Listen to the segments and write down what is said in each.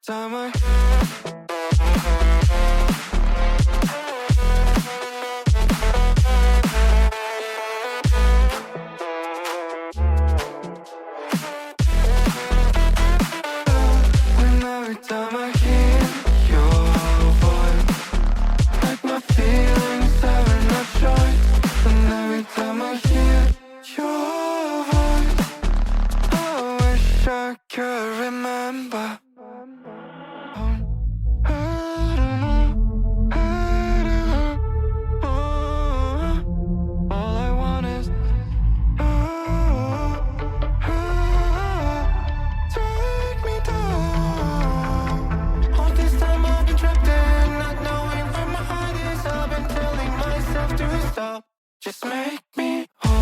time I and every time I hear your voice, like my feelings having no choice. And every time I hear your voice, I wish I could remember. All I want is take me down. All this time I've been trapped in, not knowing where my heart is. I've been telling myself to stop. Just make me whole.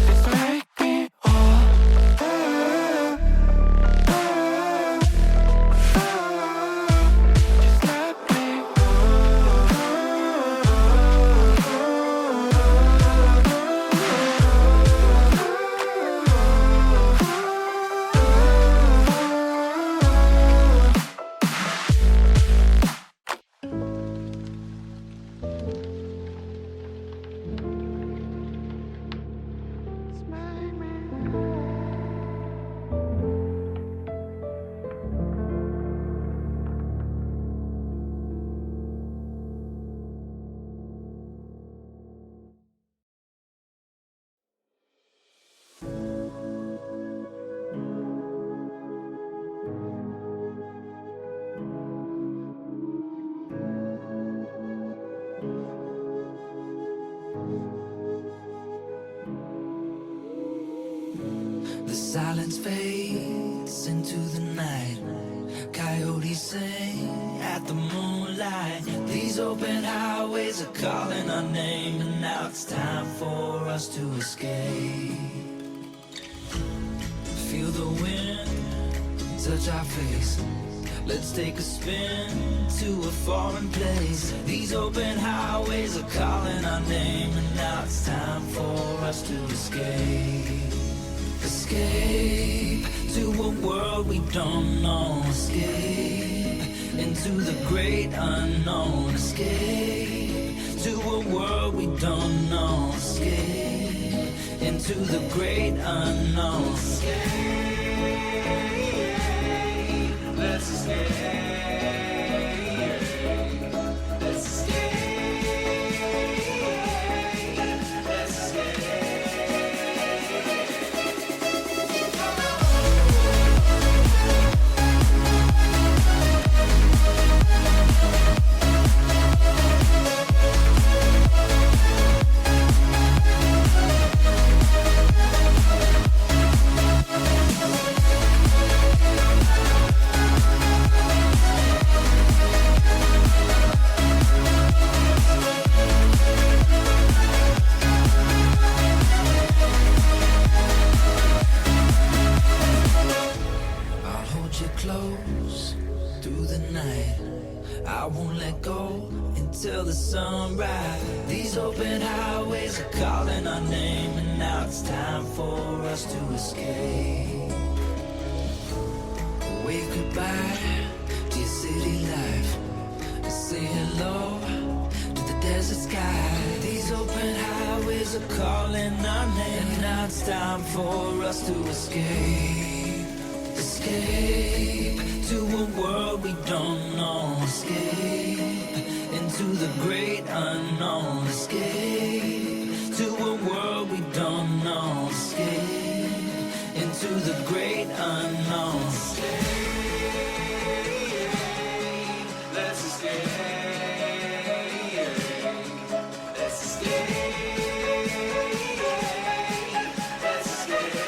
Just make me whole. Just let me The silence fades into the night. Coyotes sing at the moonlight. These open highways are calling our name, and now it's time for us to escape. Feel the wind touch our face. Let's take a spin to a foreign place. These open highways are calling our name, and now it's time for us to escape. Escape to a world we don't know. Escape into the great unknown. Escape to a world we don't know. Escape into the great unknown. Escape, let's escape. Let's escape. Let's escape. I'll hold you close through the night. I won't let go until the sunrise. These open highways are calling our name, and now it's time for us to escape. Wave goodbye to your city life, and say hello to the desert sky. These open highways are calling our name, and now it's time for us to escape. Escape to a world we don't know. Escape into the great unknown. Escape to a world we don't know. Escape into the great unknown. Escape, let's escape. Let's escape. Let's escape.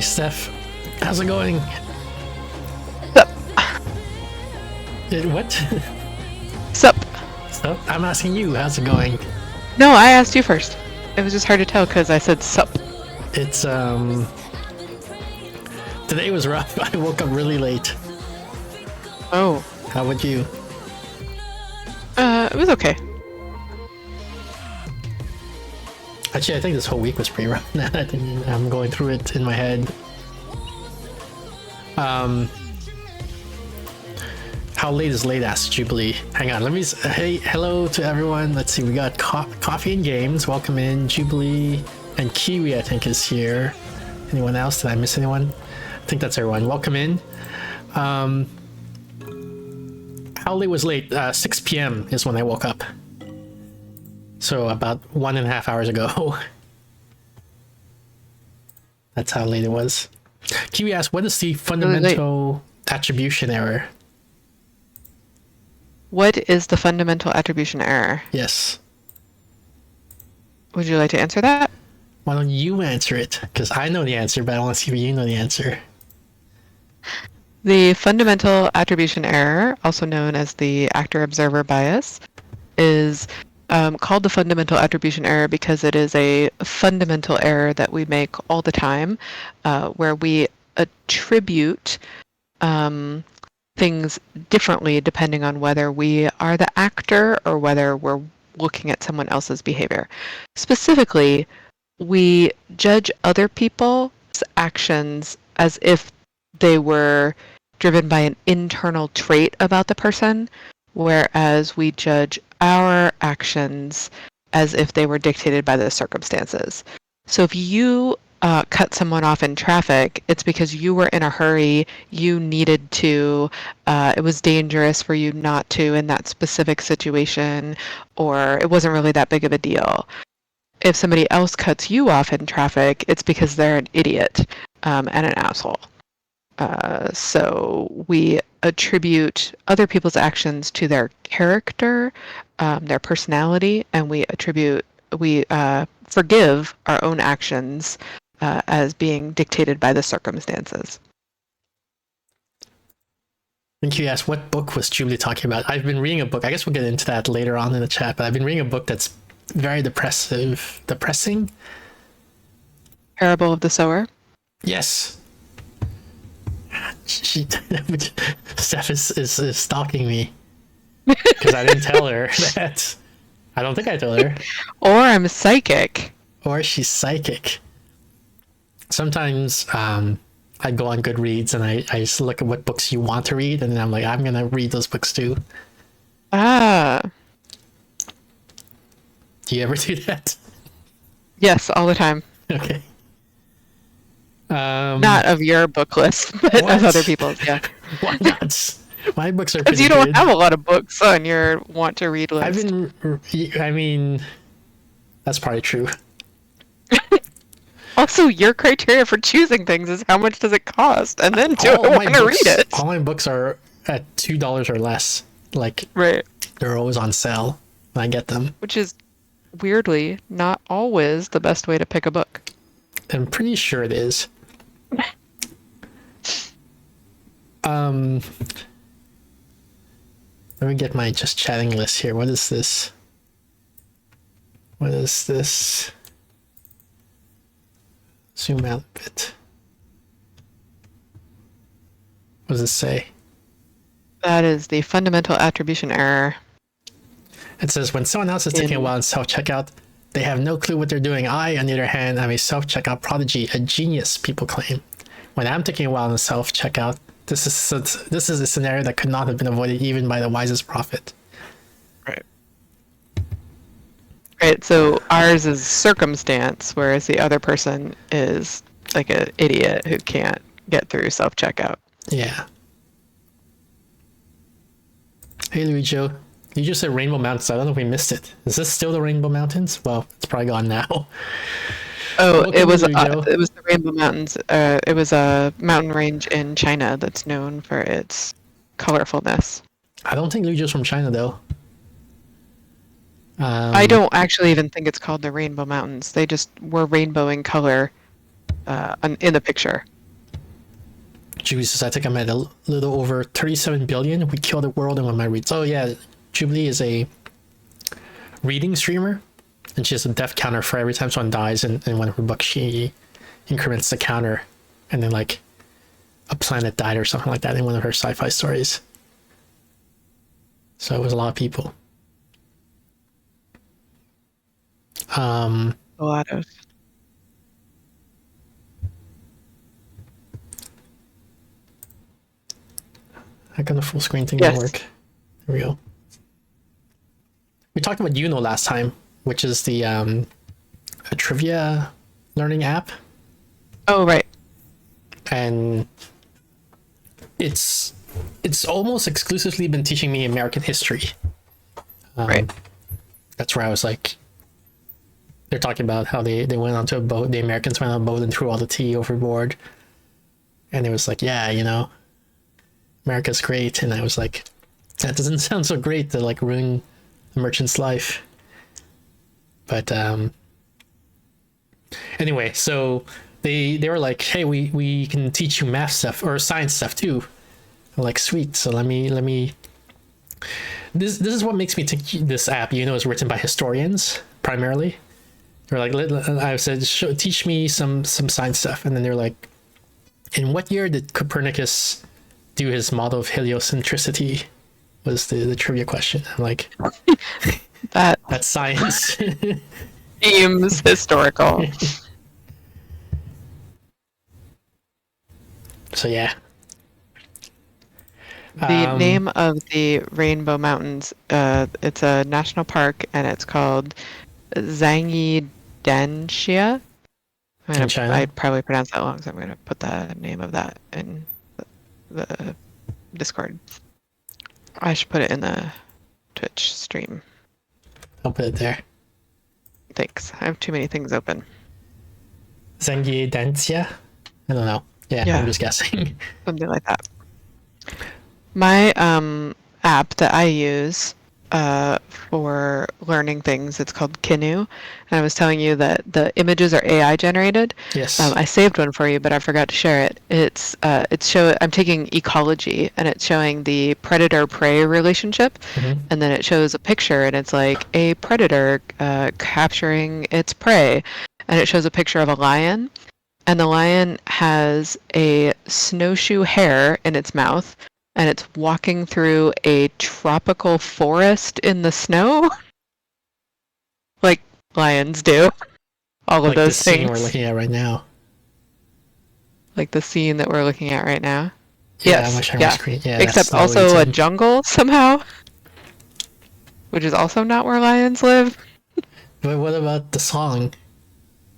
Steph. How's it going? Sup? What? Sup? Sup? I'm asking you, how's it going? No, I asked you first. It was just hard to tell because I said sup. It's, today was rough. I woke up really late. Oh. How about you? It was okay. Actually, I think this whole week was pretty rough now that I'm going through it in my head. How late is late, asked Jubilee. Hang on, let me... Hey, hello to everyone. Let's see, we got Coffee and Games. Welcome in. Jubilee and Kiwi, I think, is here. Anyone else? Did I miss anyone? I think that's everyone. Welcome in. How late was late? 6 p.m. is when I woke up. So about 1.5 hours ago. That's how late it was. Kiwi asked, what is the fundamental attribution error? What is the fundamental attribution error? Yes. Would you like to answer that? Why don't you answer it? Because I know the answer, but I want to see if you know the answer. The fundamental attribution error, also known as the actor-observer bias, is called the fundamental attribution error because it is a fundamental error that we make all the time, where we attribute things differently depending on whether we are the actor or whether we're looking at someone else's behavior. Specifically, we judge other people's actions as if they were driven by an internal trait about the person, whereas we judge our actions as if they were dictated by the circumstances. So if you cut someone off in traffic, it's because you were in a hurry, you needed to, it was dangerous for you not to in that specific situation, or it wasn't really that big of a deal. If somebody else cuts you off in traffic, it's because they're an idiot and an asshole. So we attribute other people's actions to their character, their personality, and we forgive our own actions as being dictated by the circumstances. Thank you. Asked, what book was Jubilee talking about? I've been reading a book. I guess we'll get into that later on in the chat, but I've been reading a book that's very depressing. Parable of the Sower? Yes. Steph is stalking me because I didn't tell her that. I don't think I told her. Or I'm psychic. Or she's psychic. Sometimes I go on Goodreads and I just look at what books you want to read, and then I'm like, I'm gonna read those books too. Ah. Do you ever do that? Yes, all the time. Okay. Not of your book list, but of other people's, yeah. Why not? My books are because pretty you don't good. have a lot of books on your want to read list. I mean, that's probably true. Also, your criteria for choosing things is how much does it cost, and then do I want to read it? All my books are at $2 or less. Like, right. They're always on sale when I get them. Which is, weirdly, not always the best way to pick a book. I'm pretty sure it is. Let me get my just chatting list here. What is this? What is this? Zoom out a bit. What does it say? That is the fundamental attribution error. It says, when someone else is taking a while in self-checkout, they have no clue what they're doing. I, on the other hand, am a self-checkout prodigy, a genius, people claim. When I'm taking a while in self-checkout, this is a scenario that could not have been avoided even by the wisest prophet. Right. Right, so ours is circumstance, whereas the other person is like an idiot who can't get through self-checkout. Yeah. Hey, Luigi. You just said Rainbow Mountains. I don't know if we missed it. Is this still the Rainbow Mountains? Well, it's probably gone now. Oh, it was the Rainbow Mountains. It was a mountain range in China that's known for its colorfulness. I don't think Luigi's from China, though. I don't actually even think it's called the Rainbow Mountains. They just were rainbow in color in the picture. Jesus, I think I'm at a little over 37 billion. We kill the world in one of my reads. Oh yeah, Jubilee is a reading streamer, and she has a death counter for every time someone dies in one of her books. She increments the counter, and then like a planet died or something like that in one of her sci-fi stories. So it was a lot of people. A lot of. How come the full screen thing Yes. didn't work? There we go. We talked about Uno last time, which is the a trivia learning app, Oh, right. and it's almost exclusively been teaching me American history. Right. That's where I was like, they're talking about how they went onto a boat, the Americans went on a boat and threw all the tea overboard, and it was like, yeah, you know, America's great, and I was like, that doesn't sound so great to like ruin the merchant's life. But anyway, so they were like, hey, we can teach you math stuff or science stuff too. I'm like, sweet. So let me this is what makes me think this app, you know, is written by historians primarily. They're like, I said, teach me some science stuff, and then they're like, in what year did Copernicus do his model of heliocentricity? Was the trivia question. I'm like, that's science. Seems historical. So yeah. The name of the Rainbow Mountains, it's a national park, and it's called Zhangyi Danxia. In China? I'd probably pronounce that wrong, so I'm going to put the name of that in the Discord. I should put it in the Twitch stream. I'll put it there. Thanks. I have too many things open. Zhangyi Danxia? I don't know. Yeah, I'm just guessing. Something like that. My app that I use for learning things, it's called Kinu, and I was telling you that the images are AI generated. Yes. I saved one for you, but I forgot to share it. I'm taking ecology, and it's showing the predator-prey relationship, and then it shows a picture, and it's like a predator capturing its prey, and it shows a picture of a lion, and the lion has a snowshoe hare in its mouth, and it's walking through a tropical forest in the snow, like lions do. All of like those the things. scene we're looking at right now. Like the scene that we're looking at right now. Yeah, Yes. I'm sharing my screen. Yeah, Except that's also a Arlington. jungle somehow, which is also not where lions live. But what about the song?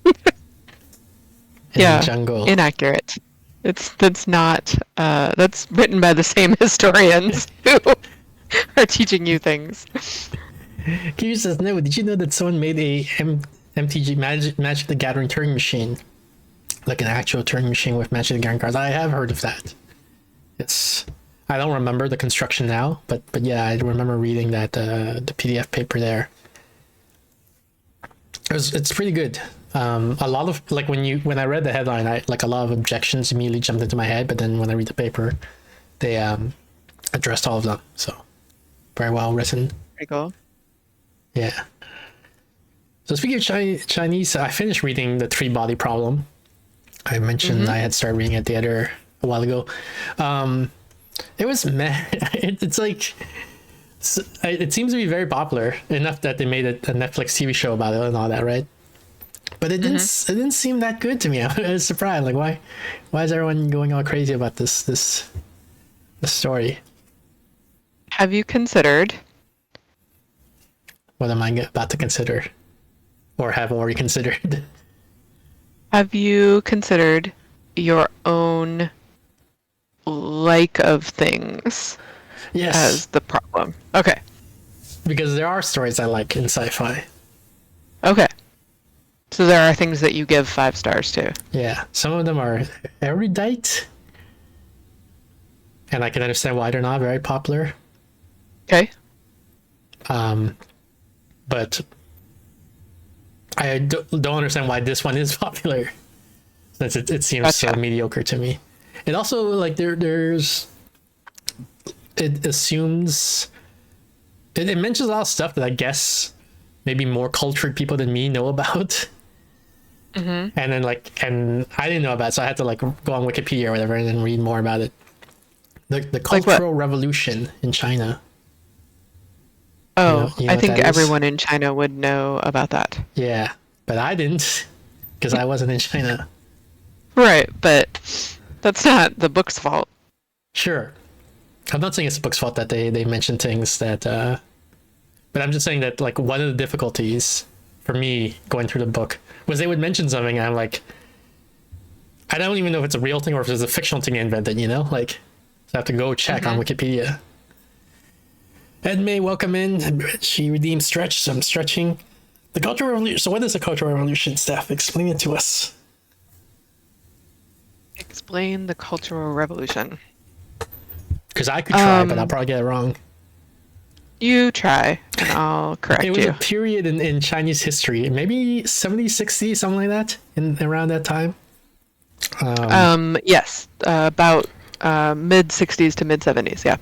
In Yeah, the jungle. inaccurate. That's not that's written by the same historians who are teaching you things. Q says, no, did you know that someone made a MTG Magic the Gathering Turing machine? Like an actual Turing machine with Magic the Gathering cards. I have heard of that. It's, I don't remember the construction now, but yeah, I remember reading that the PDF paper there. It's pretty good. A lot of like when I read the headline, a lot of objections immediately jumped into my head, but then when I read the paper, they addressed all of them. So very well written. Pretty cool. Yeah. So speaking of Chinese, I finished reading the Three Body Problem. I mentioned I had started reading it the other a while ago. It was meh. It's like it seems to be very popular enough that they made a Netflix TV show about it and all that, right? But it didn't seem that good to me. I was surprised. Like, why is everyone going all crazy about this story? Have you considered? What am I about to consider, or have already considered? Have you considered your own like of things Yes, as the problem? Okay. because there are stories I like in sci-fi. Okay. So there are things that you give 5 stars to. Yeah, some of them are erudite, and I can understand why they're not very popular. Okay. But I don't understand why this one is popular, since it seems so Gotcha. mediocre to me. It also like there's it assumes it mentions a lot of stuff that I guess maybe more cultured people than me know about. And then and I didn't know about it, so I had to like go on Wikipedia or whatever and then read more about it. The Cultural Revolution in China. Oh, You know I what think that is? everyone in China would know about that. Yeah, but I didn't because I wasn't in China. Right, but that's not the book's fault. Sure, I'm not saying it's the book's fault that they mention things that, but I'm just saying that like one of the difficulties for me going through the book was they would mention something and I'm like, I don't even know if it's a real thing or if it's a fictional thing invented, like, so I have to go check on Wikipedia. Ed May, welcome in. She redeemed stretch, so I'm stretching. The Cultural Revolution. So what is the Cultural Revolution, Steph? Explain it to us. Explain the Cultural Revolution. Because I could try, but I'll probably get it wrong. You try, and I'll correct It was you. a period in Chinese history, maybe 70s, 60s, something like that, around that time. Yes, about mid 60s to mid 70s. Yeah.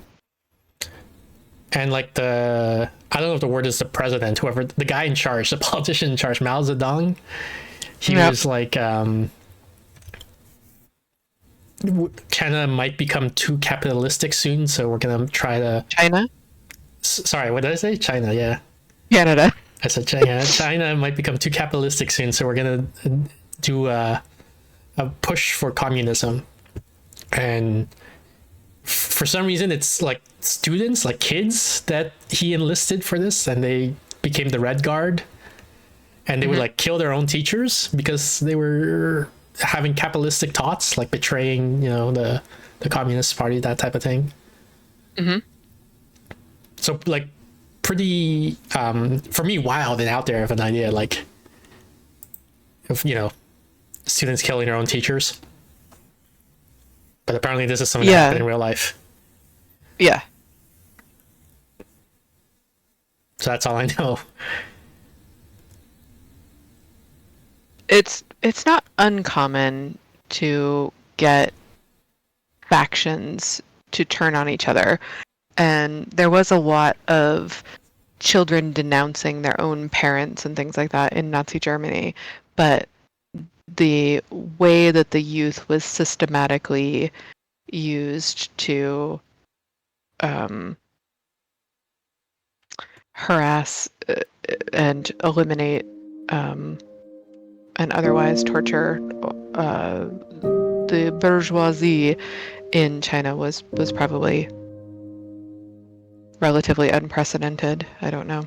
And like I don't know if the word is the president, whoever, the guy in charge, the politician in charge, Mao Zedong, he was like, China might become too capitalistic soon, so we're going to try to... China? Sorry, what did I say? China, yeah. Canada. I said China. China might become too capitalistic soon, so we're going to do a push for communism. And for some reason, it's like students, like kids, that he enlisted for this, and they became the Red Guard. And they would like kill their own teachers because they were having capitalistic thoughts, like betraying, the Communist Party, that type of thing. So like pretty, for me, wild and out there of an idea, like, of, students killing their own teachers. But apparently this is something that happened in real life. Yeah. So that's all I know. It's not uncommon to get factions to turn on each other. And there was a lot of children denouncing their own parents and things like that in Nazi Germany. But the way that the youth was systematically used to harass and eliminate and otherwise torture the bourgeoisie in China was probably relatively unprecedented. I don't know.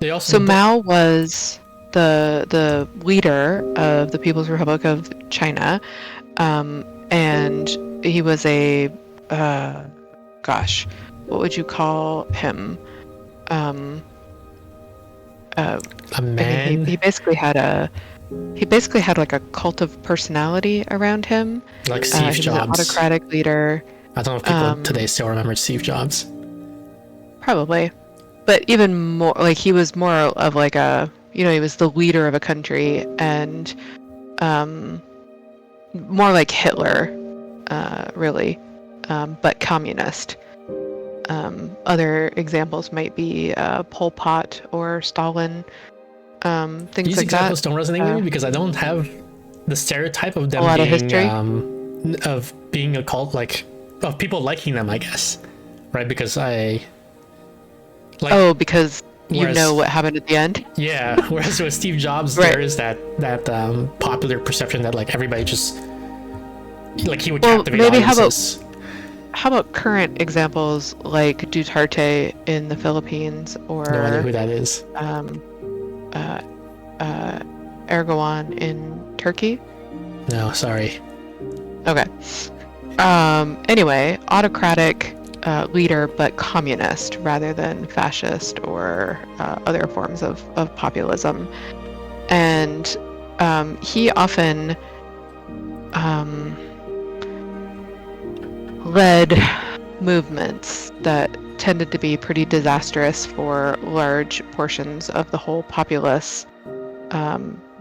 They also Mao was the leader of the People's Republic of China, and he was a what would you call him? a man, He basically had like a cult of personality around him. like Steve He was an Jobs. autocratic leader. I don't know if people today still remember Steve Jobs. Probably. But even more, like, he was more of like he was the leader of a country, and more like Hitler, really, but communist. Other examples might be Pol Pot or Stalin, things These like examples that. don't resonate with me because I don't have the stereotype of them A lot of being history? Of being a cult, like, of people liking them, I guess, right? Because I like, Oh, because you whereas- know what happened at the end? yeah. Whereas with Steve Jobs, Right. there is that popular perception that like everybody just like he would Well, captivate maybe audiences. How about current examples like Duterte in the Philippines, or No idea who that is. Erdogan in Turkey? No, sorry. Okay. Anyway, autocratic leader, but communist rather than fascist or other forms of populism. And he often led movements that tended to be pretty disastrous for large portions of the whole populace,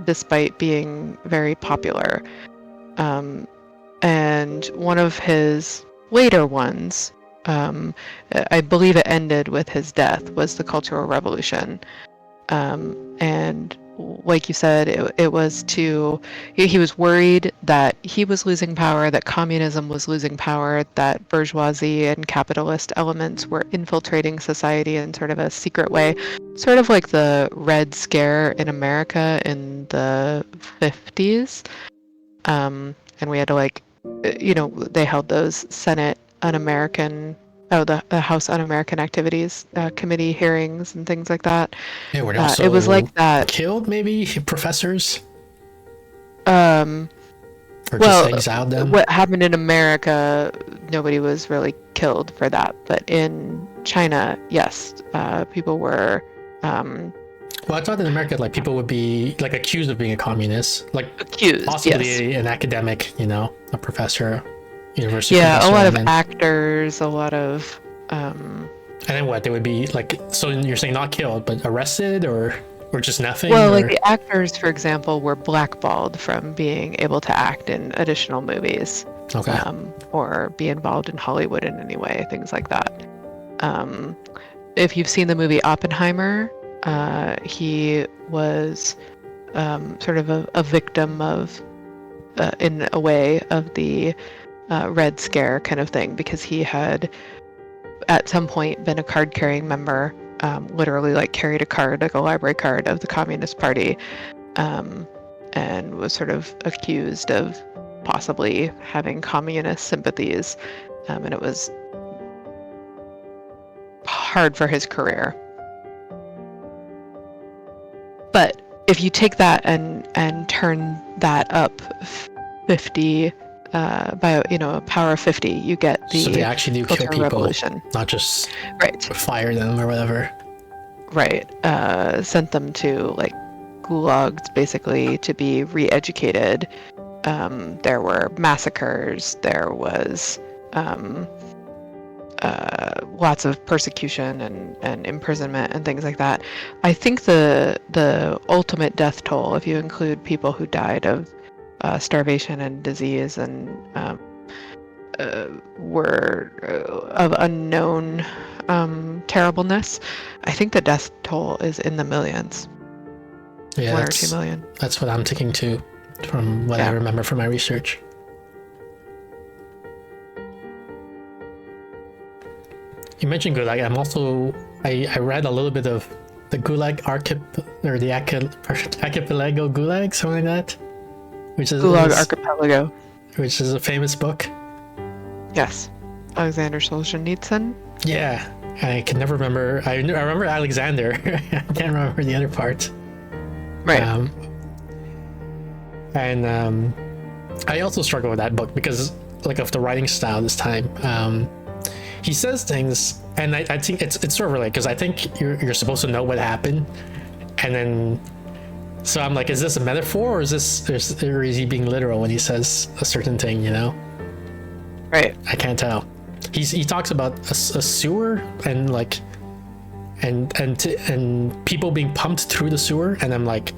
despite being very popular. And one of his later ones, I believe it ended with his death, was the Cultural Revolution. And like you said, it was he was worried that he was losing power, that communism was losing power, that bourgeoisie and capitalist elements were infiltrating society in sort of a secret way, sort of like the Red Scare in America in the 50s. And we had to they held those Senate the House Un-American Activities Committee hearings and things like that. Yeah, were they also It was like that. killed, maybe, professors? Well, Or just exiled them? what happened in America, nobody was really killed for that. But in China, yes, people were Well, I thought in America, like, people would be, like, accused of being a communist. Like, accused. possibly Yes. an academic, a professor, university Yeah, professor. a lot and of then, actors, a lot of and then what? They would be, like, so you're saying not killed, but arrested or just nothing? well, or... like the actors, for example, were blackballed from being able to act in additional movies. Okay. Or be involved in Hollywood in any way, things like that. If you've seen the movie Oppenheimer, he was sort of a victim of, in a way, of the Red Scare kind of thing, because he had at some point been a card-carrying member, literally like carried a card, like a library card of the Communist Party, and was sort of accused of possibly having communist sympathies, and it was hard for his career. But if you take that and turn that up 50 by a power of 50, you get the So they actually do kill Cultural people, Revolution. not just Right. fire them or whatever. Right. Sent them to like gulags, basically, to be re-educated. There were massacres. There was lots of persecution and imprisonment and things like that. I think the ultimate death toll, if you include people who died of starvation and disease and were of unknown terribleness, I think the death toll is in the millions. Yeah, 1 or 2 million. That's what I'm thinking too, from what I remember from my research. You mentioned Gulag. I read a little bit of the Gulag Archipelago Gulag, something like that, which is Gulag Archipelago. which is a famous book. Yes, Alexander Solzhenitsyn. Yeah, I can never remember. I remember Alexander. I can't remember the other part. Right. I also struggle with that book because, like, of the writing style this time. He says things, and I think it's sort of related because I think you're supposed to know what happened, and then so I'm like, is this a metaphor or is he being literal when he says a certain thing? Right. I can't tell. He talks about a sewer and like and people being pumped through the sewer, and I'm like,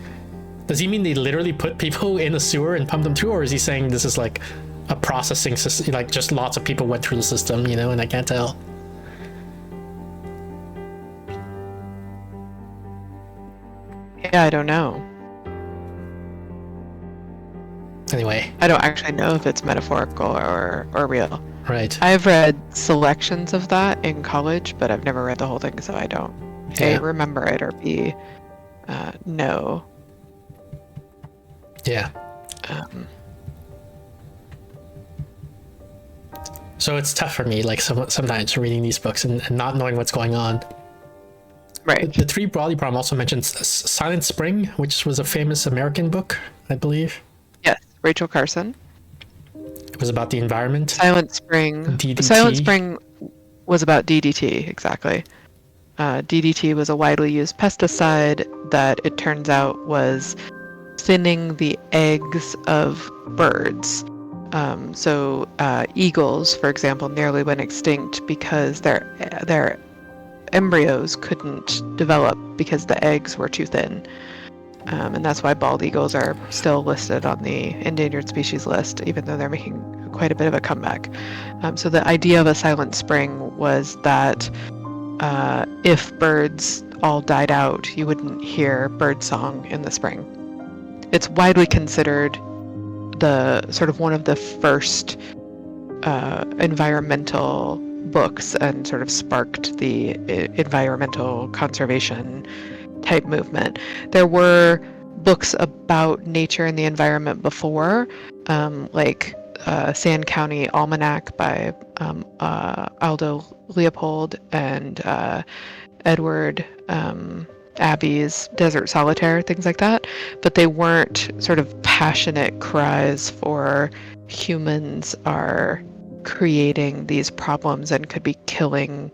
does he mean they literally put people in a sewer and pump them through, or is he saying this is like a processing system, like just lots of people went through the system, and I can't tell. Yeah, I don't know. Anyway, I don't actually know if it's metaphorical or real. right. I've read selections of that in college, but I've never read the whole thing, so I don't A, remember it, or B, know. Yeah. So it's tough for me, like sometimes reading these books and not knowing what's going on. Right. The Three Broadly Problem also mentions Silent Spring, which was a famous American book, I believe. Yes, Rachel Carson. It was about the environment. Silent Spring. DDT. Silent Spring was about DDT, exactly. DDT was a widely used pesticide that it turns out was thinning the eggs of birds. So eagles, for example, nearly went extinct because their embryos couldn't develop because the eggs were too thin. And that's why bald eagles are still listed on the endangered species list, even though they're making quite a bit of a comeback. So the idea of a silent spring was that if birds all died out, you wouldn't hear bird song in the spring. It's widely considered the sort of one of the first environmental books, and sort of sparked the environmental conservation type movement. There were books about nature and the environment before, like Sand County Almanac by Aldo Leopold and Edward Abbey's Desert Solitaire, things like that. But they weren't sort of passionate cries for humans are creating these problems and could be killing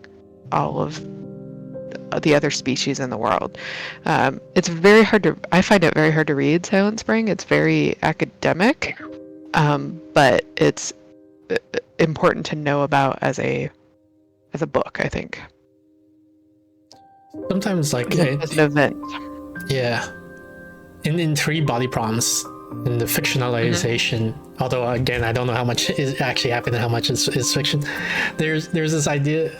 all of the other species in the world. It's very hard to, I find it very hard to read Silent Spring. It's very academic, but it's important to know about as a book, I think. Sometimes, like, As an event. yeah, in Three Body Problems, in the fictionalization, although again I don't know how much is actually happened and how much is fiction, there's this idea,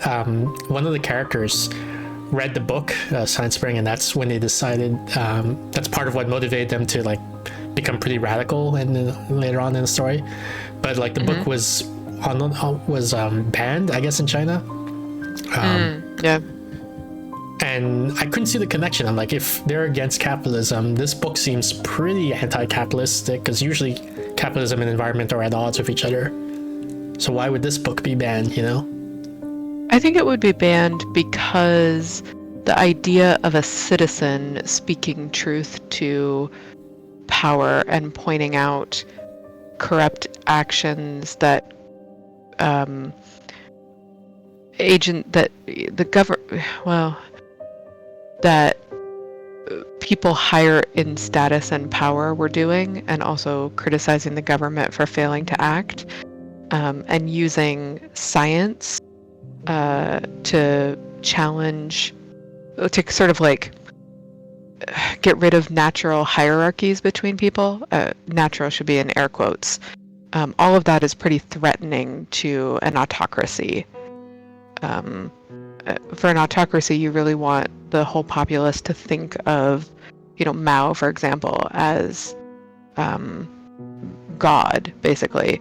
one of the characters read the book Silent Spring, and that's when they decided, that's part of what motivated them to like become pretty radical, and then later on in the story. But like the book was banned, I guess, in China. Yeah. And I couldn't see the connection. I'm like, if they're against capitalism, this book seems pretty anti-capitalistic, because usually capitalism and environment are at odds with each other. So why would this book be banned, you know? I think it would be banned because the idea of a citizen speaking truth to power and pointing out corrupt actions that that people higher in status and power were doing, and also criticizing the government for failing to act, and using science to challenge, to sort of like get rid of natural hierarchies between people. Natural should be in air quotes. All of that is pretty threatening to an autocracy. For an autocracy, you really want the whole populace to think of, Mao, for example, as God, basically,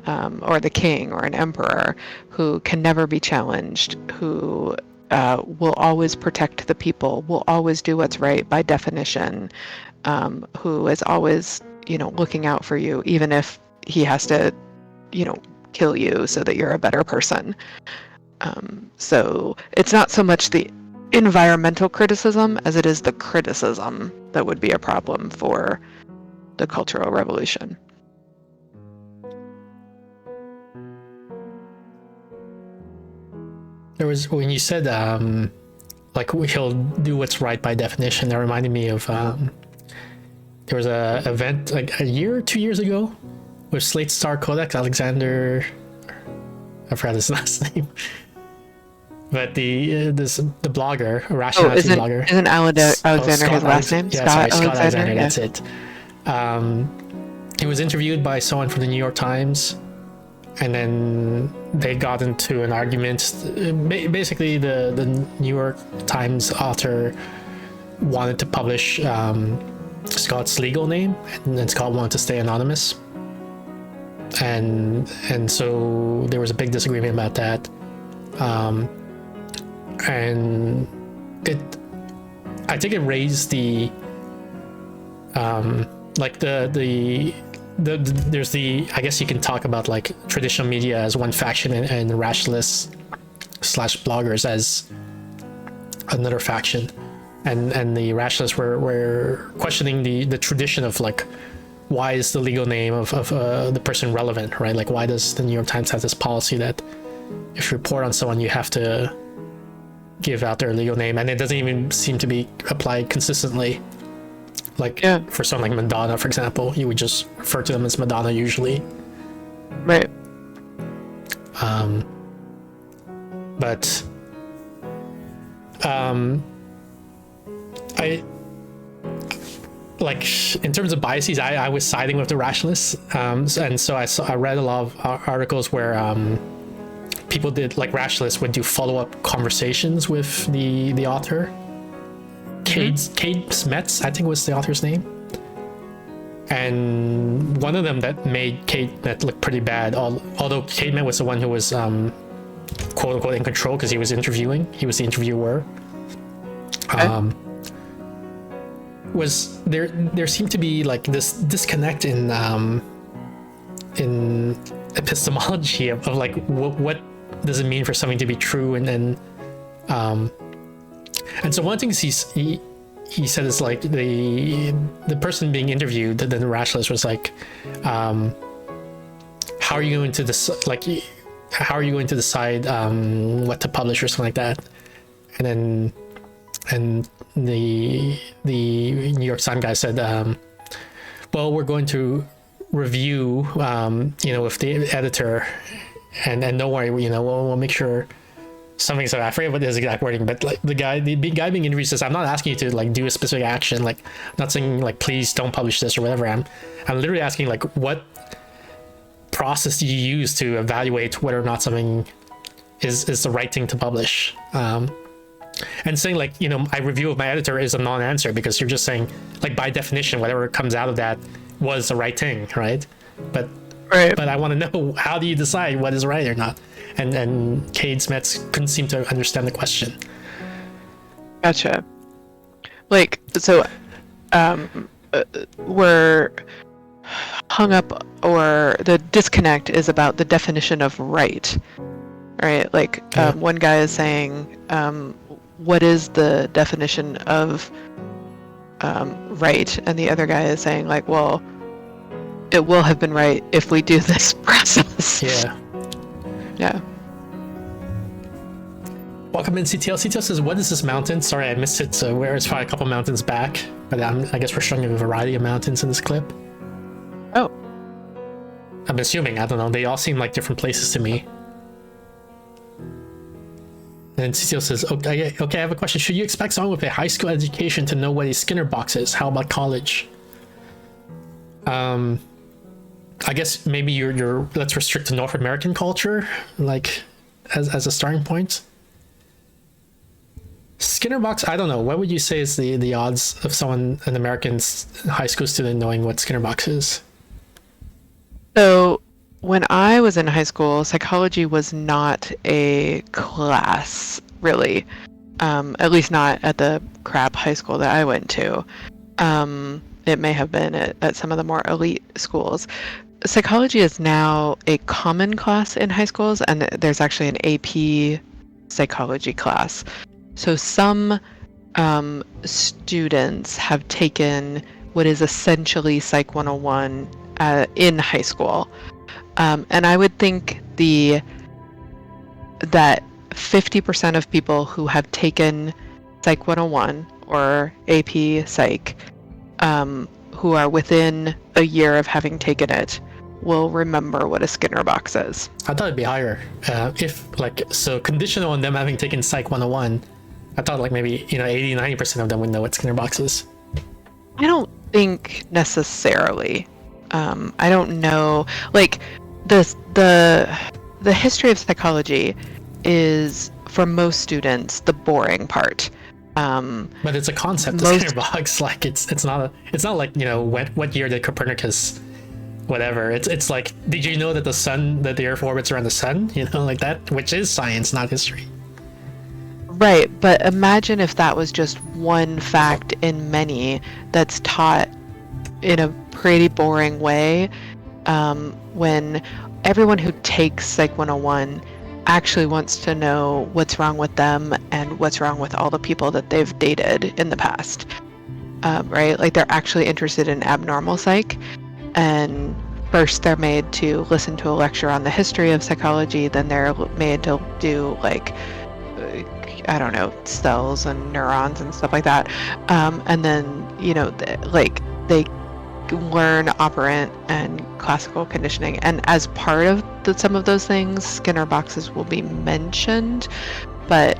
or the king or an emperor who can never be challenged, who will always protect the people, will always do what's right by definition, who is always, looking out for you, even if he has to, kill you so that you're a better person. So it's not so much the environmental criticism as it is the criticism that would be a problem for the Cultural Revolution. There was, when you said like he'll do what's right by definition, that reminded me of there was a event like a year or 2 years ago with Slate Star Codex Alexander, I forgot his last name, but the blogger, rationality blogger, isn't Alexander his last name? Yeah, Scott Scott Alexander, yeah. that's it. He was interviewed by someone from the New York Times, and then they got into an argument. Basically, the New York Times author wanted to publish Scott's legal name, and then Scott wanted to stay anonymous. And so there was a big disagreement about that. And I think it raised the like there's the, I guess you can talk about like traditional media as one faction, and rationalists / bloggers as another faction, and the rationalists were questioning the tradition of like, why is the legal name of the person relevant, right? Like, why does the New York Times have this policy that if you report on someone, you have to give out their legal name, and it doesn't even seem to be applied consistently. Like, for someone like Madonna, for example, you would just refer to them as Madonna usually. Right. But like in terms of biases, I was siding with the rationalists, and so I read a lot of articles where people did, like rationalists would do follow-up conversations with the author. Cade Smets, I think was the author's name. And one of them that made Cade Met look pretty bad, although Cade Met was the one who was quote unquote in control because he was interviewing, he was the interviewer. Okay. Was there seemed to be like this disconnect in epistemology of like what does it mean for something to be true, and so one of the things he said is like the person being interviewed, the rationalist, was like, how are you going to decide what to publish or something like that, and the New York Times guy said, well, we're going to review with the editor, and don't worry, we'll make sure something. So I forget what his exact wording, but like the guy being interviewed says, I'm not asking you to like do a specific action, like I'm not saying like please don't publish this or whatever. I'm literally asking like what process do you use to evaluate whether or not something is the right thing to publish. And saying like, I review of my editor is a non-answer, because you're just saying like by definition whatever comes out of that was the right thing, right? But I want to know, how do you decide what is right or not? And Cade Smets couldn't seem to understand the question. Gotcha. Like, so we're hung up, or the disconnect is about the definition of right, right? Like, one guy is saying, what is the definition of right? And the other guy is saying like, well, it will have been right if we do this process. Yeah. Welcome in, CTL. CTL says, what is this mountain? Sorry, I missed it. So it's probably a couple mountains back, but I guess we're showing a variety of mountains in this clip. Oh. I'm assuming, I don't know. They all seem like different places to me. And CTL says, okay, I have a question. Should you expect someone with a high school education to know what a Skinner box is? How about college? I guess maybe you're let's restrict to North American culture, like as a starting point. Skinner box, I don't know. What would you say is the odds of an American high school student knowing what Skinner box is? So when I was in high school, psychology was not a class, really. At least not at the crap high school that I went to. It may have been at some of the more elite schools. Psychology is now a common class in high schools, and there's actually an AP psychology class. So some students have taken what is essentially Psych 101 in high school. And I would think that 50% of people who have taken Psych 101 or AP Psych, who are within a year of having taken it, will remember what a Skinner box is. I thought it'd be higher. So conditional on them having taken Psych 101, I thought like maybe 80-90% of them would know what Skinner box is. I don't think necessarily. I don't know. Like the history of psychology is, for most students, the boring part. But it's a concept, the Skinner box. Like it's not like what year did Copernicus, whatever. It's like, did you know that the Earth orbits around the sun? Like that, which is science, not history. Right, but imagine if that was just one fact in many that's taught in a pretty boring way, when everyone who takes Psych 101 actually wants to know what's wrong with them and what's wrong with all the people that they've dated in the past, right? Like they're actually interested in abnormal psych, and first they're made to listen to a lecture on the history of psychology, then they're made to do like I don't know, cells and neurons and stuff like that, and then they learn operant and classical conditioning, and as part of some of those things, Skinner boxes will be mentioned, but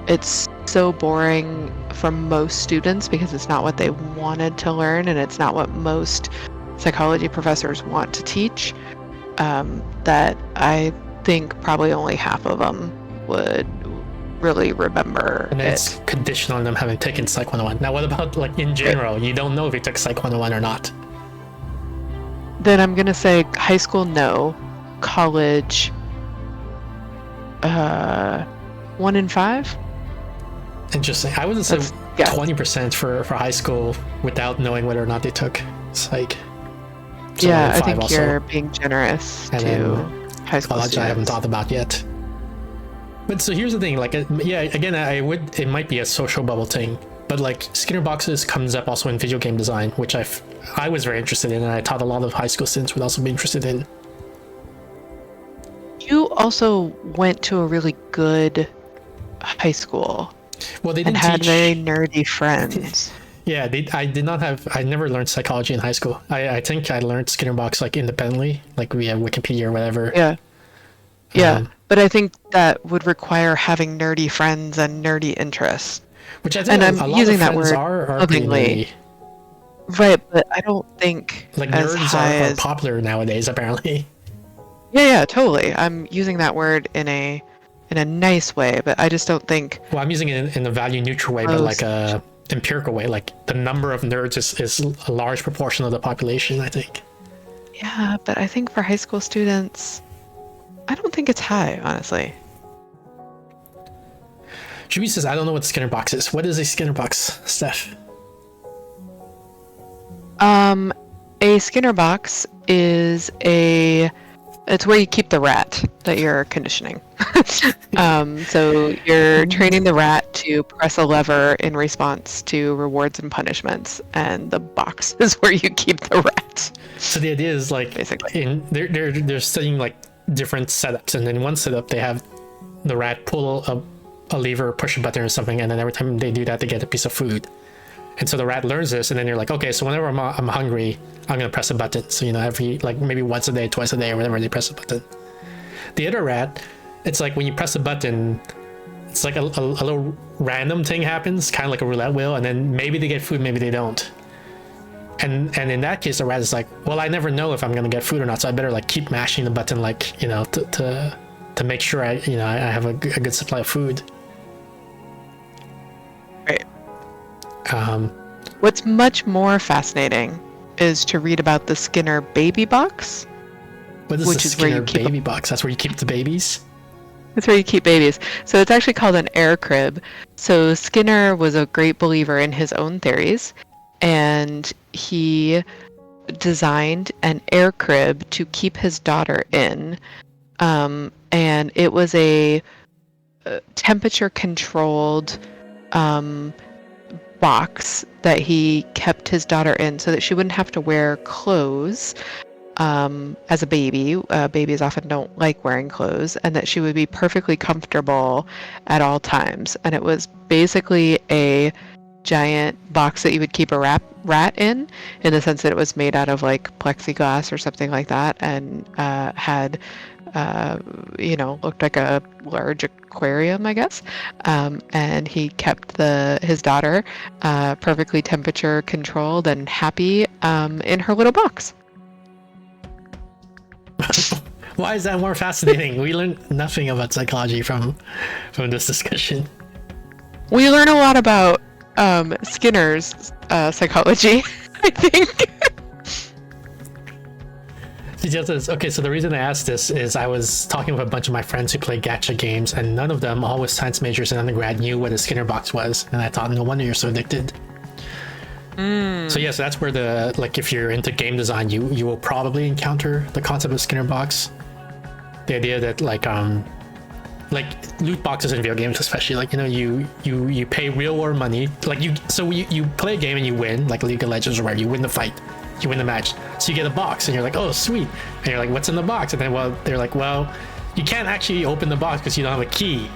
it's so boring for most students because it's not what they wanted to learn and it's not what most psychology professors want to teach, that I think probably only half of them would really remember And it. it's conditional on them having taken Psych 101. Now, what about like in general? You don't know if you took Psych 101 or not. Then I'm gonna say high school, no. College, 1 in 5. Interesting. I wouldn't say yeah. 20% for high school without knowing whether or not they took Psych. So Yeah, I 5 think also. you're being generous And to then high school College, students. I haven't thought about yet. But so here's the thing, like, yeah, again, it might be a social bubble thing, but like Skinner boxes comes up also in video game design, which I was very interested in, and I thought a lot of high school students would also be interested in. You also went to a really good high school Well, they and didn't had teach. very nerdy friends. Yeah, I never learned psychology in high school. I think I learned Skinner box like independently, like via Wikipedia or whatever. Yeah. Yeah. Um, But I think that would require having nerdy friends and nerdy interests. Which I think And a I'm lot using of that friends word are pretty lovingly. nerdy. Right, but I don't think Like as nerds high are as... popular nowadays, apparently. Yeah, totally. I'm using that word in a nice way, but I just don't think... Well, I'm using it in a value neutral way, but like a empirical way. Like the number of nerds is a large proportion of the population, I think. Yeah, but I think for high school students, I don't think it's high, honestly. Shubi says, I don't know what the Skinner box is. What is a Skinner box, Steph? A Skinner box is it's where you keep the rat that you're conditioning. So you're training the rat to press a lever in response to rewards and punishments, and the box is where you keep the rat. So the idea is like, Basically. they're studying like different setups, and in one setup they have the rat pull a lever, push a button or something, and then every time they do that, they get a piece of food. And so the rat learns this, and then you're like, okay, so whenever I'm hungry, I'm gonna press a button. So every like maybe once a day, twice a day, or whatever, they press a button. The other rat, it's like when you press a button, it's like a little random thing happens, kind of like a roulette wheel, and then maybe they get food, maybe they don't. And in that case, the rat is like, well, I never know if I'm gonna get food or not, so I better like keep mashing the button, like to make sure I have a good supply of food. Right. Um, What's much more fascinating is to read about the Skinner baby box. what is Which the is where you Skinner keep baby box? That's where you keep the babies? That's where you keep babies. So it's actually called an air crib. So Skinner was a great believer in his own theories, and he designed an air crib to keep his daughter in. And it was a temperature controlled box that he kept his daughter in so that she wouldn't have to wear clothes as a baby. Babies often don't like wearing clothes, and that she would be perfectly comfortable at all times. And it was basically a giant box that you would keep a rat in the sense that it was made out of like plexiglass or something like that, and had looked like a large aquarium, I guess. And he kept his daughter perfectly temperature controlled and happy in her little box. Why is that more fascinating? We learned nothing about psychology from this discussion. We learn a lot about Skinner's psychology, I think. Okay, so the reason I asked this is I was talking with a bunch of my friends who play gacha games, and none of them, all with science majors in undergrad, knew what a Skinner box was, and I thought, no wonder you're so addicted. So yes, that's where if you're into game design, you will probably encounter the concept of Skinner box. The idea that like loot boxes in video games, especially, you pay real world money, you play a game and you win, like League of Legends or whatever, you win the fight, you win the match, so you get a box and you're like, oh sweet, and you're like, what's in the box? And then they're like, well, you can't actually open the box because you don't have a key.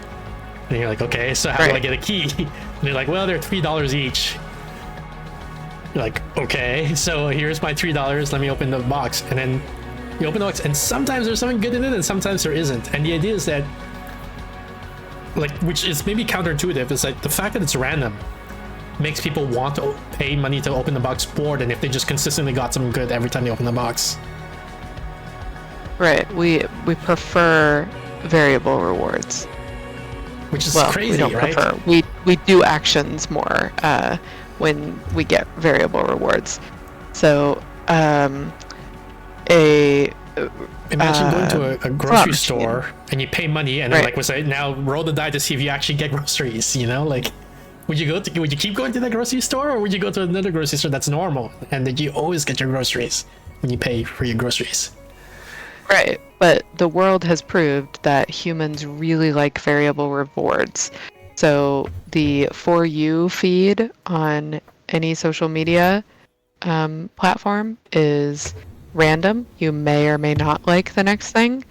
And you're like, okay, so how do I get a key? And they're like, well, they're $3 each. You're like, okay, so here's my $3, let me open the box. And then you open the box, and sometimes there's something good in it and sometimes there isn't. And the idea is that like, which is maybe counterintuitive, is like the fact that it's random makes people want to pay money to open the box more than if they just consistently got something good every time they open the box. Right. We prefer variable rewards. Which is Well, crazy, we don't right? prefer. We do actions more when we get variable rewards. So Imagine going to a grocery machine. store and you pay money and then like was like, now roll the die to see if you actually get groceries, you know? Like would you keep going to the grocery store, or would you go to another grocery store that's normal and that you always get your groceries when you pay for your groceries? Right. But the world has proved that humans really like variable rewards. So the For You feed on any social media platform is random. You may or may not like the next thing,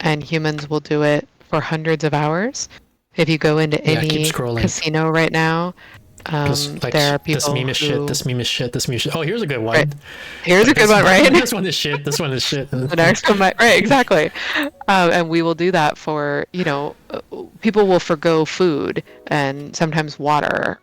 and humans will do it for hundreds of hours. If you go into keep any scrolling. casino right now, Like, there are people this meme is shit, this meme is shit, this meme is shit. Oh, here's a good one. Right. Here's a good one, right? This one is shit, this one is shit. The next one might, right, exactly. And we will do that for, people will forgo food and sometimes water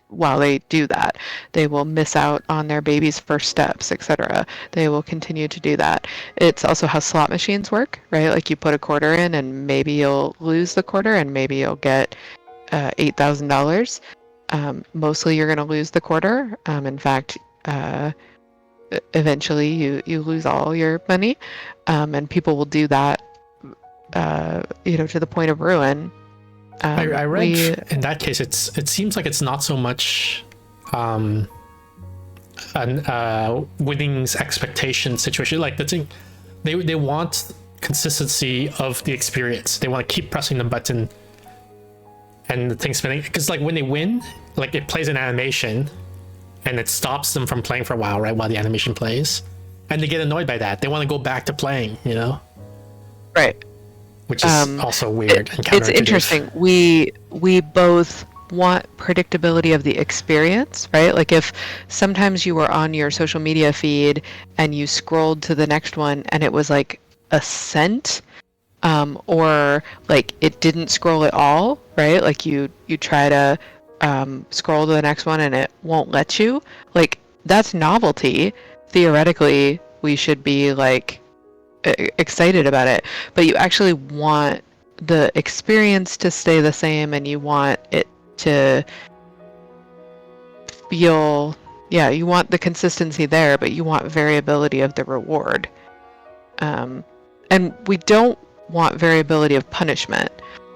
while they do that. They will miss out on their baby's first steps, etc. They will continue to do that. It's also how slot machines work, right? Like you put a quarter in and maybe you'll lose the quarter and maybe you'll get $8,000. Mostly you're going to lose the quarter. In fact, eventually you lose all your money, and people will do that to the point of ruin. I read in that case it seems like it's not so much winning's expectation situation. Like the thing, they want consistency of the experience. They want to keep pressing the button and the thing spinning, because like when they win, like it plays an animation and it stops them from playing for a while, right, while the animation plays, and they get annoyed by that. They want to go back to playing, right, which is also weird and counterintuitive. It's interesting. We both want predictability of the experience, right? Like if sometimes you were on your social media feed and you scrolled to the next one and it was like a cent, or like it didn't scroll at all, right? Like you try to scroll to the next one and it won't let you. Like that's novelty. Theoretically, we should be like excited about it, but you actually want the experience to stay the same, and you want it to feel, you want the consistency there, but you want variability of the reward. And we don't want variability of punishment.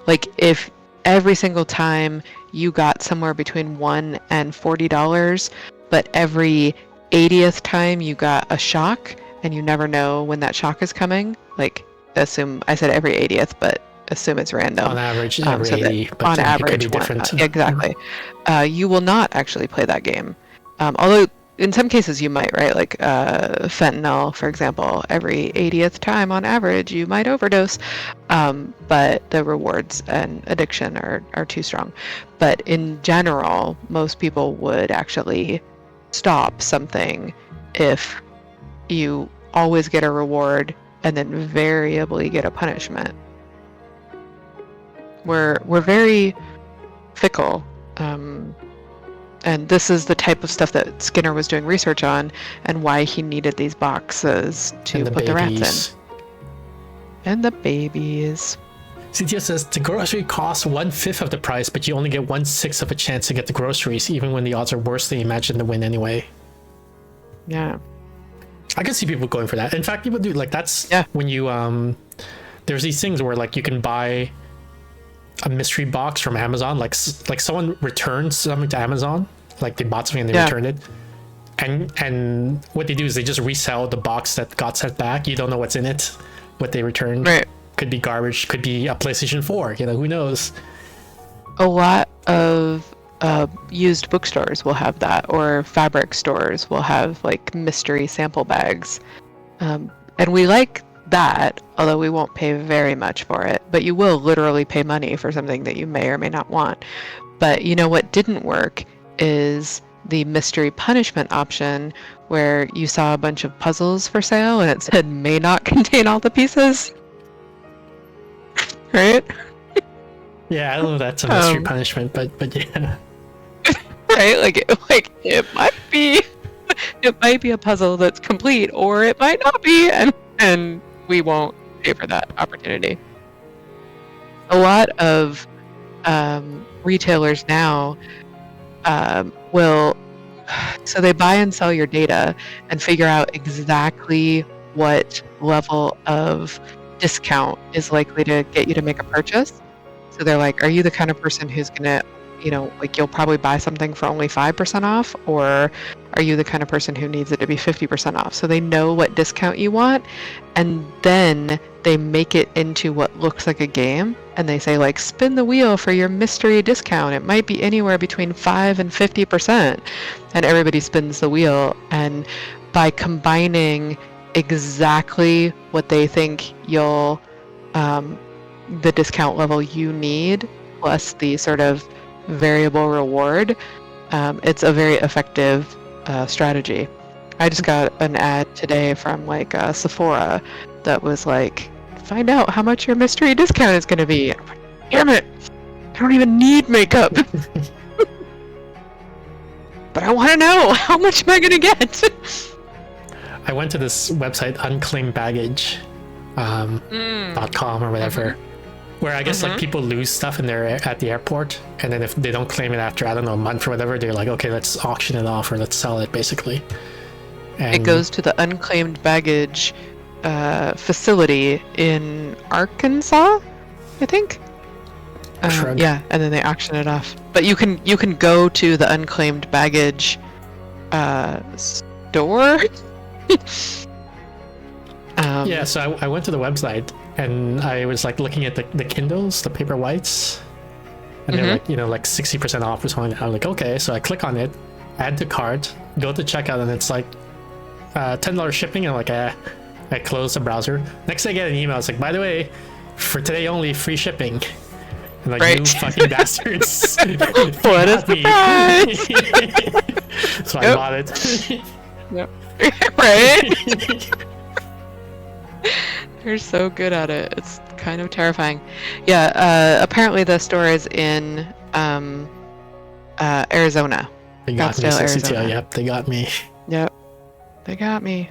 Like if every single time you got somewhere between $1 and $40, but every 80th time you got a shock and you never know when that shock is coming, like assume, I said every 80th, but assume it's random. On average, every 80, but on average, it could be different. Exactly. You will not actually play that game. Although in some cases you might, right? Like fentanyl, for example, every 80th time on average you might overdose, but the rewards and addiction are too strong. But in general, most people would actually stop something if you always get a reward and then variably get a punishment. We're very fickle. And this is the type of stuff that Skinner was doing research on, and why he needed these boxes to put the rats in. And the babies. CTS says the grocery costs 1/5 of the price, but you only get 1/6 of a chance to get the groceries, even when the odds are worse than you imagine to win anyway. Yeah. I can see people going for that. In fact, people do, like, that's when you there's these things where like you can buy a mystery box from Amazon, like someone returns something to Amazon, like they bought something and they returned it, and what they do is they just resell the box that got sent back. You don't know what's in it, what they returned. Right. Could be garbage, could be a PlayStation 4, who knows. A lot of used bookstores will have that, or fabric stores will have like mystery sample bags, and we like that, although we won't pay very much for it. But you will literally pay money for something that you may or may not want. But what didn't work is the mystery punishment option, where you saw a bunch of puzzles for sale and it said may not contain all the pieces. right? Yeah, I don't know if that's a mystery Um, punishment, but yeah. right? Like it might be, it might be a puzzle that's complete, or it might not be, and we won't pay for that opportunity. A lot of retailers now will, so they buy and sell your data and figure out exactly what level of discount is likely to get you to make a purchase. So they're like, are you the kind of person who's gonna, like you'll probably buy something for only 5% off, or are you the kind of person who needs it to be 50% off? So they know what discount you want, and then they make it into what looks like a game, and they say like, spin the wheel for your mystery discount. It might be anywhere between 5 and 50%, and everybody spins the wheel. And by combining exactly what they think you'll the discount level you need plus the sort of variable reward, it's a very effective strategy. I just got an ad today from like Sephora that was like, find out how much your mystery discount is going to be. Damn it, I don't even need makeup. But I want to know, how much am I going to get? I went to this website, unclaimedbaggage.com or whatever, where I guess like people lose stuff at the airport, and then if they don't claim it after, I don't know, a month or whatever, they're like, okay, let's auction it off or let's sell it, basically. And It goes to the unclaimed baggage facility in Arkansas, I think. Shrug. Yeah, and then they auction it off. But you can go to the unclaimed baggage store. Yeah, so I went to the website and I was like looking at the Kindles, the paper whites, and they're like, like 60% off or something. I'm like, okay, so I click on it, add to cart, go to checkout, and it's like $10 shipping. And I'm like, I close the browser. Next thing I get an email, it's like, by the way, for today only, free shipping. I'm like, Right. you fucking bastards. What a surprise! So I bought it. Yep. Right? They're so good at it. It's kind of terrifying. Yeah, apparently the store is in Arizona. They got me, Scottsdale, CCTL. Arizona. Yep, they got me. Yep. They got me.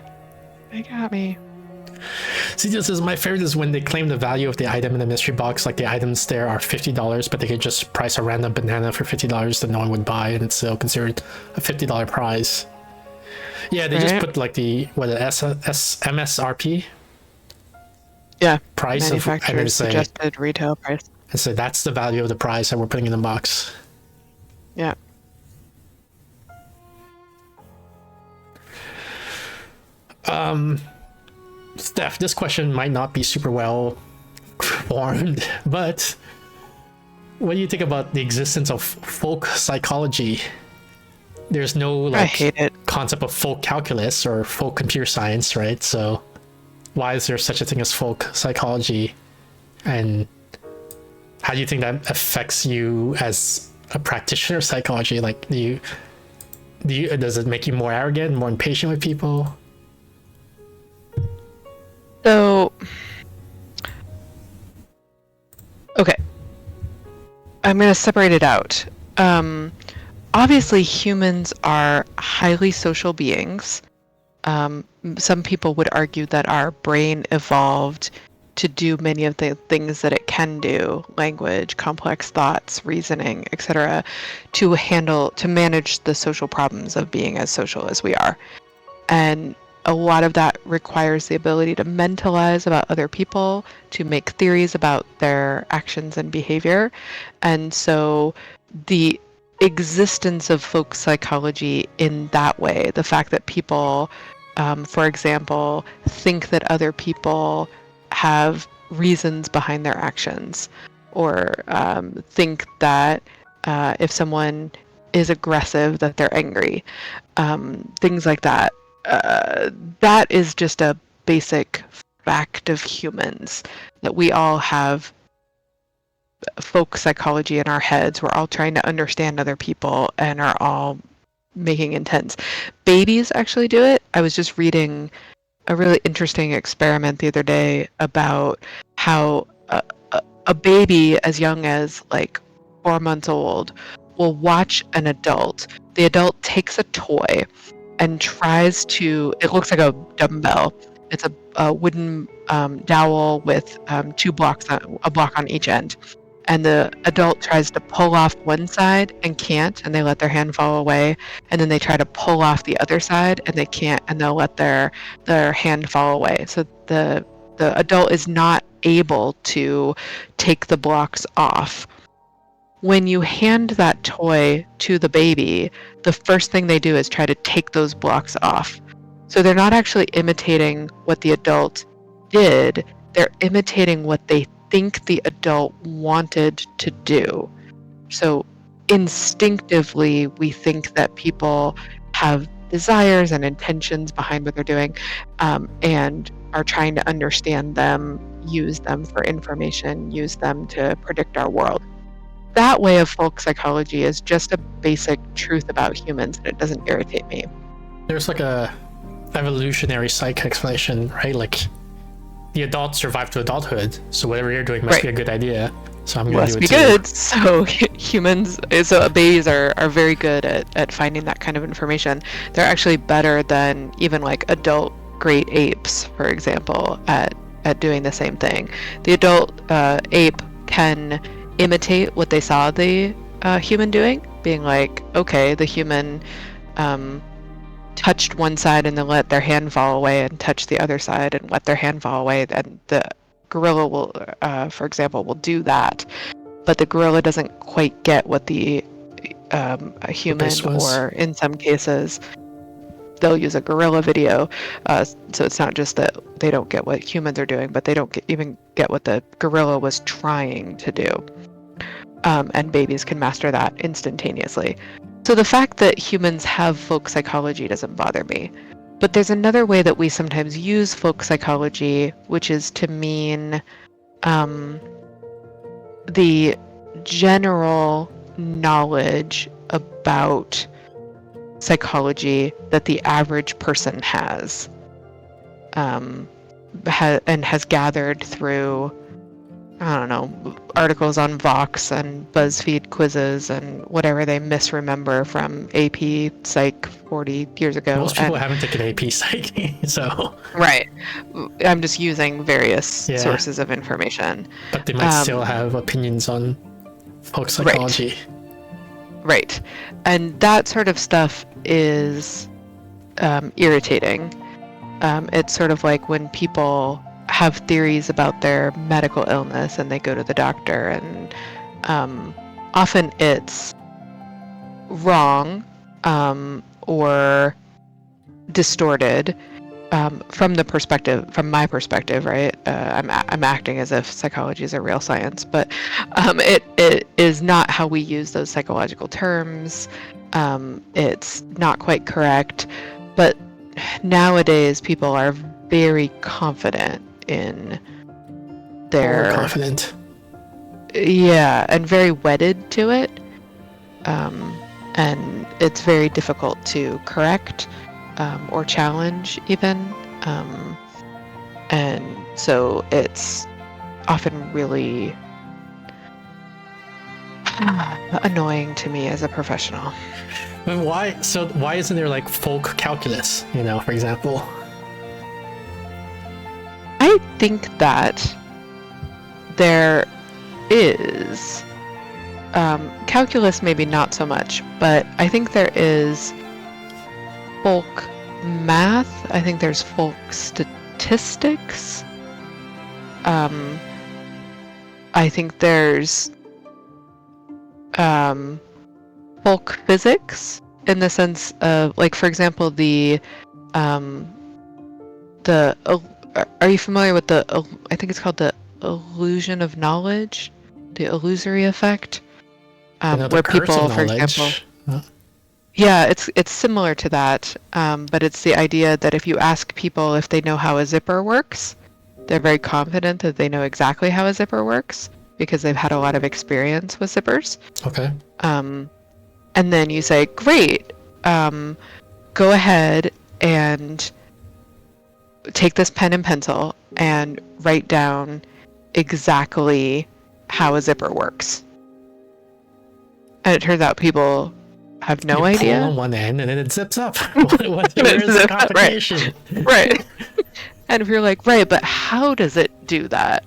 CTO says, my favorite is when they claim the value of the item in the mystery box, like the items there are $50, but they could just price a random banana for $50 that no one would buy, and it's still considered a $50 prize. Yeah, they just Right. put like the MSRP Yeah. price of, and Manufacturer's say, suggested retail price. and say that's the value of the prize that we're putting in the box. Yeah. Steph, this question might not be super well formed, but what do you think about the existence of folk psychology? There's no I hate it. concept of folk calculus or folk computer science, right? So why is there such a thing as folk psychology? And how do you think that affects you as a practitioner of psychology? Like, does it make you more arrogant, more impatient with people? So, okay. I'm going to separate it out. Obviously, humans are highly social beings. Some people would argue that our brain evolved to do many of the things that it can do, language, complex thoughts, reasoning, etc., to manage the social problems of being as social as we are. And a lot of that requires the ability to mentalize about other people, to make theories about their actions and behavior. And so the existence of folk psychology in that way, the fact that people, for example, think that other people have reasons behind their actions, or think that if someone is aggressive, that they're angry, things like that. That is just a basic fact of humans, that we all have folk psychology in our heads. We're all trying to understand other people and are all making intents. Babies actually do it. I was just reading a really interesting experiment the other day about how a baby as young as like 4 months old will watch an adult. The adult takes a toy and tries to, it looks like a dumbbell. It's a wooden dowel with a block on each end. And the adult tries to pull off one side and can't, and they let their hand fall away. And then they try to pull off the other side and they can't, and they'll let their hand fall away. So the adult is not able to take the blocks off. When you hand that toy to the baby, the first thing they do is try to take those blocks off. So they're not actually imitating what the adult did, they're imitating what they think the adult wanted to do. So instinctively, we think that people have desires and intentions behind what they're doing, and are trying to understand them, use them for information, use them to predict our world. That way of folk psychology is just a basic truth about humans, and it doesn't irritate me. There's like a evolutionary psych explanation, right? Like the adult survived to adulthood, so whatever you're doing must be a good idea. So I'm going to do it too. Must be good. So humans, so babies are very good at finding that kind of information. They're actually better than even like adult great apes, for example, at doing the same thing. The adult ape can imitate what they saw the human doing, being like, okay, the human touched one side and then let their hand fall away, and touched the other side and let their hand fall away, and the gorilla will, for example, will do that, but the gorilla doesn't quite get what the a human, or in some cases they'll use a gorilla video, so it's not just that they don't get what humans are doing, but they don't even get what the gorilla was trying to do. And babies can master that instantaneously. So the fact that humans have folk psychology doesn't bother me. But there's another way that we sometimes use folk psychology, which is to mean the general knowledge about psychology that the average person has, and has gathered through, I don't know, articles on Vox and BuzzFeed quizzes and whatever they misremember from AP Psych 40 years ago. Most people haven't taken AP Psych, so... Right. I'm just using various sources of information. But they might still have opinions on folk psychology. Right. And that sort of stuff is irritating. It's sort of like when people have theories about their medical illness and they go to the doctor, and often it's wrong or distorted from my perspective, right? I'm acting as if psychology is a real science, but it is not how we use those psychological terms. It's not quite correct, but nowadays people are very confident in their... confident. Yeah, and very wedded to it. And it's very difficult to correct or challenge even. And so it's often really annoying to me as a professional. But why isn't there like folk calculus, for example? I think that there is calculus, maybe not so much, but I think there is folk math. I think there's folk statistics. I think there's folk physics, in the sense of, like, for example, are you familiar with I think it's called the illusion of knowledge, the illusory effect, where people, for example, yeah, it's similar to that, but it's the idea that if you ask people if they know how a zipper works, they're very confident that they know exactly how a zipper works because they've had a lot of experience with zippers. Okay. And then you say, great, go ahead and take this pen and pencil and write down exactly how a zipper works. And it turns out people have no you idea. pull on one end and then it zips up. Where's the complication? Right. And if you're like, right, but how does it do that?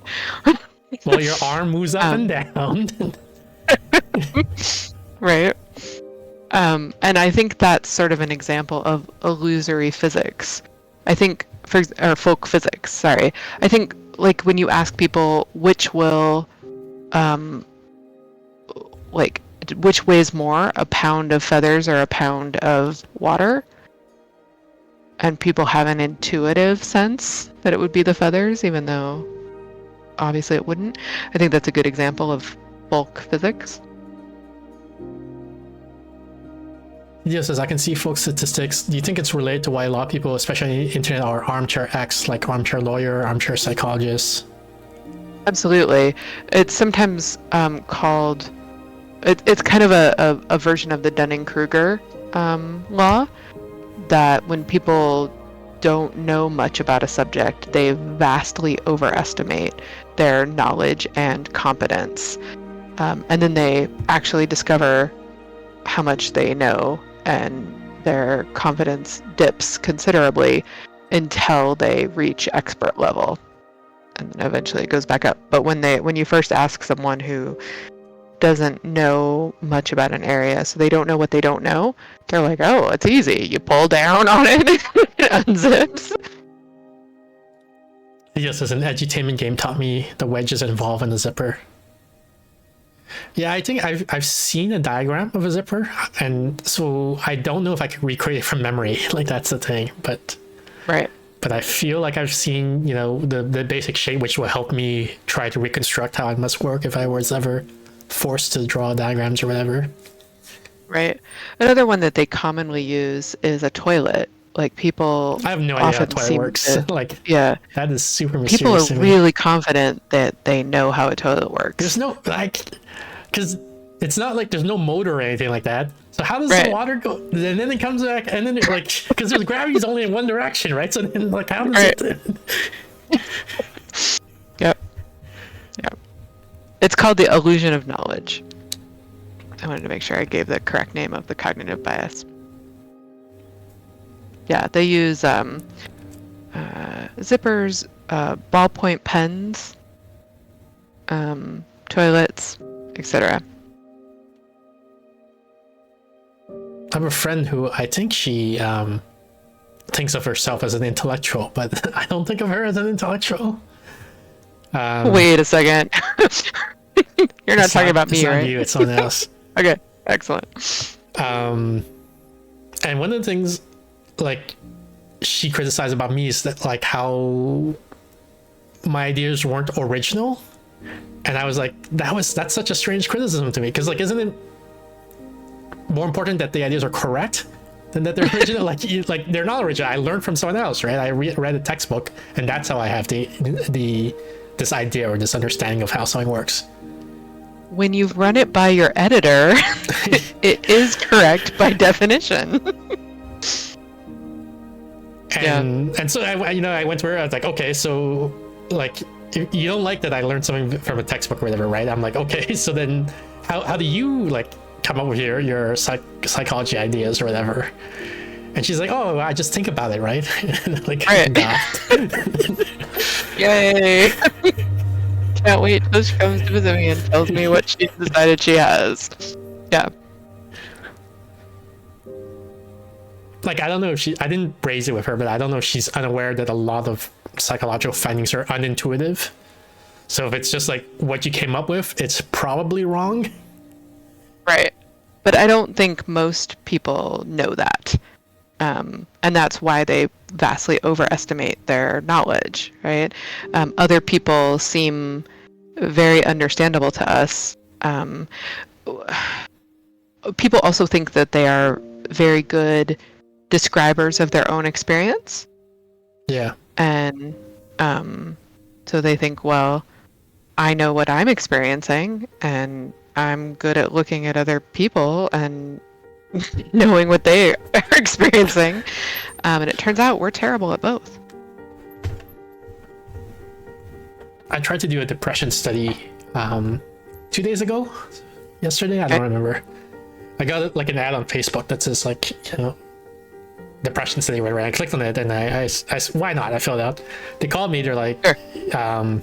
Well, your arm moves up and down. Right. And I think that's sort of an example of illusory physics. I think, or folk physics, sorry. I think, like, when you ask people which weighs more, a pound of feathers or a pound of water, and people have an intuitive sense that it would be the feathers, even though obviously it wouldn't. I think that's a good example of bulk physics. Yes, as I can see folk statistics. Do you think it's related to why a lot of people, especially on the internet, are armchair X, like armchair lawyer, armchair psychologist? Absolutely. It's sometimes called, it's kind of a version of the Dunning-Kruger law, that when people don't know much about a subject, they vastly overestimate their knowledge and competence. And then they actually discover how much they know, and their confidence dips considerably until they reach expert level. And then eventually it goes back up. But when you first ask someone who doesn't know much about an area, so they don't know what they don't know, they're like, oh, it's easy. You pull down on it, it unzips. Yes, as an edutainment game taught me, the wedges involved in the zipper. Yeah, I think I've seen a diagram of a zipper, and so I don't know if I could recreate it from memory. Like, that's the thing, but Right. But I feel like I've seen, the basic shape, which will help me try to reconstruct how it must work if I was ever forced to draw diagrams or whatever. Right. Another one that they commonly use is a toilet. Like, people I have no idea how a often toilet seem works. to- Like, yeah. that is super mysterious People are to me. really confident that they know how a toilet works. There's no, because it's not like there's no motor or anything like that. So how does Right. the water go? And then it comes back, and then because there's gravity is only in one direction, right? So then, how does Right. it? Yep. It's called the illusion of knowledge. I wanted to make sure I gave the correct name of the cognitive bias. Yeah, they use zippers, ballpoint pens, toilets, etc. I have a friend who I think she thinks of herself as an intellectual, but I don't think of her as an intellectual. Wait a second. You're not talking about me, it's not right? you, it's someone else. Okay, excellent. And one of the things, like, she criticized about me is that, like, how my ideas weren't original, and I was like, that's such a strange criticism to me, because, like, isn't it more important that the ideas are correct than that they're original? like they're not original. I learned from someone else, right? I read a textbook, and that's how I have this idea or this understanding of how something works. When you've run it by your editor, it is correct by definition. And so I went to her. I was like, okay, so, like, you don't like that I learned something from a textbook or whatever, right? I'm like, okay, so then how do you, like, come up with your psychology ideas or whatever? And she's like, oh, I just think about it, right? Like, Right. Yay! Can't wait till she comes to visit me and tells me what she's decided she has. Yeah. like, I don't know if I didn't raise it with her, but I don't know if she's unaware that a lot of psychological findings are unintuitive. So if it's just like what you came up with, it's probably wrong. Right. But I don't think most people know that. And that's why they vastly overestimate their knowledge, right? Other people seem very understandable to us. People also think that they are very good describers of their own experience. Yeah. And so they think, well, I know what I'm experiencing, and I'm good at looking at other people and knowing what they are experiencing. And it turns out we're terrible at both. I tried to do a depression study 2 days ago, yesterday. I don't remember. I got like an ad on Facebook that says like, you know, depression study, whatever. I clicked on it and I why not? I filled out. They called me. They're like, Sure.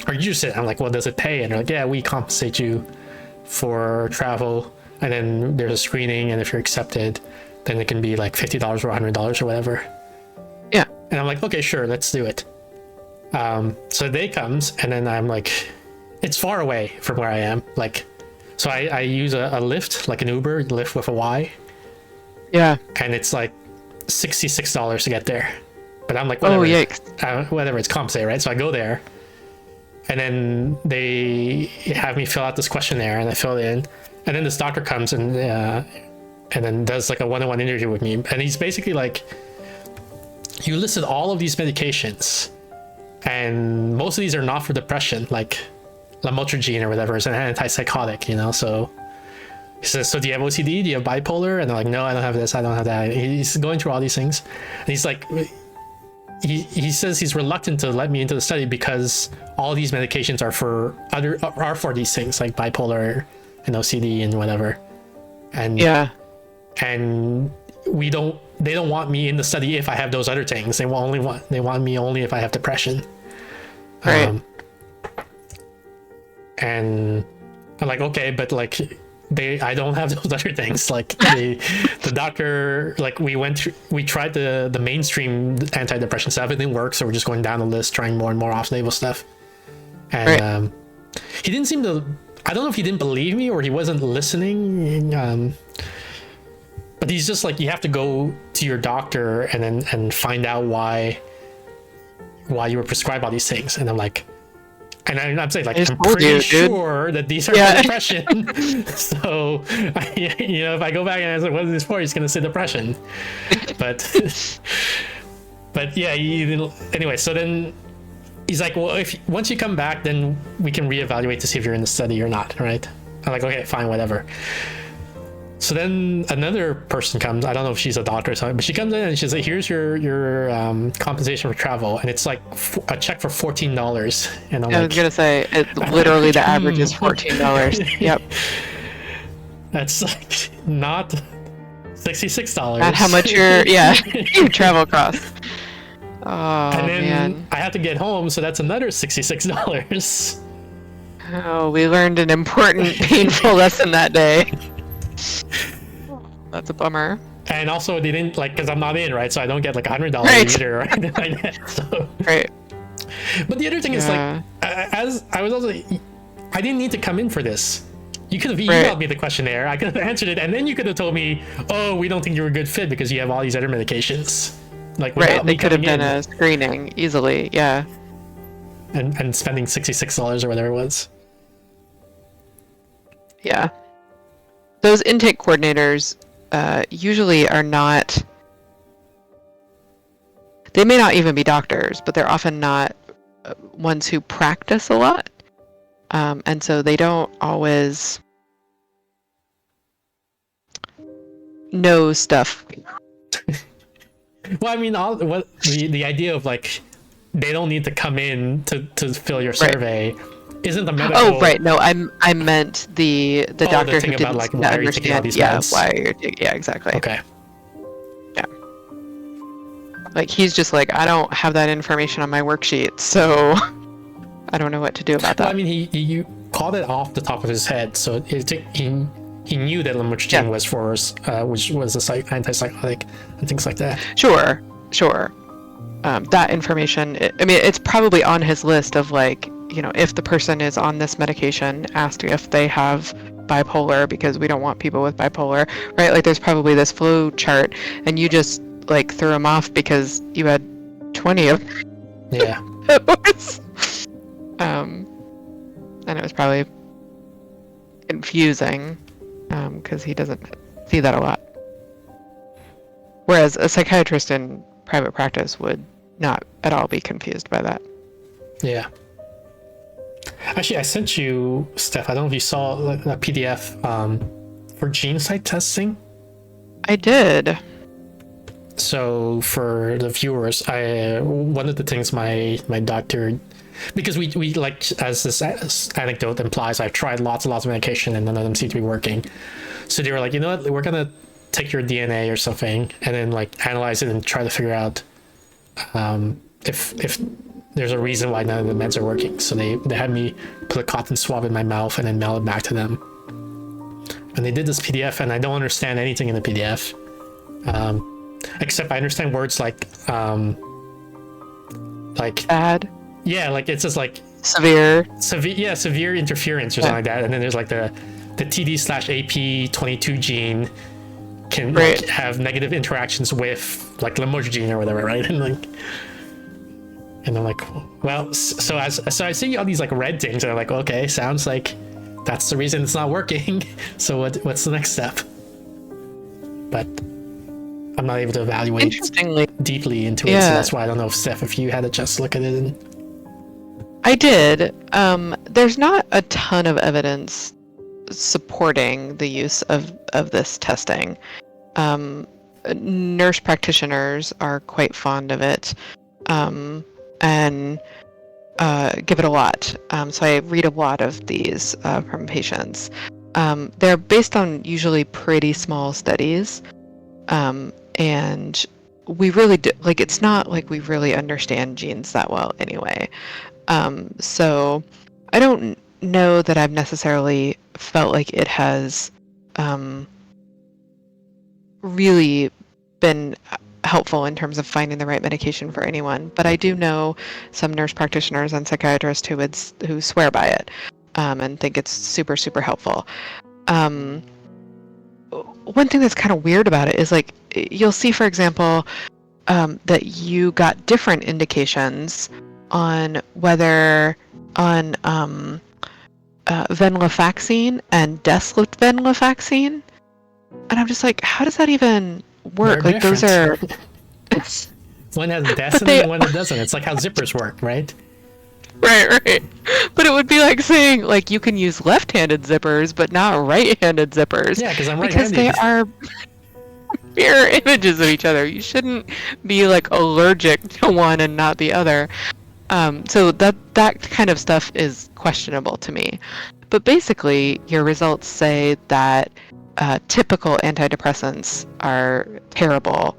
Are you interested? I'm like, well, does it pay? And they're like, yeah, we compensate you for travel, and then there's a screening, and if you're accepted, then it can be like $50 or $100 or whatever. Yeah. And I'm like, okay, sure, let's do it. So the day comes, and then I'm like, it's far away from where I am. Like, so I use a Lyft, like an Uber, Lyft with a Y, Yeah. and it's like $66 to get there. But I'm like, whatever. Oh, yikes. Whatever, it's compensated, right? So I go there, and then they have me fill out this questionnaire, and I fill it in, and then this doctor comes and then does like a one-on-one interview with me, and he's basically like, you listed all of these medications, and most of these are not for depression, like lamotrigine or whatever is an antipsychotic, you know. So he says, so do you have OCD, do you have bipolar? And they're like, no, I don't have this, I don't have that. He's going through all these things, and he's like, he says he's reluctant to let me into the study because all these medications are for these things, like bipolar and OCD and whatever. And Yeah. and they don't want me in the study if I have those other things. They want me only if I have depression. Right. And I'm like, okay, but like I don't have those other things. Like the doctor, like we tried the mainstream antidepressant stuff, it didn't work, so we're just going down the list trying more and more off-label stuff. And he didn't seem to, I don't know if he didn't believe me or he wasn't listening. But he's just like, you have to go to your doctor and find out why you were prescribed all these things. And I'm like, and I'm saying, like, I'm pretty sure that these are for depression. So, you know, if I go back and ask, like, what is this for? He's going to say depression. But yeah, anyway, so then he's like, well, once you come back, then we can reevaluate to see if you're in the study or not, right? I'm like, okay, fine, whatever. So then another person comes. I don't know if she's a doctor or something, but she comes in and she's like, here's your compensation for travel. And it's like a check for $14. And I'm I was going to say, literally the average is $14. Yep. That's like not $66. Not how much your travel costs. Oh, and then man. I have to get home, so that's another $66. Oh, we learned an important, painful lesson that day. That's a bummer. And also, they didn't, like, because I'm not in, right? So I don't get like $100 either or anything like that. So. Right. But the other thing is, like, as I was also, I didn't need to come in for this. You could have emailed me the questionnaire. I could have answered it, and then you could have told me, "Oh, we don't think you're a good fit because you have all these other medications." Like, they could have done a screening easily, yeah. And spending $66 or whatever it was. Yeah. Those intake coordinators usually are not. They may not even be doctors, but they're often not ones who practice a lot. And so they don't always know stuff. Well, I mean, the idea of, like, they don't need to come in to fill your survey isn't the medical. Oh, right. No, I meant the doctor who didn't like, why understand. Why you're taking. Yeah, exactly. Okay. Yeah. Like, he's just like, I don't have that information on my worksheet, so I don't know what to do about that. Well, I mean, he called it off the top of his head, so he knew that lamotrigine was for which was a antipsychotic and things like that. Sure. That information, I mean, it's probably on his list of, like, you know, if the person is on this medication, ask if they have bipolar, because we don't want people with bipolar, right? Like, there's probably this flow chart, and you just, like, threw him off because you had 20 of them. Yeah. And it was probably confusing, because he doesn't see that a lot. Whereas a psychiatrist in private practice would not at all be confused by that. Yeah. Actually, I sent you, Steph, I don't know if you saw a PDF for gene site testing. I did. So for the viewers, one of the things my doctor because we like, as this anecdote implies, I've tried lots and lots of medication and none of them seem to be working. So they were like, you know what, we're gonna take your DNA or something and then like analyze it and try to figure out if there's a reason why none of the meds are working. So they had me put a cotton swab in my mouth and then mail it back to them. And they did this PDF, and I don't understand anything in the PDF, except I understand words like Bad. Yeah, like it's just like Severe. severe interference or something like that. And then there's like the TD/AP22 gene can like have negative interactions with like lamotrigine or whatever, right? And I'm like, well, so I see all these like red things, and I'm like, okay, sounds like that's the reason it's not working. So what's the next step? But I'm not able to evaluate deeply into it, so that's why I don't know if Steph, if you had a chance to look at it. I did. There's not a ton of evidence supporting the use of this testing. Nurse practitioners are quite fond of it, and give it a lot. So I read a lot of these from patients. They're based on usually pretty small studies, and we really do, like, it's not like we really understand genes that well anyway. So I don't know that I've necessarily felt like it has really been helpful in terms of finding the right medication for anyone. But I do know some nurse practitioners and psychiatrists who swear by it and think it's super, super helpful. One thing that's kind of weird about it is, like, you'll see, for example, that you got different indications on whether on venlafaxine and desvenlafaxine, and I'm just like, how does that even work? They're like those are one has des and one that doesn't. It's like how zippers work, right? right. But it would be like saying, like, you can use left-handed zippers but not right-handed zippers. Yeah, because I'm right-handed. Because they are mirror images of each other. You shouldn't be like allergic to one and not the other. So that kind of stuff is questionable to me. But basically, your results say that typical antidepressants are terrible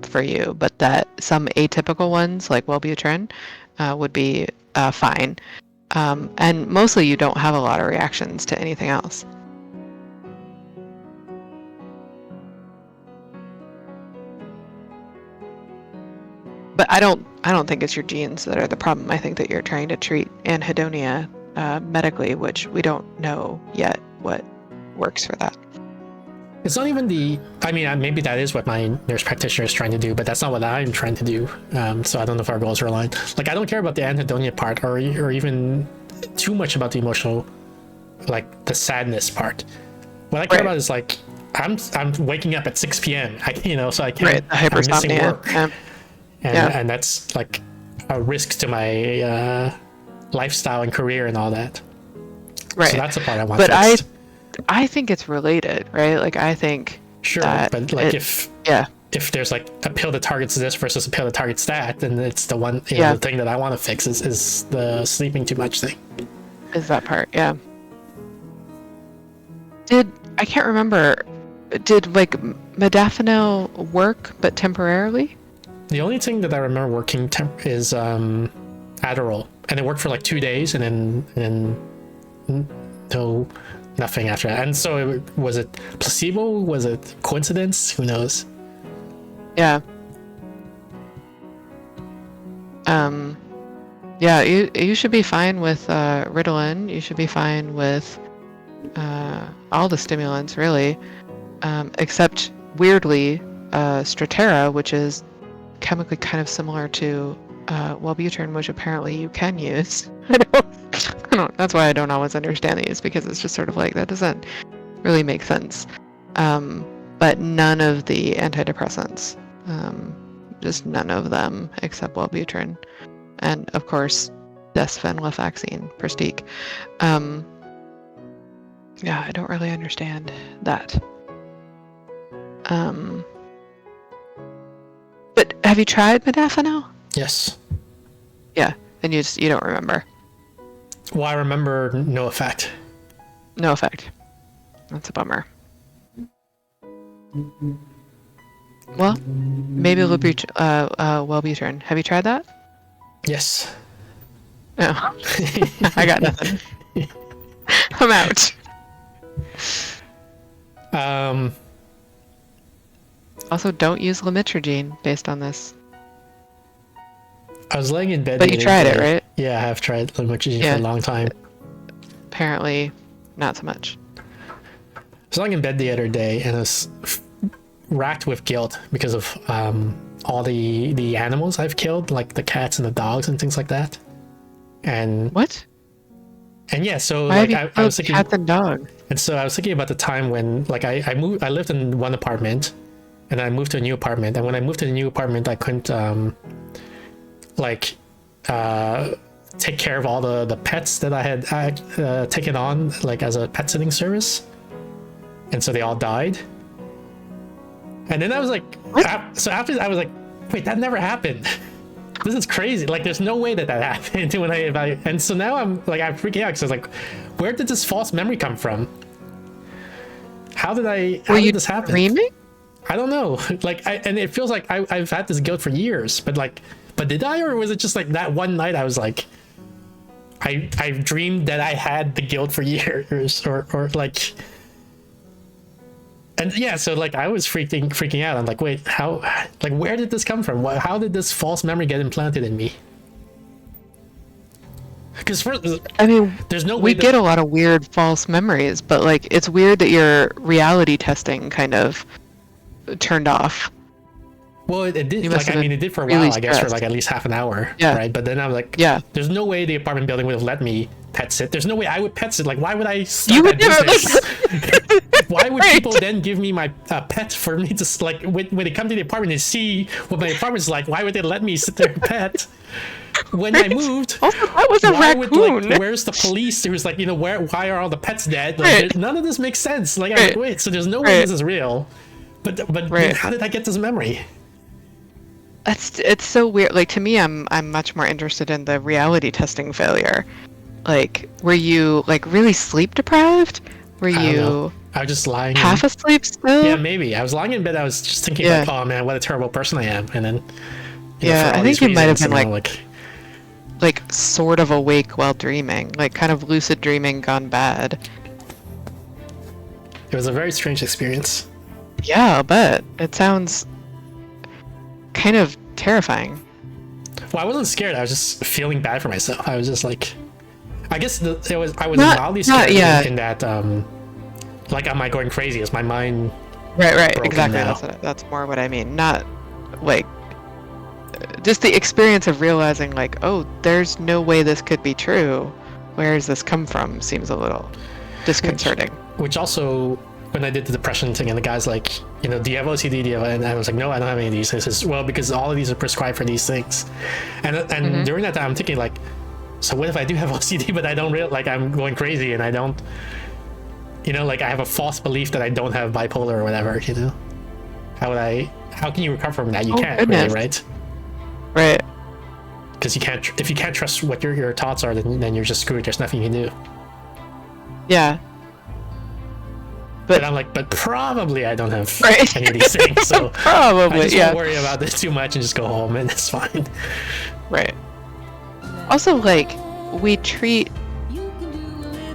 for you, but that some atypical ones, like Wellbutrin, would be fine. And mostly you don't have a lot of reactions to anything else. But I don't think it's your genes that are the problem. I think that you're trying to treat anhedonia medically, which we don't know yet what works for that. It's not even maybe that is what my nurse practitioner is trying to do, but that's not what I'm trying to do. So I don't know if our goals are aligned. Like, I don't care about the anhedonia part or even too much about the emotional, like the sadness part. What I care about is, like, I'm waking up at 6 p.m. So I can't. I'm missing work. And that's like a risk to my lifestyle and career and all that. Right. So that's the part I want. But I think it's related, right? Like, I think sure, but like if there's like a pill that targets this versus a pill that targets that, then it's the one the thing that I want to fix is the sleeping too much thing. Is that part? Yeah. I can't remember. Did like modafinil work but temporarily? The only thing that I remember working is Adderall, and it worked for like 2 days, and then nothing after that. And so was it placebo? Was it coincidence? Who knows? Yeah. Yeah, you should be fine with Ritalin. You should be fine with all the stimulants, really, except weirdly Strattera, which is chemically kind of similar to Wellbutrin, which apparently you can use. I don't. That's why I don't always understand these, because it's just sort of like, that doesn't really make sense. But none of the antidepressants, just none of them except Wellbutrin, and of course desvenlafaxine, Pristiq. Yeah, I don't really understand that. But have you tried modafinil? Yes. Yeah, and you don't remember. Well, I remember no effect. No effect. That's a bummer. Well, maybe Wellbutrin. Have you tried that? Yes. No. I got nothing. I'm out. Also, don't use Lamitragine based on this. I was laying in bed. But the you other tried day. it, right? Yeah, I have tried Lamitragine Yeah. for a long time. Apparently, not so much. I was lying in bed the other day and I was racked with guilt because of all the animals I've killed, like the cats and the dogs and things like that. And What? and yeah, so Why like have you I was killed thinking, cats and dogs? and so I was thinking about the time when like I moved, I lived in one apartment, and then I moved to a new apartment, and when I moved to the new apartment, I couldn't like take care of all the pets that I had taken on like as a pet sitting service, and so they all died. And then I was like, so after that, I was like, wait, that never happened. This is crazy. Like, there's no way that happened when I evaluate. And so now I'm freaking out because I was like, where did this false memory come from? How did this happen? Dreaming? I don't know. Like, and it feels like I've had this guilt for years, but did I, or was it just like that one night I was like, I dreamed that I had the guilt for years, or like. And yeah, so like I was freaking out. I'm like, wait, how? Like, where did this come from? How did this false memory get implanted in me? Because I mean, there's no way we get a lot of weird false memories, but like it's weird that your reality testing kind of turned off. Well, it did. You Like, must have I mean, been it did for a really while. I guess for stressed. like at least half an hour. Yeah. Right. But then I was like, Yeah. there's no way the apartment building would have let me pet sit. There's no way I would pet sit. Like, why would I start You would that never business? Why would Right. people then give me my pet for me to like when they come to the apartment and see what my apartment's like? Why would they let me sit there and pet? When I moved, Also, that was a why raccoon. would, like, where's the police who's like, why are all the pets dead? Like, Right. none of this makes sense. Like, I'm Right. like, wait, so there's no way Right. this is real. But Right. how did I get this memory? It's so weird. Like to me, I'm much more interested in the reality testing failure. Like, were you like really sleep deprived? Were I don't you know. I was just lying. half asleep still? Yeah, maybe. I was lying in bed. I was just thinking, Yeah. like, oh man, what a terrible person I am. And then, Yeah, for all I these think you might have reasons, been, like, sort of awake while dreaming, like kind of lucid dreaming gone bad. it was a very strange experience. Yeah, I'll bet. It sounds kind of terrifying. Well, I wasn't scared. I was just feeling bad for myself. I was just like, I guess I was Not- mildly not- scared yeah. in that, like, am I going crazy? Is my mind? Right, broken exactly. now. That's more what I mean. Not like just the experience of realizing like, oh, there's no way this could be true. Where does this come from? Seems a little disconcerting. Which also, when I did the depression thing, and the guy's like, do you have OCD? Do you have? And I was like, no, I don't have any of these. He says, well, because all of these are prescribed for these things. And Mm-hmm. during that time, I'm thinking like, so what if I do have OCD, but I don't like I'm going crazy and I don't, like I have a false belief that I don't have bipolar or whatever, how can you recover from that? You Oh, can't, goodness. really, right? Right. Because if you can't trust what your thoughts are, then you're just screwed. There's nothing you can do. Yeah. But I'm like, but probably I don't have Right. any of these things, so Probably. I just Yeah. won't worry about this too much and just go home and it's fine. Right. Also, like, we treat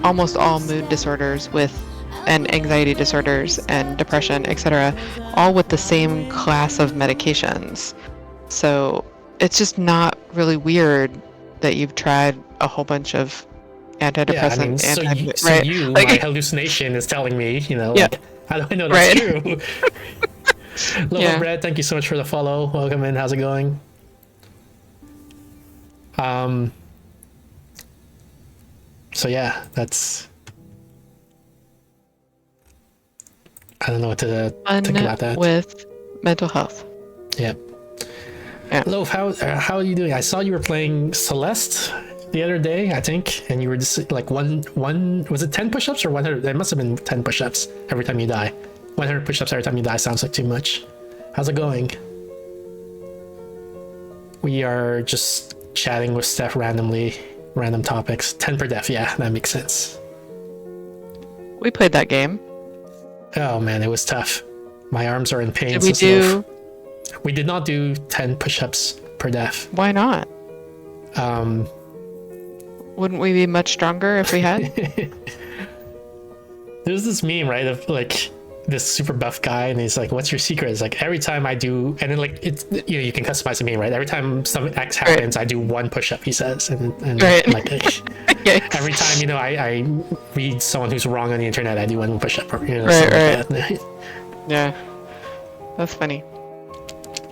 almost all mood disorders and anxiety disorders and depression, etc., all with the same class of medications. So it's just not really weird that you've tried a whole bunch of antidepressants. So you, Like- my hallucination is telling me, Yeah. like, how do I know that's Right. true? Lobo Yeah. Bread, thank you so much for the follow. Welcome in. How's it going? So yeah, that's. I don't know what to think about that. with mental health. Yeah. Yeah. Loaf, how are you doing? I saw you were playing Celeste the other day, I think, and you were just like one was it 10 push-ups or 100? It must have been 10 push-ups every time you die. 100 push-ups every time you die sounds like too much. How's it going? We are just chatting with Steph randomly. random topics. 10 per def, yeah, that makes sense. We played that game. Oh man, it was tough. My arms are in pain. Did we do? We did not do 10 push-ups per def. Why not? Wouldn't we be much stronger if we had? There's this meme, right, of like this super buff guy, and he's like, "What's your secret?" It's like every time I do, and then like it's you can customize the meme, right? Every time some X happens, I do 1 push-up. He says, and like every time I read someone who's wrong on the internet, I do 1 push-up. Right. Like that. Yeah, that's funny.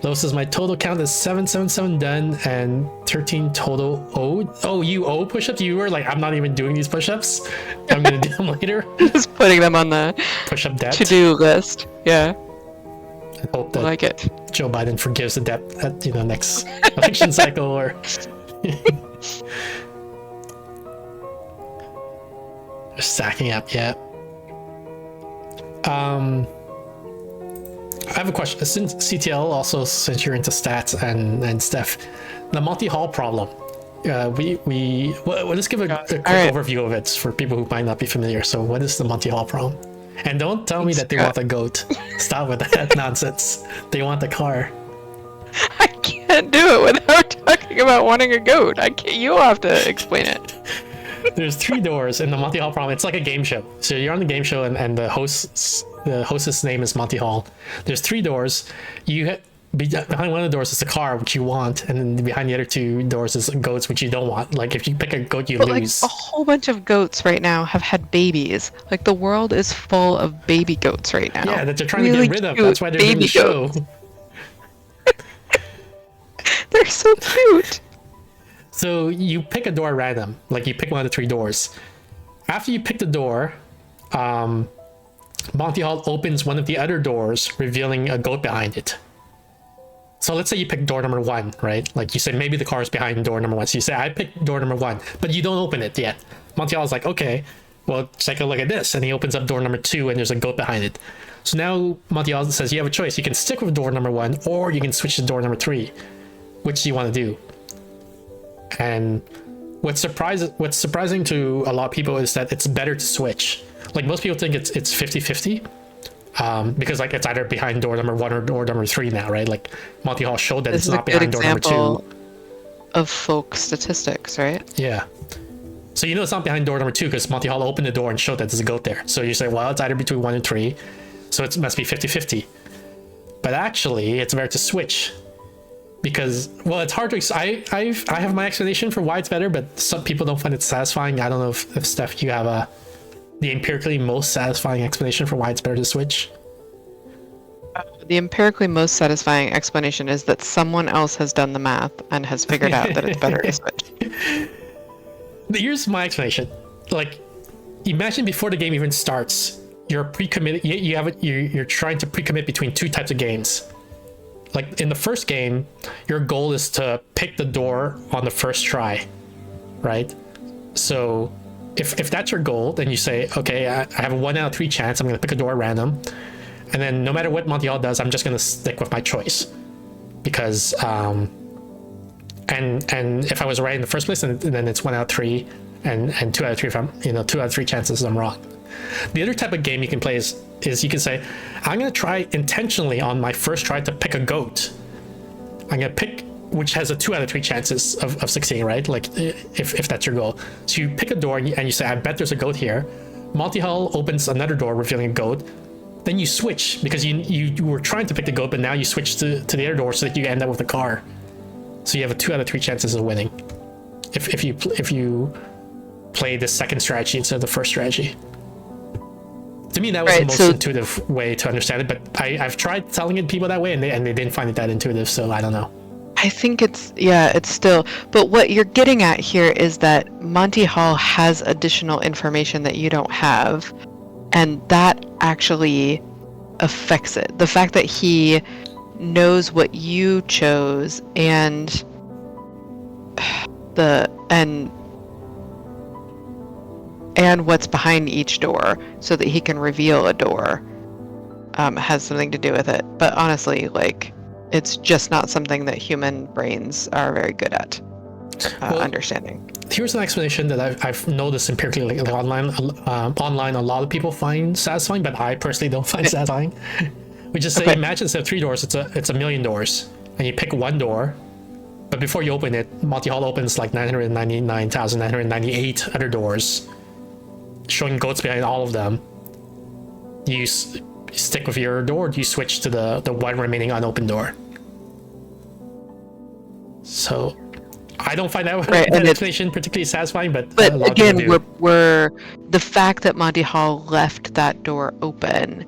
Low says my total count is 777 done and 13 total owed. Oh, you owe push-ups? You were like, I'm not even doing these push-ups. I'm gonna do them later. Just putting them on the Push-up debt. to-do list. Yeah. I hope that I like it. Joe Biden forgives the debt at next election cycle or. They're stacking up, yeah. I have a question. Since CTL, also since you're into stats and Steph, the multi-hall problem. Let's give a quick overview of it for people who might not be familiar. So, what is the multi-hall problem? And don't tell me that they want a goat. Stop with that nonsense. They want the car. I can't do it without talking about wanting a goat. I can't. You'll have to explain it. There's 3 doors in the Monty Hall problem. It's like a game show. So you're on the game show, and the hostess name is Monty Hall. There's 3 doors. Behind one of the doors is the car, which you want, and then behind the other 2 doors is goats, which you don't want. Like if you pick a goat, you lose. Like a whole bunch of goats right now have had babies. Like the world is full of baby goats right now. Yeah, that they're trying to get rid of. That's why they're doing the show. They're so cute. So you pick a door at random, like you pick one of the 3 doors. After you pick the door, Monty Hall opens one of the other doors, revealing a goat behind it. So let's say you pick door number 1, right? Like you say, maybe the car is behind door number 1. So you say, I picked door number 1, but you don't open it yet. Monty Hall's like, okay, well, take a look at this. And he opens up door number 2 and there's a goat behind it. So now Monty Hall says, you have a choice. You can stick with door number 1 or you can switch to door number 3. Which do you want to do? And what's surprising to a lot of people is that it's better to switch. Like most people think it's 50-50. Because like it's either behind door number 1 or door number 3 now, right? Like Monty Hall showed that it's not behind door number 2. Of folk statistics, right? Yeah. So it's not behind door number 2 because Monty Hall opened the door and showed that there's a goat there. So you say, well, it's either between 1 and 3, so it must be 50-50. But actually, it's better to switch because, well, it's hard to. I have my explanation for why it's better, but some people don't find it satisfying. I don't know if Steph, you have the empirically most satisfying explanation for why it's better to switch. The empirically most satisfying explanation is that someone else has done the math and has figured out that it's better to switch. Here's my explanation. Like, imagine before the game even starts, you're pre-committed. You're trying to pre-commit between 2 types of games. Like in the first game, your goal is to pick the door on the first try, right? So if that's your goal, then you say, okay, I have a 1 out of 3 chance. I'm going to pick a door at random. And then no matter what Monty Hall does, I'm just going to stick with my choice. Because, and if I was right in the first place, then it's 1 out of 3 and 2 out of 3 if I'm, 2 out of 3 chances I'm wrong. The other type of game you can play is you can say, I'm going to try intentionally on my first try to pick a goat. I'm going to pick which has a 2 out of 3 chances of succeeding, right? Like if that's your goal. So you pick a door and you say, I bet there's a goat here. Monty Hall opens another door revealing a goat. Then you switch because you were trying to pick the goat, but now you switch to the other door so that you end up with a car. So you have a 2 out of 3 chances of winning if you play the second strategy instead of the first strategy. To me, that was the most intuitive way to understand it, but I've tried telling it to people that way, and they didn't find it that intuitive, so I don't know. I think it's still, but what you're getting at here is that Monty Hall has additional information that you don't have, and that actually affects it. The fact that he knows what you chose and what's behind each door so that he can reveal a door has something to do with it. But honestly, like, it's just not something that human brains are very good at. understanding. Here's an explanation that I've noticed empirically, like online, a lot of people find satisfying, but I personally don't find satisfying. We just say, Okay. imagine instead of 3 doors, it's a million doors, and you pick one door, but before you open it, Monty Hall opens like 999,998 other doors, showing goats behind all of them. You stick with your door, you switch to the one remaining unopened door. So I don't find that, Right, that and explanation particularly satisfying, but a But lot of people again, do. we're the fact that Monty Hall left that door open,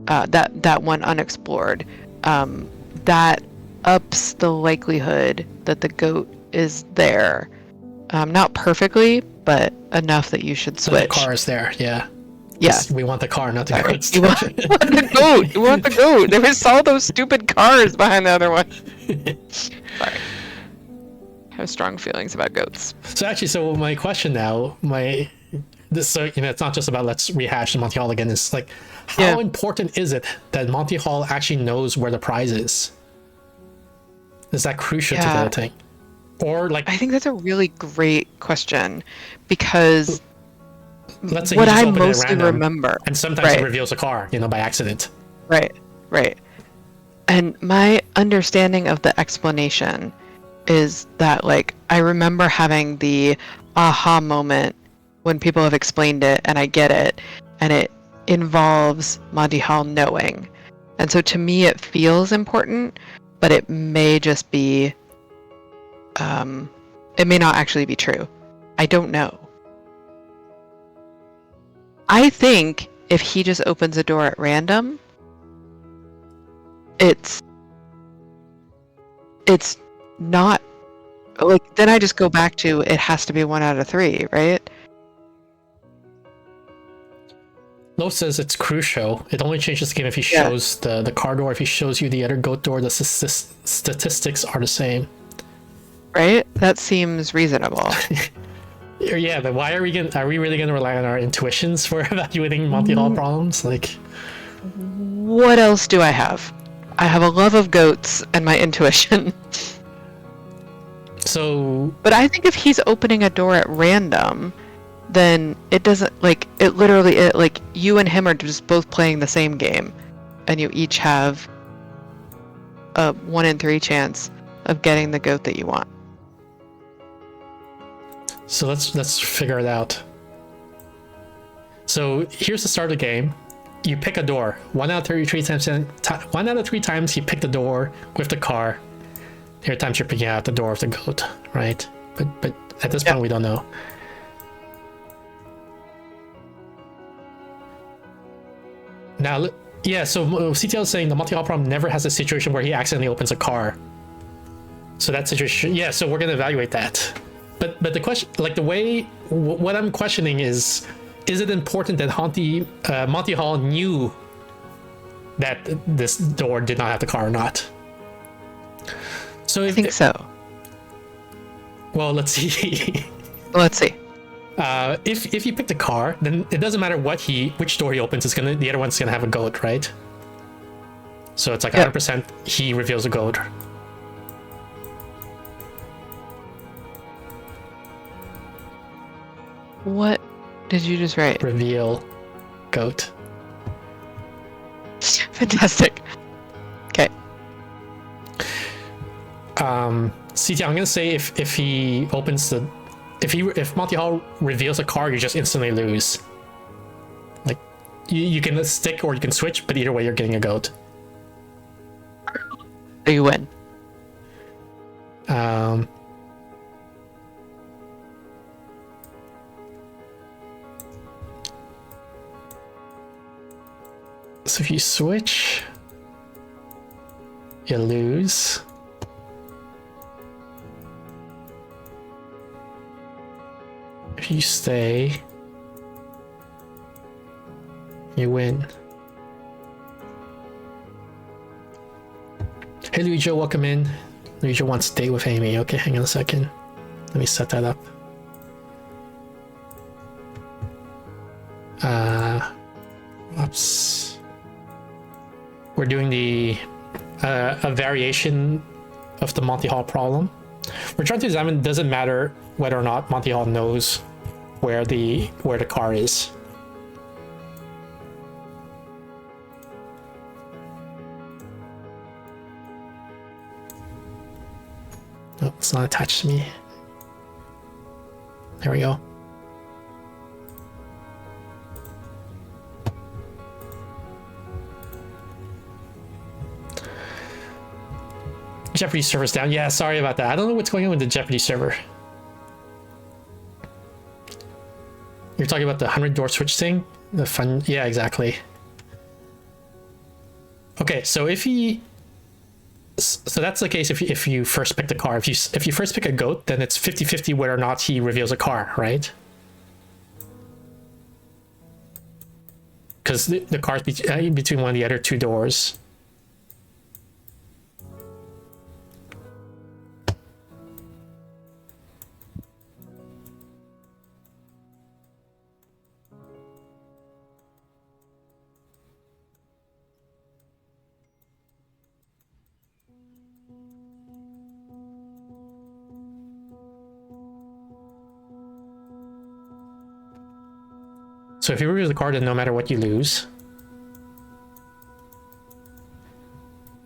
that one unexplored, that ups the likelihood that the goat is there. Not perfectly, but enough that you should So the switch. car is there, yeah. Yeah. We want the car, not the Sorry. goats. You want the goat. You want the goat. There was all those stupid cars behind the other one. Sorry. I have strong feelings about goats. So actually, so my question now, so it's not just about let's rehash the Monty Hall again. It's like, how important is it that Monty Hall actually knows where the prize is? Is that crucial to the whole thing? Or like, I think that's a really great question, because let's say what you just I open it at mostly random, remember, and sometimes it reveals a car, by accident. Right. And my understanding of the explanation is that, like, I remember having the aha moment when people have explained it and I get it, and it involves Monty Hall knowing. And so to me it feels important, but it may just be, it may not actually be true. I don't know. I think if he just opens a door at random, it's not, like, then I just go back to it has to be 1 out of 3, right? Lo says it's crucial. It only changes the game if he shows the car door. If he shows you the other goat door, the statistics are the same. Right? That seems reasonable. Yeah, but why are we really gonna rely on our intuitions for evaluating Monty Hall problems? Like, What else do I have? I have a love of goats and my intuition. so But I think if he's opening a door at random, then it doesn't, like, it literally, like, you and him are just both playing the same game, and you each have a 1 in 3 chance of getting the goat that you want. So let's figure it out. So here's the start of the game. You pick a door. 1 out of 33 times. 1 out of 3 times you pick the door with the car. The other times you're picking out the door with the goat, right? But at this point we don't know. Now, yeah. So CTL is saying the Monty Hall problem never has a situation where he accidentally opens a car. So that situation, yeah. So we're gonna evaluate that. But the question, like the way, what I'm questioning is it important that Monty Hall knew that this door did not have the car or not? So I think so. Well, let's see. Let's see. If you pick the car, then it doesn't matter which door he opens. The other one's gonna have a goat, right? So it's like 100% he reveals a goat. What did you just write? Reveal goat. Fantastic. Okay. CT, I'm gonna say if he opens if Monty Hall reveals a car, you just instantly lose. Like you can stick or you can switch, but either way you're getting a goat. So you win. So if you switch, you lose. If you stay, you win. Hey Luigi, welcome in. Luigi wants to date with Amy. Okay, hang on a second. Let me set that up. Oops. We're doing a variation of the Monty Hall problem. We're trying to examine, does it matter whether or not Monty Hall knows where the car is? Oh, it's not attached to me. There we go. Jeopardy server's down. Yeah, sorry about that. I don't know what's going on with the Jeopardy server. You're talking about the 100-door switch thing? The fun... Yeah, exactly. Okay, so if he... So that's the case if you first pick the car. If you first pick a goat, then it's 50-50 whether or not he reveals a car, right? Because the car's between one of the other two doors. So if you reveal the card, then no matter what you lose.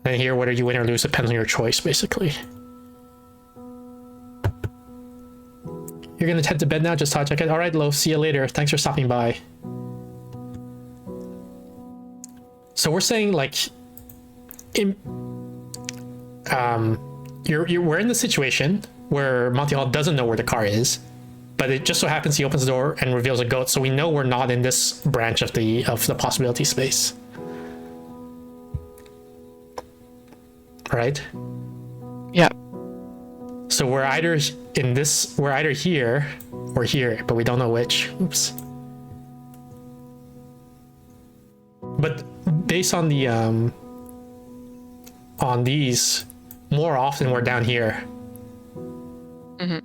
And here, whether you win or lose depends on your choice, basically. You're gonna head to bed now, just thought check it. Alright, Lo, see you later. Thanks for stopping by. So we're saying, like, we're in the situation where Monty Hall doesn't know where the car is. But it just so happens he opens the door and reveals a goat, so we know we're not in this branch of the possibility space. Right? Yeah. So we're either here or here, but we don't know which. Oops. But based on the on these, more often we're down here. Mm-hmm.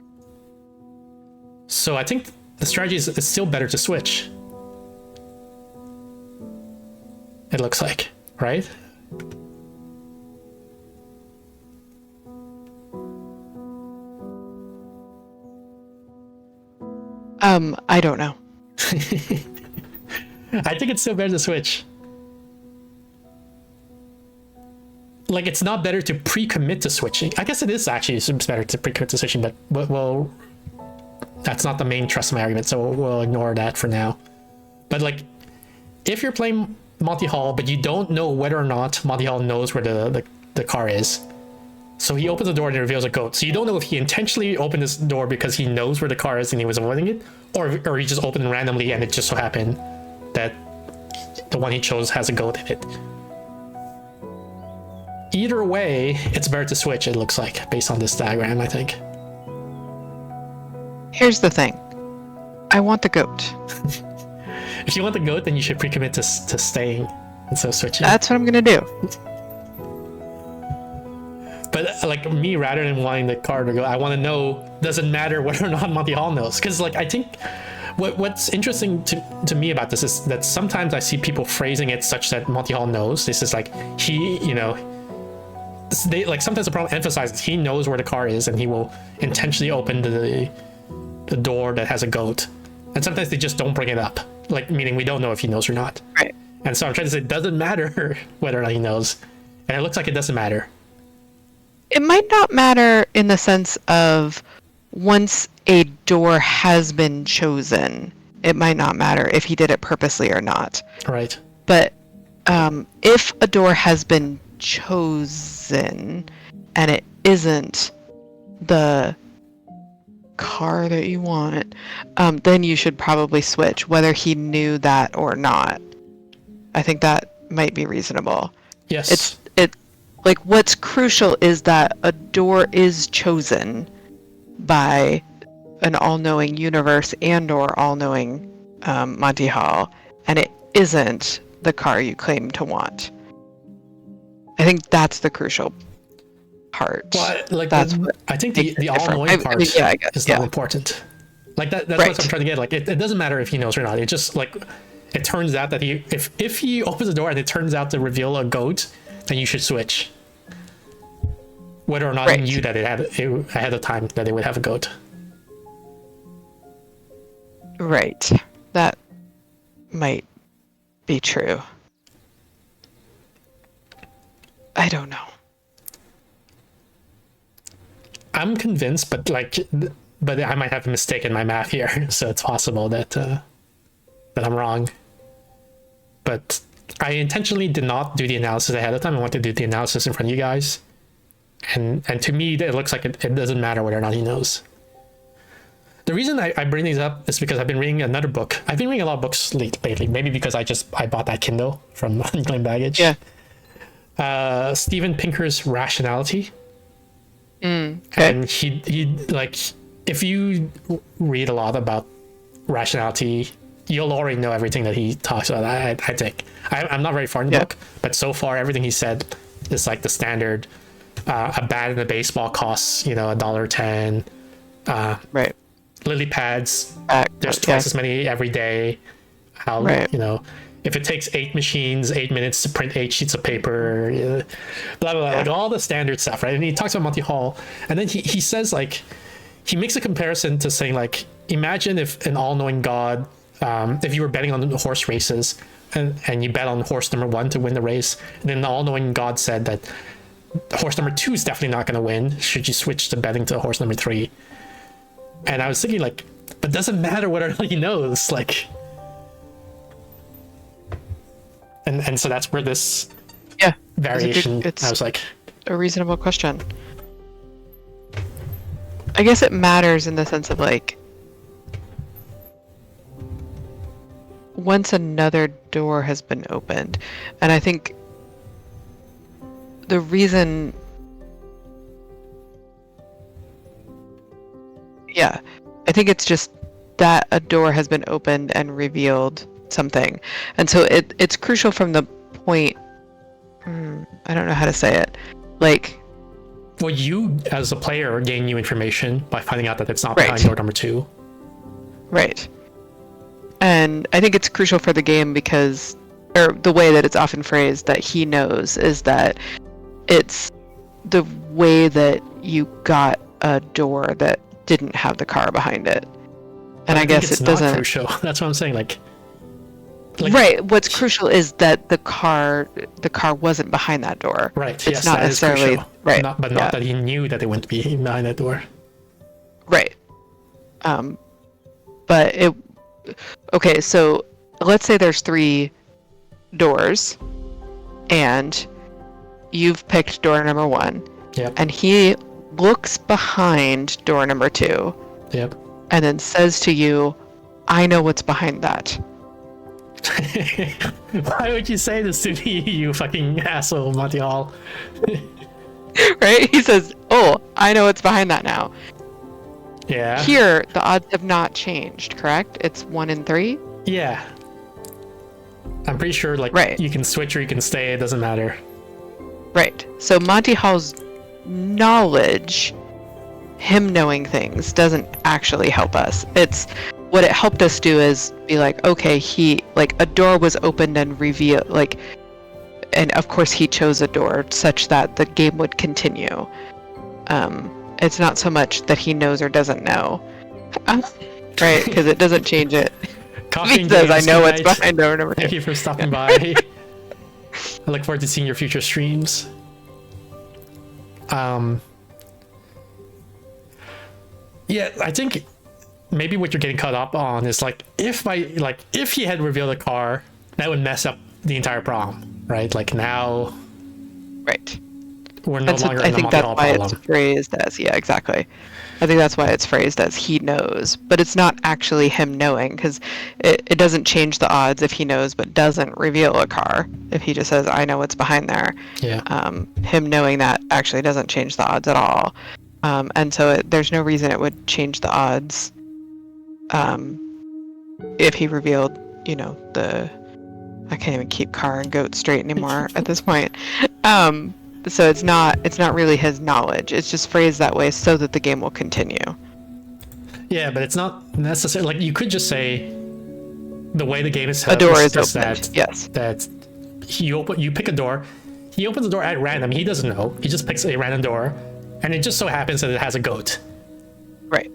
So I think the strategy is it's still better to switch. It looks like, right? I don't know. I think it's still better to switch. Like, it's not better to pre-commit to switching. I guess it is actually better to pre-commit to switching, but well, that's not the main thrust of my argument, so we'll ignore that for now. But like, if you're playing Monty Hall, but you don't know whether or not Monty Hall knows where the car is, so he opens the door and he reveals a goat. So you don't know if he intentionally opened this door because he knows where the car is and he was avoiding it, or he just opened randomly and it just so happened that the one he chose has a goat in it. Either way, it's better to switch, it looks like, based on this diagram, I think. Here's the thing. I want the goat. If you want the goat, then you should pre-commit to staying instead of switching. That's what I'm gonna do. But like me, rather than wanting the car to go, I want to know, does it matter whether or not Monty Hall knows? Because like, I think what's interesting to me about this is that sometimes I see people phrasing it such that Monty Hall knows. This is like, they like, sometimes the problem emphasizes he knows where the car is and he will intentionally open the door that has a goat. And sometimes they just don't bring it up, like, meaning we don't know if he knows or not. Right. And so I'm trying to say it doesn't matter whether or not he knows, and it looks like it doesn't matter. It might not matter in the sense of once a door has been chosen, it might not matter if he did it purposely or not. Right. But if a door has been chosen and it isn't the car that you want, then you should probably switch, whether he knew that or not. I think that might be reasonable. Yes. It's like, what's crucial is that a door is chosen by an all-knowing universe and or all-knowing Monty Hall, and it isn't the car you claim to want. I think that's the crucial part. Well, like, that's I think the all-knowing part is not important. Like that's right. what I'm trying to get. Like, it doesn't matter if he knows or not. It just, like, it turns out that if he opens the door and it turns out to reveal a goat, then you should switch. whether or not Right. he knew that it ahead of time that it would have a goat. Right. That might be true. I don't know. I'm convinced, but I might have a mistake in my math here, so it's possible that I'm wrong. But I intentionally did not do the analysis ahead of time. I wanted to do the analysis in front of you guys, and to me, it looks like it doesn't matter whether or not he knows. The reason I bring these up is because I've been reading another book. I've been reading a lot of books lately. Maybe because I bought that Kindle from Unclaimed Baggage. Yeah. Steven Pinker's Rationality. Okay. And he like, if you read a lot about rationality, you'll already know everything that he talks about. I think I'm not very far in the book, but so far everything he said is like the standard. A bat in a baseball costs $1.10. Right. Lily pads, there's twice as many every day. How if it takes 8 machines 8 minutes to print 8 sheets of paper, blah blah blah, like all the standard stuff, right? And he talks about Monty Hall, and then he says, like, he makes a comparison to saying, like, imagine if an all-knowing God, if you were betting on the horse races and you bet on horse number 1 to win the race, and then the all-knowing God said that horse number 2 is definitely not going to win. Should you switch to betting to horse number 3? And I was thinking, like, but doesn't matter whether or not he knows, like. And so that's where this variation. I was like, a reasonable question. I guess it matters in the sense of, like, once another door has been opened, and I think the reason, I think it's just that a door has been opened and revealed something, and so it's crucial from the point. I don't know how to say it. Like, well, you as a player gain new information by finding out that it's not behind door number 2. Right. And I think it's crucial for the game because, or the way that it's often phrased, that he knows is that it's the way that you got a door that didn't have the car behind it. And I guess it doesn't. Not crucial. That's what I'm saying. Like, right. What's crucial is that the car wasn't behind that door. Right. It's yes, not that necessarily is crucial. right. Not that he knew that it wouldn't be behind that door. Right. But it. Okay, so let's say there's 3 doors, and you've picked door number 1. Yep. And he looks behind door number 2. Yep. And then says to you, "I know what's behind that." Why would you say this to me, you fucking asshole, Monty Hall? Right? He says, "Oh, I know what's behind that now." Yeah. Here, the odds have not changed, correct? It's 1 in 3? Yeah. I'm pretty sure, like, you can switch or you can stay, it doesn't matter. Right. So Monty Hall's knowledge, him knowing things, doesn't actually help us. It's what it helped us do is be like, okay, a door was opened and revealed, like, and of course he chose a door such that the game would continue. It's not so much that he knows or doesn't know, right? Because it doesn't change it. He says, "I know what's behind door number 2." Thank you for stopping by. I look forward to seeing your future streams. Yeah, I think maybe what you're getting caught up on is, like, if he had revealed a car, that would mess up the entire problem, right? Like, now, right? We're no longer I in the think Monty that's Hall why problem. it's phrased as, exactly. I think that's why it's phrased as he knows, but it's not actually him knowing, because it doesn't change the odds if he knows but doesn't reveal a car. If he just says, "I know what's behind there," him knowing that actually doesn't change the odds at all. And so there's no reason it would change the odds if he revealed, I can't even keep car and goat straight anymore at this point. So it's not really his knowledge. It's just phrased that way so that the game will continue. Yeah, but it's not necessarily, like, you could just say the way the game is set up. A door is opened. that you pick a door. He opens the door at random. He doesn't know. He just picks a random door, and it just so happens that it has a goat. Right.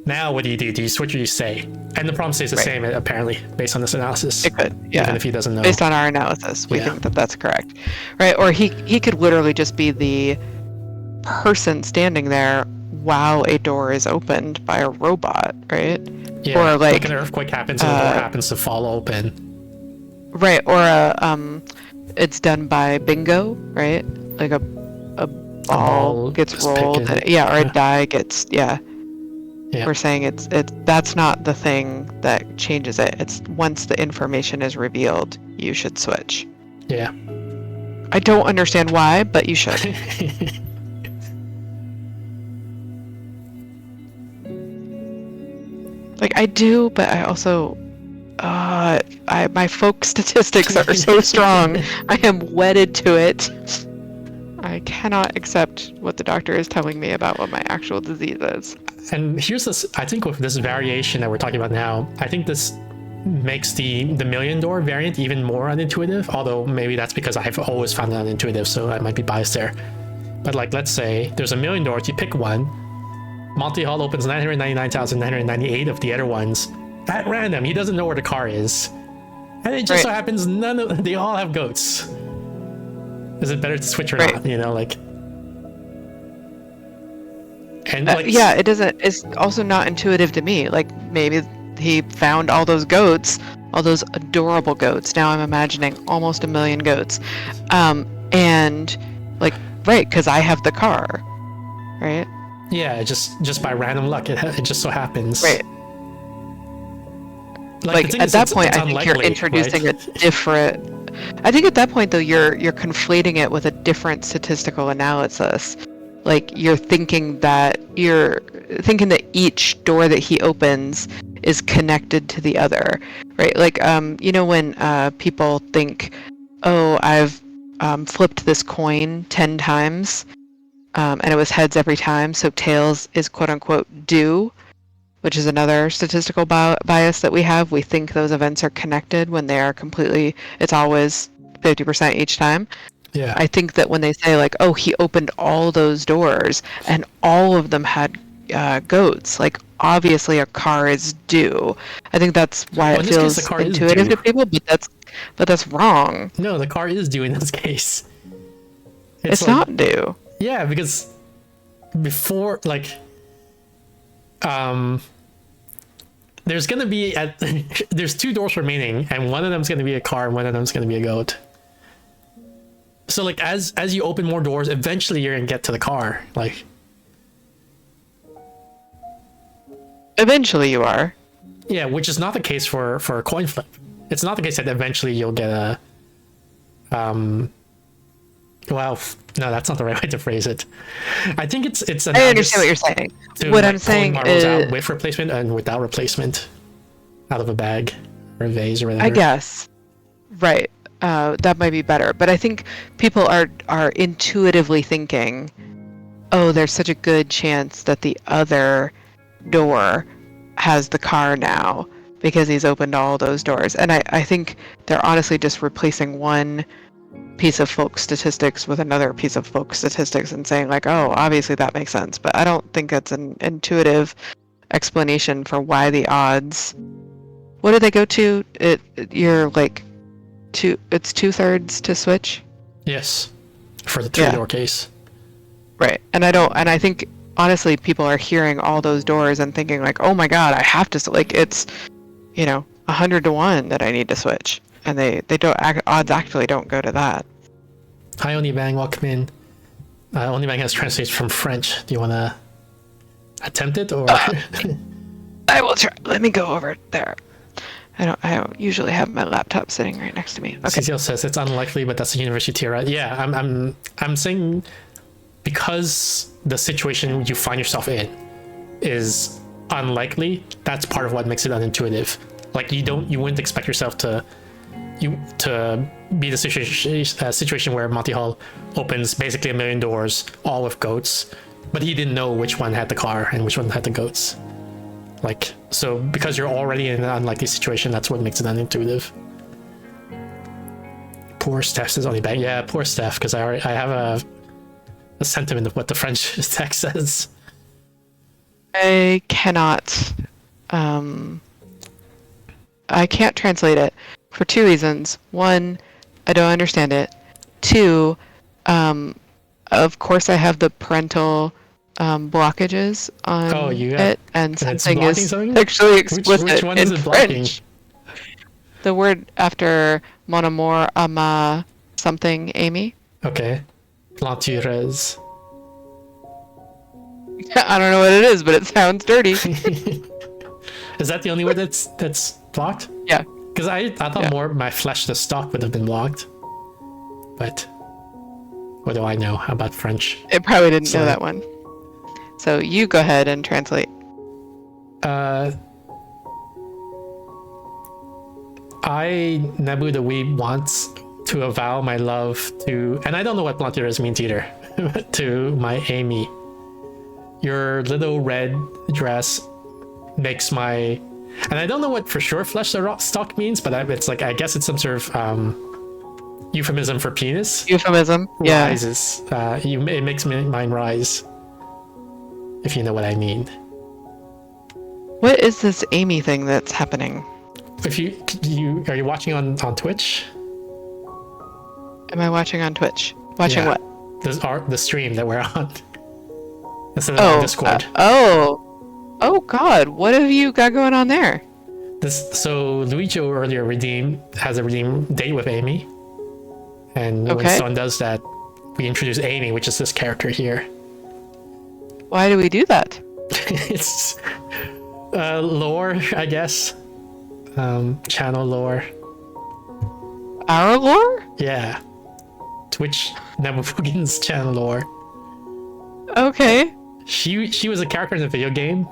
Now what do you do? Do you switch or you stay? And the problem stays the Right. same, apparently, based on this analysis. It could, yeah. Even if he doesn't know. Based on our analysis, we Yeah. think that that's correct, right? Or he could literally just be the person standing there while a door is opened by a robot, right? Yeah, or like an earthquake happens and the door happens to fall open. right, or it's done by bingo, right? Like a ball gets is rolled, picking. or a die gets, Yeah. We're saying it's that's not the thing that changes it. It's once the information is revealed, you should switch. Yeah. I don't understand why, but you should. Like I do, but I also my folk statistics are so strong. I am wedded to it. I cannot accept what the doctor is telling me about what my actual disease is. And here's this, I think with this variation that we're talking about now, I think this makes the million door variant even more unintuitive, although maybe that's because I've always found it unintuitive, so I might be biased there. But like, let's say there's a million doors, you pick one, Monty Hall opens 999,998 of the other ones at random. He doesn't know where the car is. And it just so happens they all have goats. Is it better to switch or not? You know, like... And like, yeah, it doesn't. It's also not intuitive to me. Like maybe he found all those goats, all those adorable goats. Now I'm imagining almost a million goats, and like because I have the car, right? Yeah, just by random luck, it just so happens. Right. Like at that point, I think you're introducing a different. I think at that point though, you're conflating it with a different statistical analysis. Like you're thinking that each door that he opens is connected to the other, right? Like when people think, oh, I've flipped this coin 10 times, and it was heads every time, so tails is quote unquote due, which is another statistical bias that we have. We think those events are connected when they are completely. It's always 50% each time. Yeah. I think that when they say like, oh, he opened all those doors and all of them had goats, like obviously a car is due. I think that's why it feels intuitive to people, but that's wrong. No, the car is due in this case. It's like, not due. Yeah, because before there's gonna be there's 2 doors remaining, and one of them's gonna be a car and one of them's gonna be a goat. So like as you open more doors, eventually you're gonna get to the car. Like eventually you are. Yeah, which is not the case for a coin flip. It's not the case that eventually you'll get a well, no, that's not the right way to phrase it. I think it's I understand what you're saying. What I'm saying is out with replacement and without replacement out of a bag or a vase or whatever. I guess. Right. That might be better, but I think people are intuitively thinking, oh, there's such a good chance that the other door has the car now because he's opened all those doors. And I think they're honestly just replacing one piece of folk statistics with another piece of folk statistics and saying like, oh, obviously that makes sense. But I don't think it's an intuitive explanation for why the odds. What did they go to? You're like... it's 2/3 to switch. Yes, for the 3-door case. Right, and I think honestly people are hearing all those doors and thinking like, oh my god, I have to it's 100 to 1 that I need to switch, and they don't odds actually don't go to that. Hi Onibang, welcome in. Onibang has translated from French. Do you want to attempt it or? I will try. Let me go over there. I don't usually have my laptop sitting right next to me. Okay. CCL says it's unlikely, but that's a university right? Yeah, I'm saying because the situation you find yourself in is unlikely, that's part of what makes it unintuitive. Like you wouldn't expect yourself to be the situation where Monty Hall opens basically a million doors, all with goats, but he didn't know which one had the car and which one had the goats. Like, so because you're already in an unlikely situation, that's what makes it unintuitive. Poor Steph says only bad. Yeah, poor Steph, because I have a the sentiment of what the French text says. I cannot. I can't translate it for two reasons. One, I don't understand it. Two, of course, I have the parental blockages on it, and something is sexually explicit which one is in it blocking? French. The word after mon amour, ama something, Amy. Okay. Plantureuse. I don't know what it is, but it sounds dirty. Is that the only word that's blocked? Yeah. Because I thought more my flesh the stock would have been blocked. But what do I know about French? It probably didn't know that one. So you go ahead and translate. I, Nebu the Weeb, wants to avow my love to, and I don't know what plantureuse means either, to my Amy. Your little red dress makes my, and I don't know what for sure flesh the stock means, but it's like, I guess it's some sort of euphemism for penis. Euphemism, yeah. Rises. It makes mine rise, if you know what I mean. What is this Amy thing that's happening? If you are you watching on Twitch? Am I watching on Twitch? Watching what? The stream that we're on. Instead of on Discord. Oh God! What have you got going on there? So Luigi earlier has a redeem date with Amy, and when someone does that, we introduce Amy, which is this character here. Why do we do that? It's lore, I guess. Channel lore. Our lore? Yeah. Twitch Nebufugin's channel lore. Okay. She was a character in a video game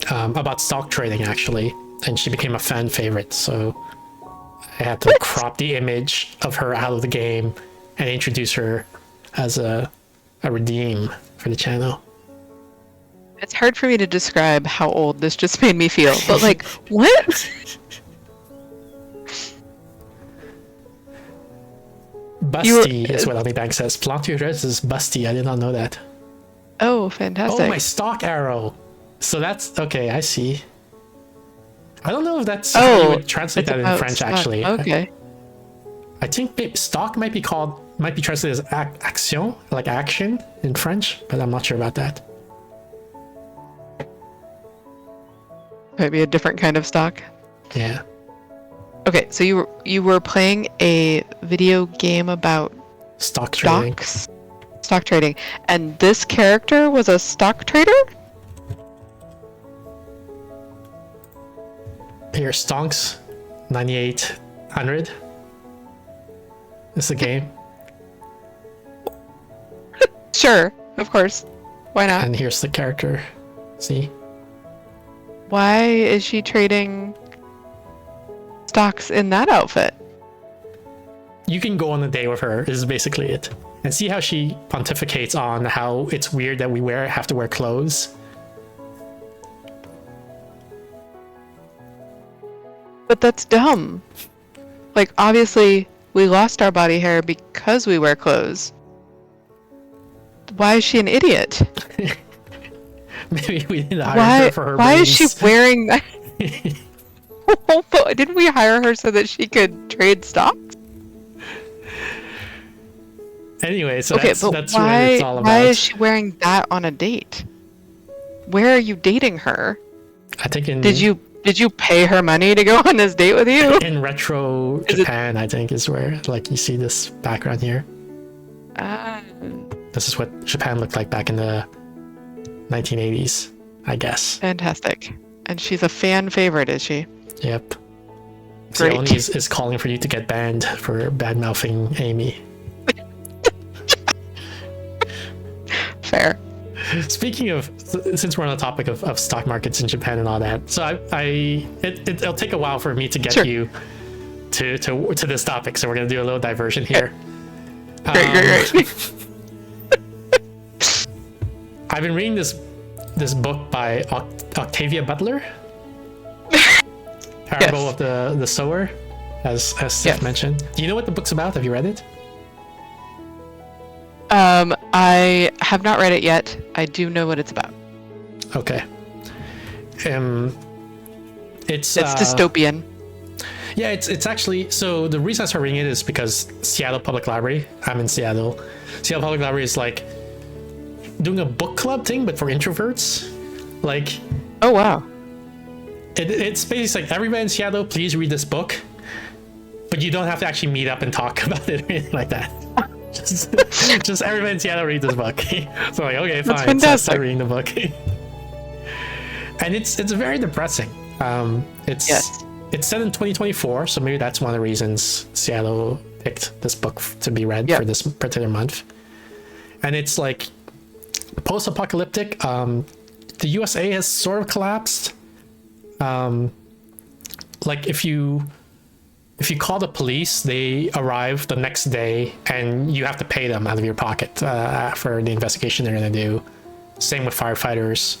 about stock trading, actually, and she became a fan favorite, so I had to crop the image of her out of the game and introduce her as a redeem for the channel. It's hard for me to describe how old this just made me feel, but like, what? Busty is what Alibank says. Plantureuse is busty. I did not know that. Oh, fantastic. Oh, my stock arrow. So that's okay. I see. I don't know if that's how you would translate that in French, actually. Okay. I think stock might be translated as action, like action in French, but I'm not sure about that. Maybe a different kind of stock. Yeah. Okay, so you were playing a video game about stock trading. Stock trading, and this character was a stock trader? Here, Stonks 9800. This is the game. Sure, of course. Why not? And here's the character. See? Why is she trading stocks in that outfit? You can go on a day with her, is basically it. And see how she pontificates on how it's weird that we have to wear clothes. But that's dumb. Like, obviously, we lost our body hair because we wear clothes. Why is she an idiot? Maybe we didn't hire her for her Why brains. is she wearing that? Didn't we hire her so that she could trade stocks? Anyway, so okay, that's but what it's all about. Why is she wearing that on a date? Where are you dating her? I think Did you pay her money to go on this date with you? In retro Japan, I think is where you see this background here. This is what Japan looked like back in the 1980s, I guess. Fantastic. And she's a fan favorite, is she? Yep. Great. Sione is calling for you to get banned for bad-mouthing Amy. Fair. Speaking of, since we're on the topic of stock markets in Japan and all that, so it'll take a while for me to get you to this topic, so we're gonna do a little diversion here. Great. I've been reading this book by Octavia Butler, Parable of the Sower, as Steph mentioned. Do you know what the book's about? Have you read it? I have not read it yet. I do know what it's about. Okay. It's dystopian. Yeah, it's actually, so the reason I started reading it is because Seattle Public Library, I'm in Seattle. Seattle Public Library is like doing a book club thing, but for introverts. Like, Oh wow. it's basically like, everybody in Seattle, please read this book, but you don't have to actually meet up and talk about it or anything like that. just everybody in Seattle read this book. So like, okay, fine. fantastic. So I started reading the book. And it's very depressing. Yes. It's set in 2024, so maybe that's one of the reasons Seattle picked this book to be read for this particular month. And it's like post-apocalyptic. The USA has sort of collapsed. Like if you call the police, they arrive the next day, and you have to pay them out of your pocket for the investigation they're going to do. Same with firefighters.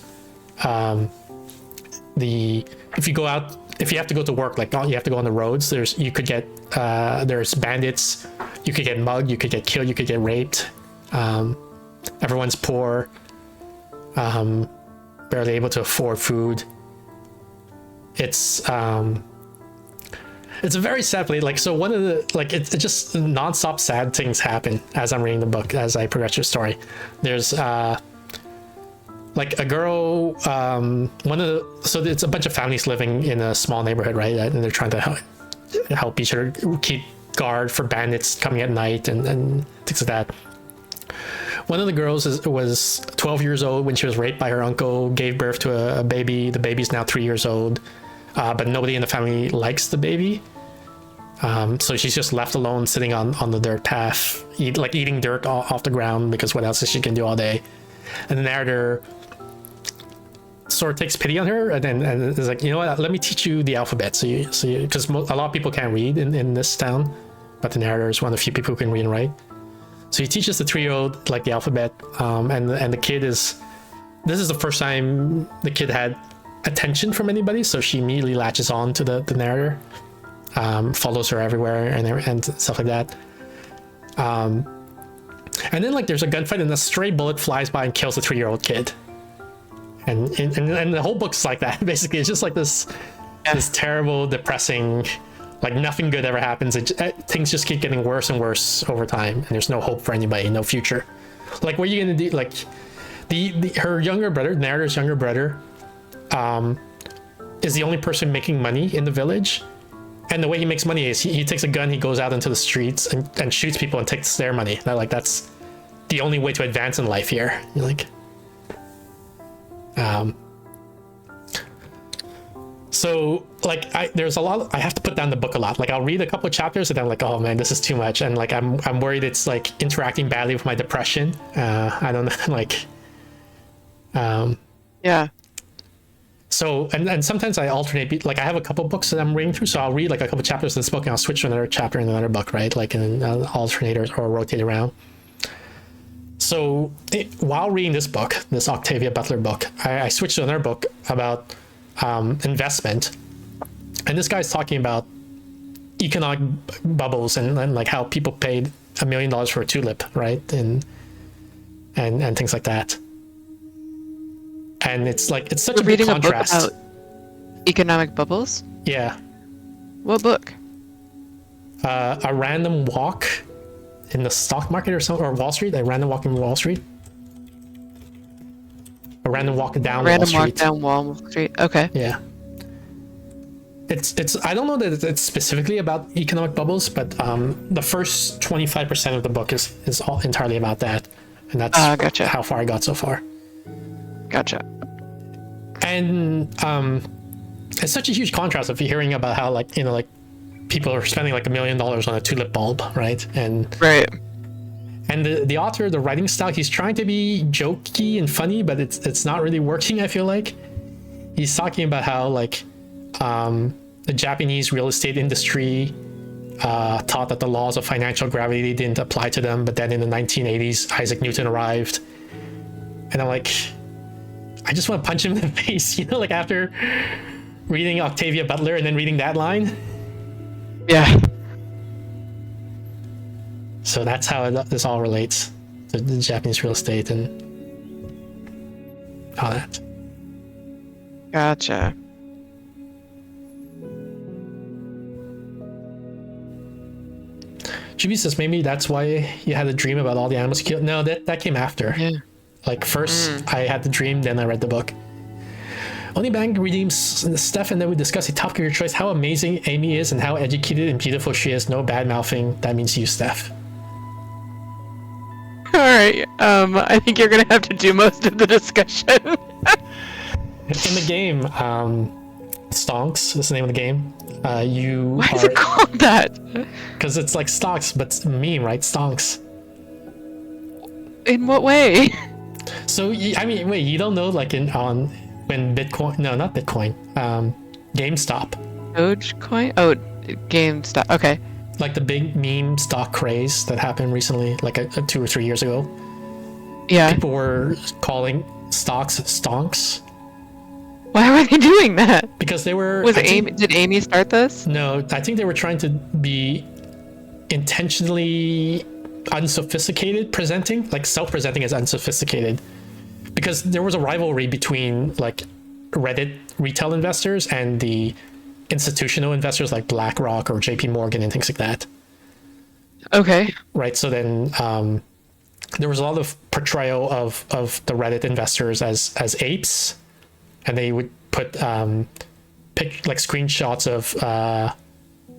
If you have to go to work, like you have to go on the roads, there's bandits, you could get mugged, you could get killed, you could get raped. Everyone's poor, barely able to afford food. It's a very sad place. Like, so one of the, like, it's just nonstop sad things happen as I'm reading the book, as I progress through the story. There's like a girl, so it's a bunch of families living in a small neighborhood, right? And they're trying to help each other keep guard for bandits coming at night and things like that. One of the girls was 12 years old when she was raped by her uncle, gave birth to a baby. The baby's now 3 years old, but nobody in the family likes the baby. So she's just left alone, sitting on the dirt path, eating dirt off the ground, because what else is she can do all day? And the narrator sort of takes pity on her, and is like, you know what? Let me teach you the alphabet. So because a lot of people can't read in this town, but the narrator is one of the few people who can read and write. So he teaches the 3-year-old like the alphabet, and the kid this is the first time the kid had attention from anybody, so she immediately latches on to the narrator, follows her everywhere and stuff like that. And then like there's a gunfight and a stray bullet flies by and kills the 3-year-old kid. And the whole book's like that. Basically, it's just like this terrible, depressing, like nothing good ever happens. Things just keep getting worse and worse over time, and there's no hope for anybody, no future. Like, what are you gonna do? Like, her younger brother, the narrator's younger brother, is the only person making money in the village. And the way he makes money is he takes a gun, he goes out into the streets and shoots people and takes their money. That's the only way to advance in life here. You're like, so like there's a lot. I have to put down the book a lot. Like, I'll read a couple of chapters and I'm like, oh man, this is too much. And like I'm worried it's like interacting badly with my depression. I don't know, like, Yeah. So, and sometimes I alternate, like I have a couple books that I'm reading through, so I'll read like a couple chapters in this book and I'll switch to another chapter in another book, right? Like, and alternate or rotate around. So while reading this book, this Octavia Butler book, I switched to another book about investment. And this guy's talking about economic bubbles and like how people paid $1 million for a tulip, right? And things like that. And it's like, it's such a big contrast. A book about economic bubbles? Yeah. What book? A random walk in the stock market or something, or Wall Street. A random walk in Wall Street. A random walk down Wall Street. Random walk down Wall Street. Okay. Yeah. It's I don't know that it's specifically about economic bubbles, but the first 25% of the book is all entirely about that, and that's gotcha. How far I got so far. Gotcha. And it's such a huge contrast of hearing about how, like, you know, like people are spending like $1 million on a tulip bulb, right? And the author, the writing style, he's trying to be jokey and funny, but it's not really working, I feel like. He's talking about how, like, the Japanese real estate industry thought that the laws of financial gravity didn't apply to them, but then in the 1980s, Isaac Newton arrived. And I'm like, I just want to punch him in the face, you know, like after reading Octavia Butler and then reading that line. Yeah. So that's how this all relates. the Japanese real estate and all that. Gotcha. Juby says maybe that's why you had a dream about all the animals you killed. No, that came after. Yeah. Like first I had the dream, then I read the book. Only Bang redeems Steph, and then we discuss a topic of your choice, how amazing Amy is and how educated and beautiful she is. No bad mouthing. That means you, Steph. All right. I think you're gonna have to do most of the discussion. In the game, Stonks is the name of the game. Why is it called that? Because it's like Stonks, but it's a meme, right? Stonks. In what way? So I mean, wait, you don't know like when Bitcoin? No, not Bitcoin. GameStop. Dogecoin? Oh, GameStop. Okay. Like the big meme stock craze that happened recently, like 2 or 3 years ago. Yeah. People were calling stocks stonks. Why were they doing that? Because they were. Did Amy start this? No, I think they were trying to be intentionally unsophisticated presenting, like self-presenting as unsophisticated. Because there was a rivalry between like Reddit retail investors and the institutional investors like BlackRock or JP Morgan and things like that. Okay. Right. So then there was a lot of portrayal of the Reddit investors as apes, and they would put like screenshots of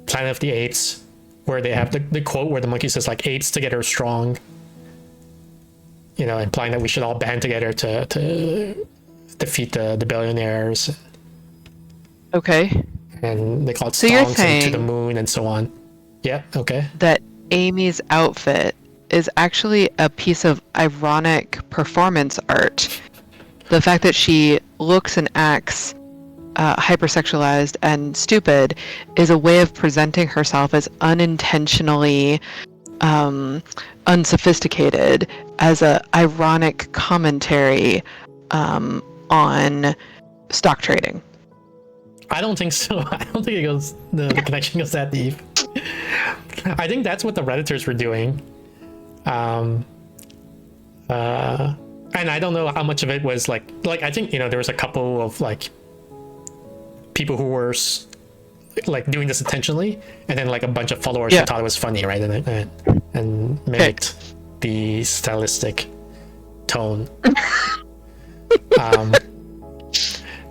Planet of the Apes where they have the quote where the monkey says like apes together are strong, you know, implying that we should all band together to defeat the billionaires. Okay. And they call it So you're stonks and saying to the moon and so on. Yeah, okay. That Amy's outfit is actually a piece of ironic performance art. The fact that she looks and acts hypersexualized and stupid is a way of presenting herself as unintentionally unsophisticated, as a ironic commentary on stock trading. I don't think so. I don't think the connection goes that deep. I think that's what the Redditors were doing. And I don't know how much of it was like I think, you know, there was a couple of like people who were like doing this intentionally, and then like a bunch of followers who thought it was funny, right? And mimicked the stylistic tone.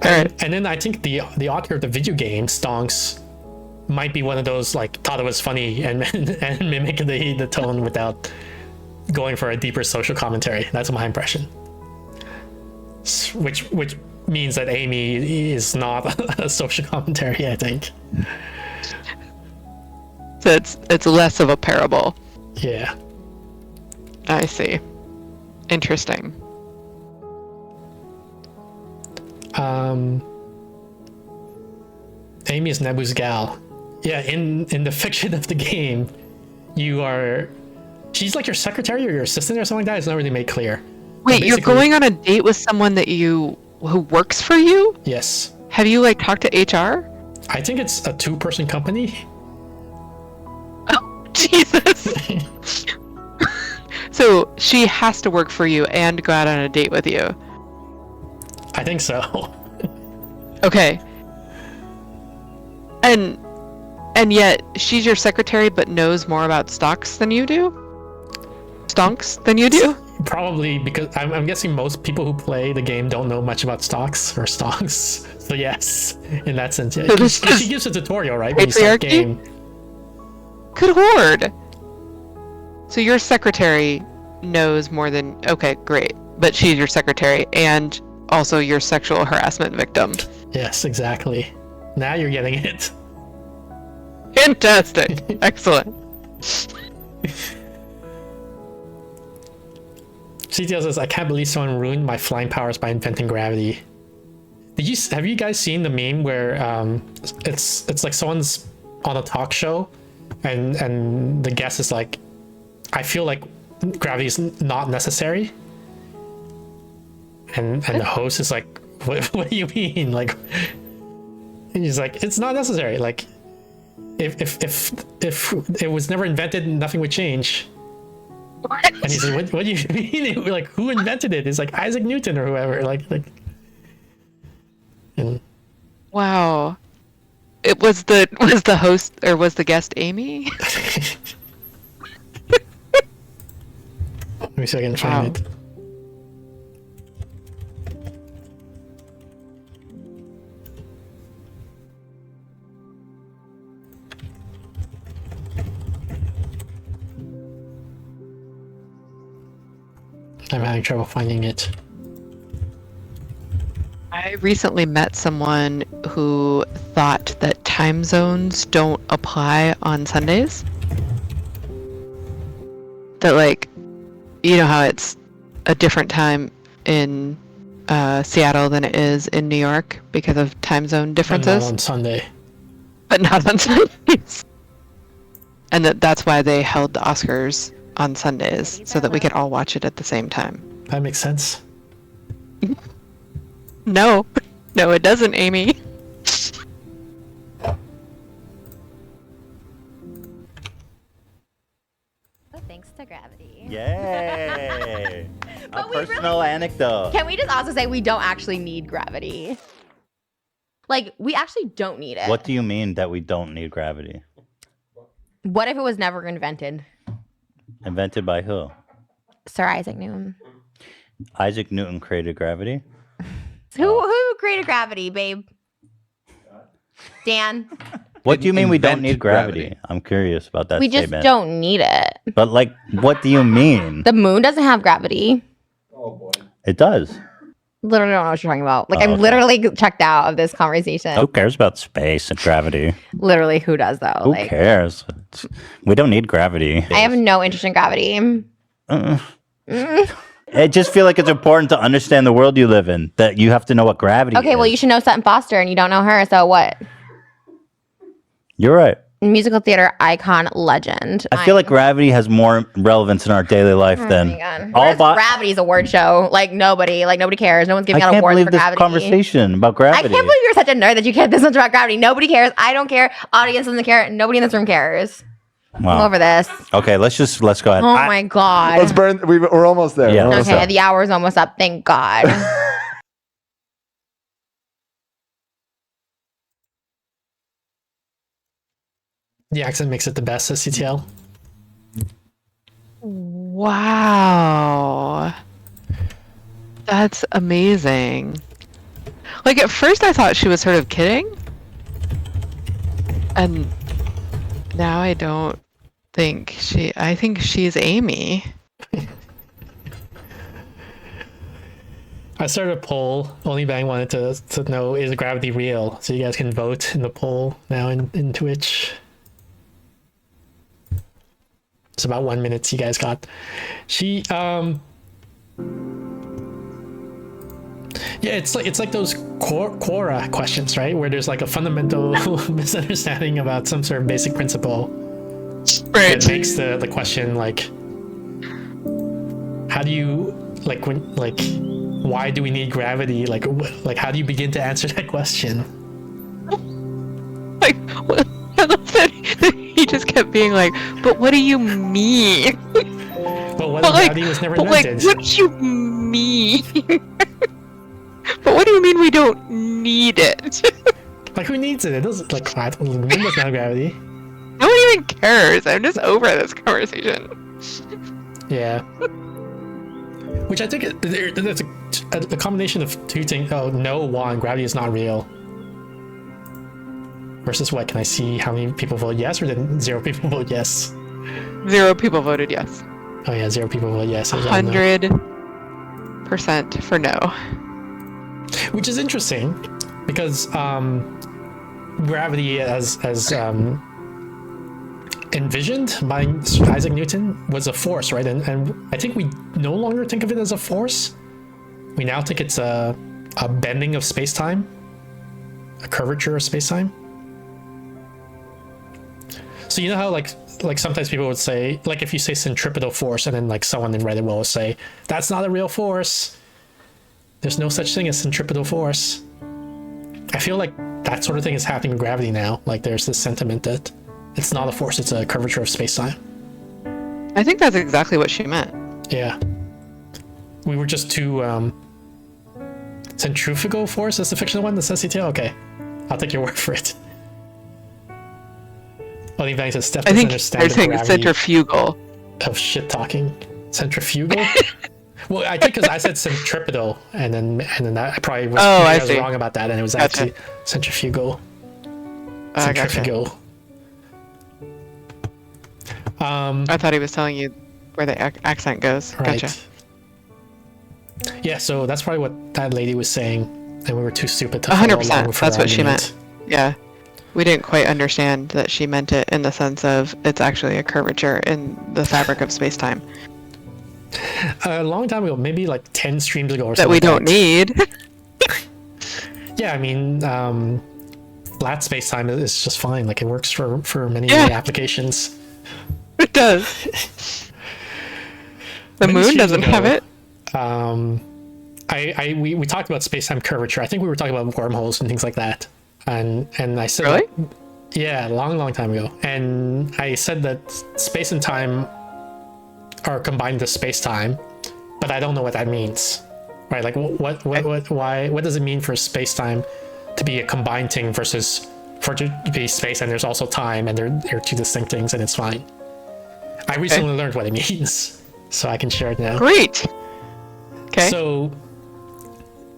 And then I think the author of the video game, Stonks, might be one of those like thought it was funny and mimicked the tone without going for a deeper social commentary. That's my impression. Which means that Amy is not a social commentary, I think. So it's less of a parable. Yeah. I see. Interesting. Amy is Nebu's gal. Yeah, in the fiction of the game, she's like your secretary or your assistant or something like that. It's not really made clear. Wait, you're going on a date with someone who works for you? Yes. Have you like talked to HR? I think it's a 2-person company. Oh, Jesus. So she has to work for you and go out on a date with you. I think so. Okay. And yet she's your secretary but knows more about stocks than you do? Stonks than you do? Probably, because I'm guessing most people who play the game don't know much about stocks or stonks. So yes, in that sense, yeah. She gives a tutorial, right? When you start the game. Good lord. So your secretary knows more than... Okay, great. But she's your secretary and also your sexual harassment victim. Yes, exactly. Now you're getting it. Fantastic. Excellent. CTL says, I can't believe someone ruined my flying powers by inventing gravity. Have you guys seen the meme where it's like someone's on a talk show and the guest is like, I feel like gravity is not necessary, and the host is like, what do you mean? Like, and he's like, it's not necessary. Like, if it was never invented, nothing would change. And he said, what do you mean? Like, who invented it? It's like Isaac Newton or whoever. And Wow. It was the host or was the guest Amy? let me see if I can find it. I'm having trouble finding it. I recently met someone who thought that time zones don't apply on Sundays. That, like, you know how it's a different time in Seattle than it is in New York because of time zone But not differences, on Sunday. but not on Sundays. And that's why they held the Oscars on Sundays, so that we could all watch it at the same time. That makes sense. No, it doesn't, Amy. Oh, thanks to gravity. Yay! A But we personal anecdote. Can we just also say we don't actually need gravity? Like, we actually don't need it. What do you mean that we don't need gravity? What if it was never invented? Invented by who? Sir Isaac Newton. Isaac Newton created gravity. Who created gravity, babe? Dan. What do you mean we don't invent need gravity? gravity. I'm curious about that We just statement. don't need it. But like, what do you mean? The moon doesn't have gravity. It does. Literally don't know what you're talking about. Like, Oh, I'm okay. literally checked out of this conversation. Who cares about space and gravity? Literally, who does though? Who cares? We don't need gravity. I have no interest in gravity. I just feel like it's important to understand the world you live in. That you have to know what gravity is. Okay, well, you should know Sutton Foster, and you don't know her, so what? You're right. Musical theater icon legend. I feel like gravity has more relevance in our daily life Oh than my God. all Where's about. Gravity's award show. Like nobody cares. No one's I giving out can't awards believe for this gravity. conversation about I gravity. can't believe you're such a nerd that you care this much about gravity. Nobody cares. I don't care. Audience doesn't care. Nobody in this room cares. I'm Wow. over this. Okay, let's go ahead. Oh my God. Let's burn. We're almost there. Yeah. We're almost Okay, there. the hour's almost up. Thank God. The accent makes it the best at CTL. Wow. That's amazing. Like, at first I thought she was sort of kidding. And now I don't think I think she's Amy. I started a poll. Only Bang wanted to know, is gravity real? So you guys can vote in the poll now in Twitch. It's about 1 minute you guys got. Yeah, it's like those Quora questions, right? Where there's like a fundamental misunderstanding about some sort of basic principle. Right. It makes the question like, how do you why do we need gravity? Like how do you begin to answer that question? Like, I love that he just kept being like, but what do you mean? But what if gravity was never invented? What do you mean? But what do you mean we don't need it? Like, who needs it? It doesn't, like, the moon doesn't have gravity. No one even cares. I'm just over this conversation. Yeah. Which I think that's a combination of two things. Oh, no, one, gravity is not real. Versus what? Can I see how many people vote yes, or did 0 people vote yes? 0 people voted yes. Oh yeah, 0 people voted yes. It was all no. 100% for no. Which is interesting, because gravity as envisioned by Isaac Newton was a force, right? And I think we no longer think of it as a force. We now think it's a bending of space-time, a curvature of space-time. So you know how like sometimes people would say, like, if you say centripetal force, and then like someone in Reddit will say, that's not a real force. There's no such thing as centripetal force. I feel like that sort of thing is happening with gravity now. Like, there's this sentiment that it's not a force, it's a curvature of space-time. I think that's exactly what she meant. Yeah. We were just too centrifugal force is the fictional one, the CTL? Okay. I'll take your word for it. Only thing is Steph I doesn't think understand they're the saying gravity centrifugal. of shit talking. Centrifugal? Well, I think because I said centripetal, and then I probably was, I was see. wrong about that, and it was Gotcha. actually centrifugal. Gotcha. Centrifugal. I thought he was telling you where the accent goes. Right. Gotcha. Yeah, so that's probably what that lady was saying, and we were too stupid to follow along 100%. with her That's what she argument. meant. Yeah. We didn't quite understand that she meant it in the sense of it's actually a curvature in the fabric of space-time A long time ago, maybe like 10 streams ago or that something. we like don't need. Yeah, I mean, flat space-time is just fine. Like, it works for many Yeah. applications. It does. The Many moon streams doesn't have ago, it. We talked about space-time curvature. I think we were talking about wormholes and things like that. And I said, Really? yeah, a long time ago. And I said that space and time are combined to space-time, but I don't know what that means, right? Like, what does it mean for space-time to be a combined thing versus for it to be space and there's also time, and they're two distinct things, and it's fine. I recently learned what it means, so I can share it now. Great. Okay. So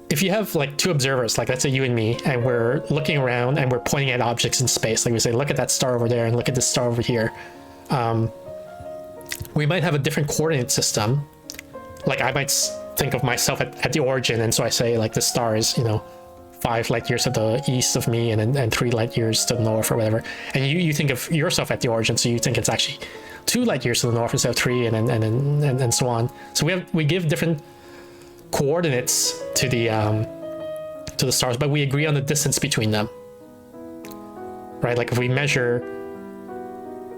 if you have like two observers, like let's say you and me, and we're looking around and we're pointing at objects in space, like we say, look at that star over there and look at this star over here. We might have a different coordinate system. Like I might think of myself at the origin, and so I say like this star is, 5 light years to the east of me, and 3 light years to the north or whatever. And you think of yourself at the origin, so you think it's actually 2 light years to the north instead of 3, and so on. So we give different coordinates to the stars, but we agree on the distance between them, right? Like if we measure,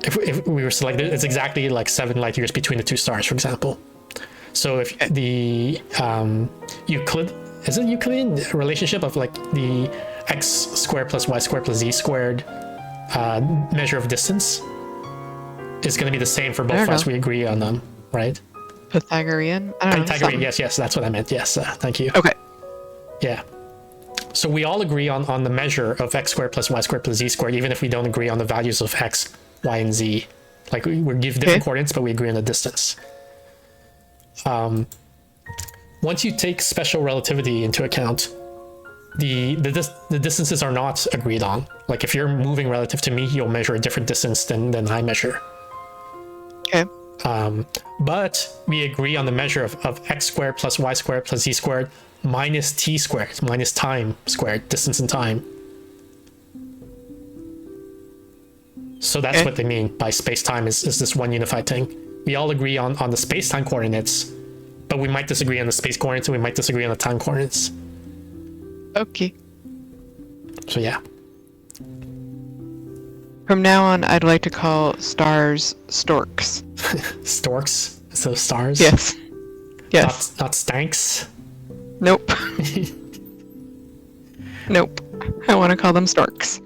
if we were selected, it's exactly like 7 light years between the 2 stars, for example. So if the Euclidean relationship of like the x squared plus y squared plus z squared measure of distance is going to be the same for both of us. We agree on them, right? Pythagorean? I don't know. Pythagorean, yes, that's what I meant. Yes, thank you. Okay. Yeah. So we all agree on the measure of x squared plus y squared plus z squared, even if we don't agree on the values of x, y, and z. Like we give different coordinates, but we agree on the distance. Once you take special relativity into account, the distances are not agreed on. Like if you're moving relative to me, you'll measure a different distance than I measure. Okay. But we agree on the measure of x squared plus y squared plus z squared minus t squared minus time squared, distance and time. So that's what they mean by space-time is this one unified thing. We all agree on the space-time coordinates, but we might disagree on the space coordinates, and we might disagree on the time coordinates. Okay. So yeah. From now on, I'd like to call stars storks. Storks instead of stars. Yes. Yes. Not stanks. Nope. Nope. I want to call them storks.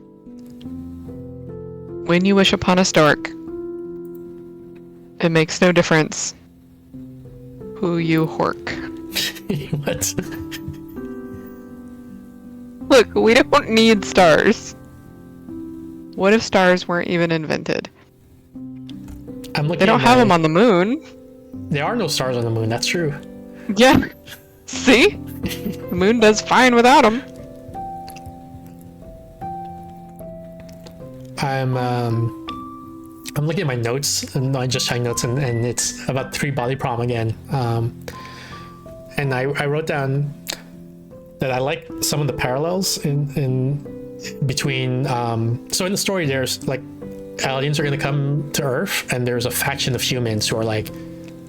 When you wish upon a stork, it makes no difference who you hork. What? Look, we don't need stars. What if stars weren't even invented? I'm looking. They don't have them on the moon. There are no stars on the moon. That's true. Yeah. See? The moon does fine without them. I'm looking at my notes, and I just checked notes, and it's about 3 body problem again. And I wrote down that I like some of the parallels in between. So in the story, there's like aliens are gonna come to Earth, and there's a faction of humans who are like,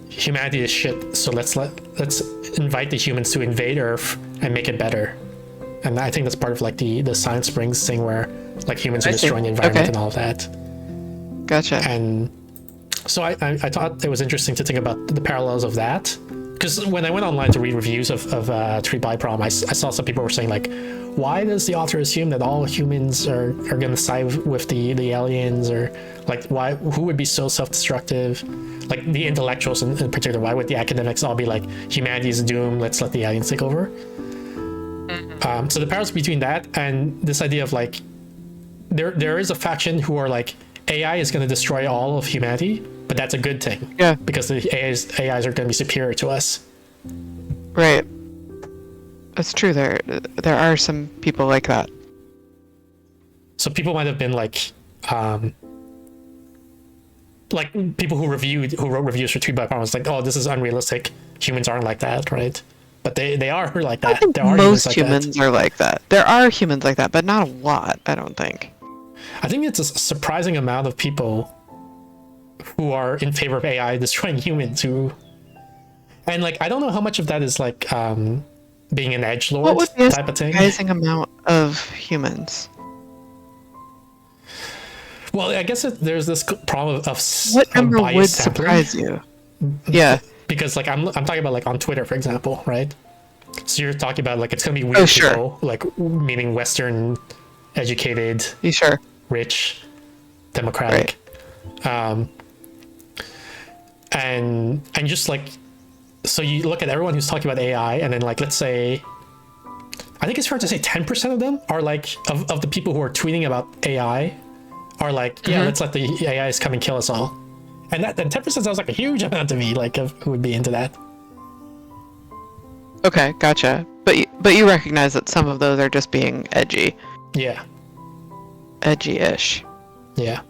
humanity is shit, so let's invite the humans to invade Earth and make it better. And I think that's part of like the Silent Springs thing, where like humans are destroying the environment and all of that. Gotcha. And so I thought it was interesting to think about the parallels of that because when I went online to read reviews of Tree by Prom, I saw some people were saying like, why does the author assume that all humans are going to side with the aliens, or like who would be so self-destructive, like the intellectuals in particular? Why would the academics all be like, humanity is doomed, let's let the aliens take over? So the parallels between that and this idea of like, there is a faction who are like, AI is going to destroy all of humanity, but that's a good thing. Yeah. Because the AIs are going to be superior to us. Right. That's true. There are some people like that. So people might have been like people who wrote reviews for Tweet by Palm was like, oh, this is unrealistic. Humans aren't like that, right? But they are like that. I think there are most humans are like that. There are humans like that, but not a lot, I don't think. I think it's a surprising amount of people who are in favor of AI destroying humans and like, I don't know how much of that is like being an edgelord type of thing. Surprising amount of humans. Well, I guess there's this problem of What number bias would sampling. surprise you? Yeah. Because like I'm talking about like on Twitter, for example, right? So you're talking about like, it's gonna be weird people, like meaning Western, educated, sure, rich, democratic, and just like, so you look at everyone who's talking about AI, and then like, let's say, I think it's fair to say 10% of them are like, of the people who are tweeting about AI are like, yeah, let's let the AIs come and kill us all. And that 10% sounds like a huge amount to me, like of who would be into that. Okay, gotcha. But you recognize that some of those are just being edgy. Yeah. Edgy-ish. Yeah.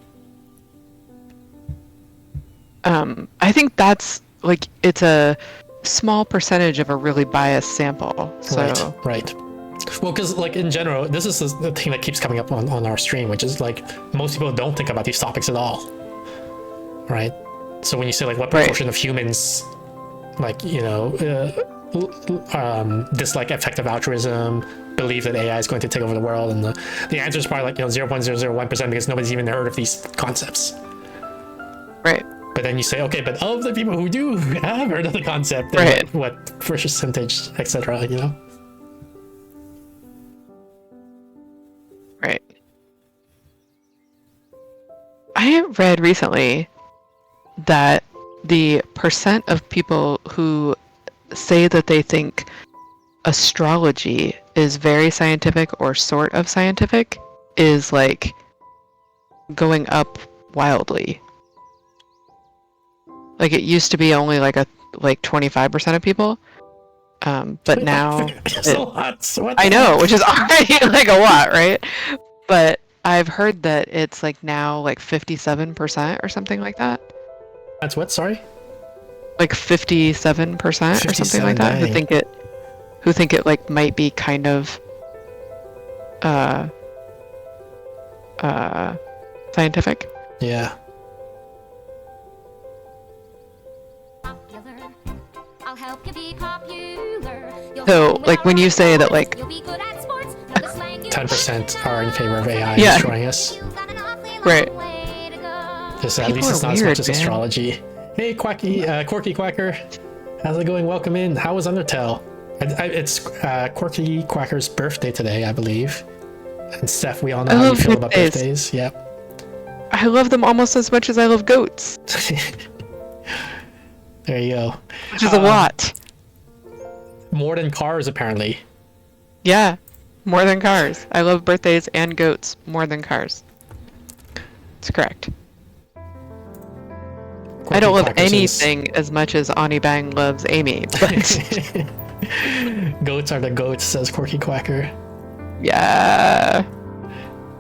I think that's like, it's a small percentage of a really biased sample. So Right. Well, because like in general, this is the thing that keeps coming up on our stream, which is like, most people don't think about these topics at all. Right? So when you say like, what proportion of humans, like, you know, dislike effective altruism, believe that AI is going to take over the world, and the answer is probably like, you know, 0.001%, because nobody's even heard of these concepts. Right. But then you say, okay, but of the people who do have heard of the concept, right, what percentage, etc., you know? Right. I read recently that the percent of people who say that they think astrology is very scientific or sort of scientific is like going up wildly. Like, it used to be only like 25% of people, but now I know, which is already like a lot, right? But I've heard that it's like now like 57% or something like that. That's what? Sorry. Like 57% or something like that. Dang. Who think it like might be kind of scientific. Yeah. So like when you say that like 10% are in favor of AI destroying us. Right. Just at least it's not as much as astrology. Hey, Quirky Quacker. How's it going? Welcome in. How was Undertale? It's Quirky Quacker's birthday today, I believe. And Steph, we all know how you feel about birthdays. Yep. I love them almost as much as I love goats. There you go. Which is a lot. More than cars, apparently. Yeah, more than cars. I love birthdays and goats more than cars. It's correct. I don't love anything as much as Ani Bang loves Amy, but goats are the goats, says Quirky Quacker. Yeah.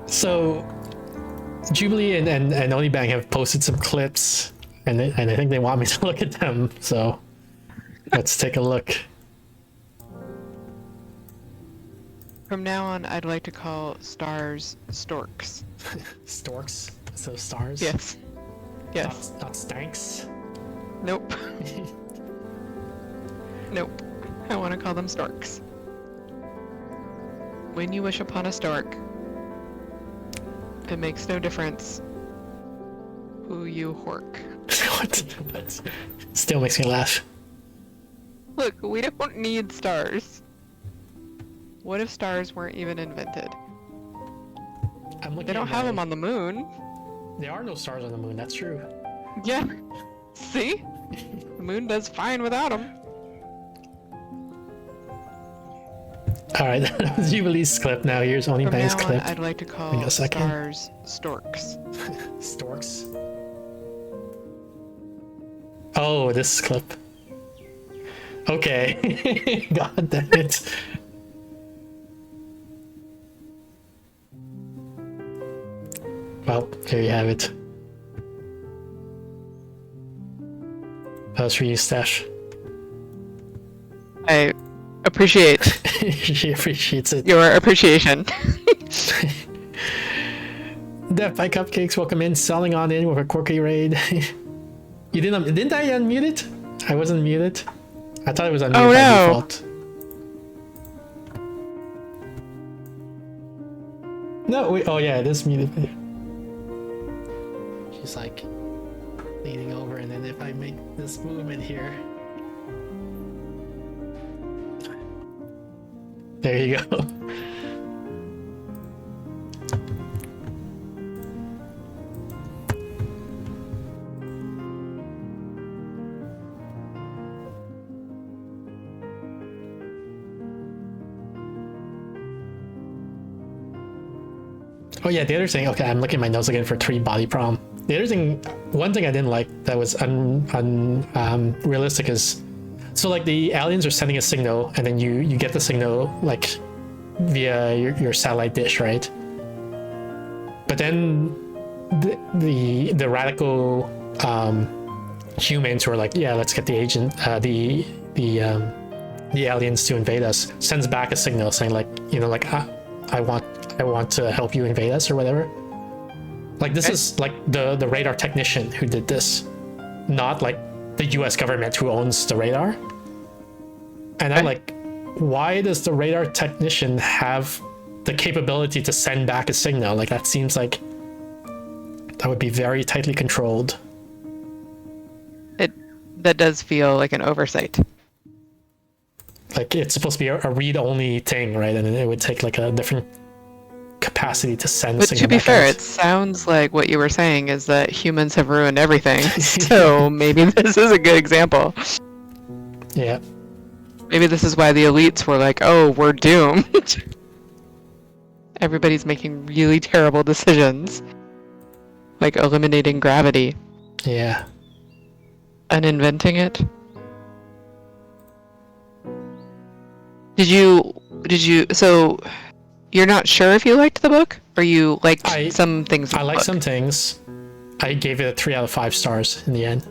So Jubilee and Oni Bang have posted some clips, and I think they want me to look at them. So let's take a look. From now on, I'd like to call stars storks. Storks? So stars? Yes. Yes. Not stanks? Nope. Nope. I want to call them storks. When you wish upon a stork, it makes no difference who you hork. Still makes me laugh. Look, we don't need stars. What if stars weren't even invented? I'm looking They don't at have my- them on the moon. There are no stars on the moon. That's true. Yeah. See? The moon does fine without them. All right, Jubilee's clip now. Here's Only From Bang's now on, clip. I'd like to Give call me a second. stars storks. Storks. Oh, this clip. Okay. God damn it. Well, here you have it. That was for you, Steph. I appreciate She appreciates it. your appreciation. Death by Cupcakes, welcome in. Selling on in with a quirky raid. You didn't I unmute it? I wasn't muted. I thought it was unmuted Oh, by no. default. No, wait, oh yeah, it is muted. She's like leaning over, and then if I make this movement here. There you go. Oh yeah, the other thing, okay, I'm looking at my notes again for 3 body prom. The other thing, one thing I didn't like that was realistic is, so like the aliens are sending a signal, and then you get the signal like via your satellite dish, right? But then the radical humans who are like, yeah, let's get the agent, the aliens to invade us, sends back a signal saying like, you know, like I want to help you invade us or whatever. Like this is like the radar technician who did this, not like the US government who owns the radar. And I'm like, why does the radar technician have the capability to send back a signal? Like that seems like that would be very tightly controlled. That does feel like an oversight. Like it's supposed to be a read-only thing, right? And then it would take like a different capacity to send But signal to be back fair, out. it sounds like what you were saying is that humans have ruined everything. So maybe this is a good example. Yeah. Maybe this is why the elites were like, oh, we're doomed. Everybody's making really terrible decisions. Like eliminating gravity Yeah. and inventing it. Did you, so you're not sure if you liked the book? Or you liked some things? I like some things. I gave it a 3 out of 5 stars in the end.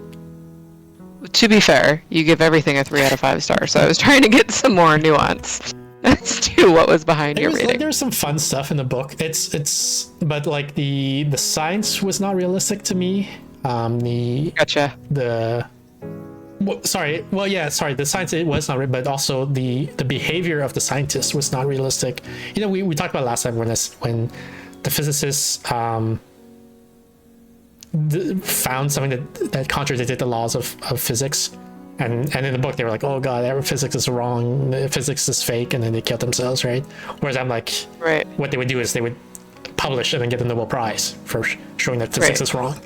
To be fair, you give everything a 3 out of 5 stars, so I was trying to get some more nuance as to what was behind your rating. There's some fun stuff in the book. But like the science was not realistic to me. Gotcha. The science, it was not real, but also the behavior of the scientists was not realistic. You know, we talked about last time when the physicists found something that contradicted the laws of physics, and in the book they were like, oh god, physics is wrong, physics is fake, and then they killed themselves, right? Whereas I'm like, right, what they would do is they would publish and then get the Nobel Prize for showing that physics is wrong.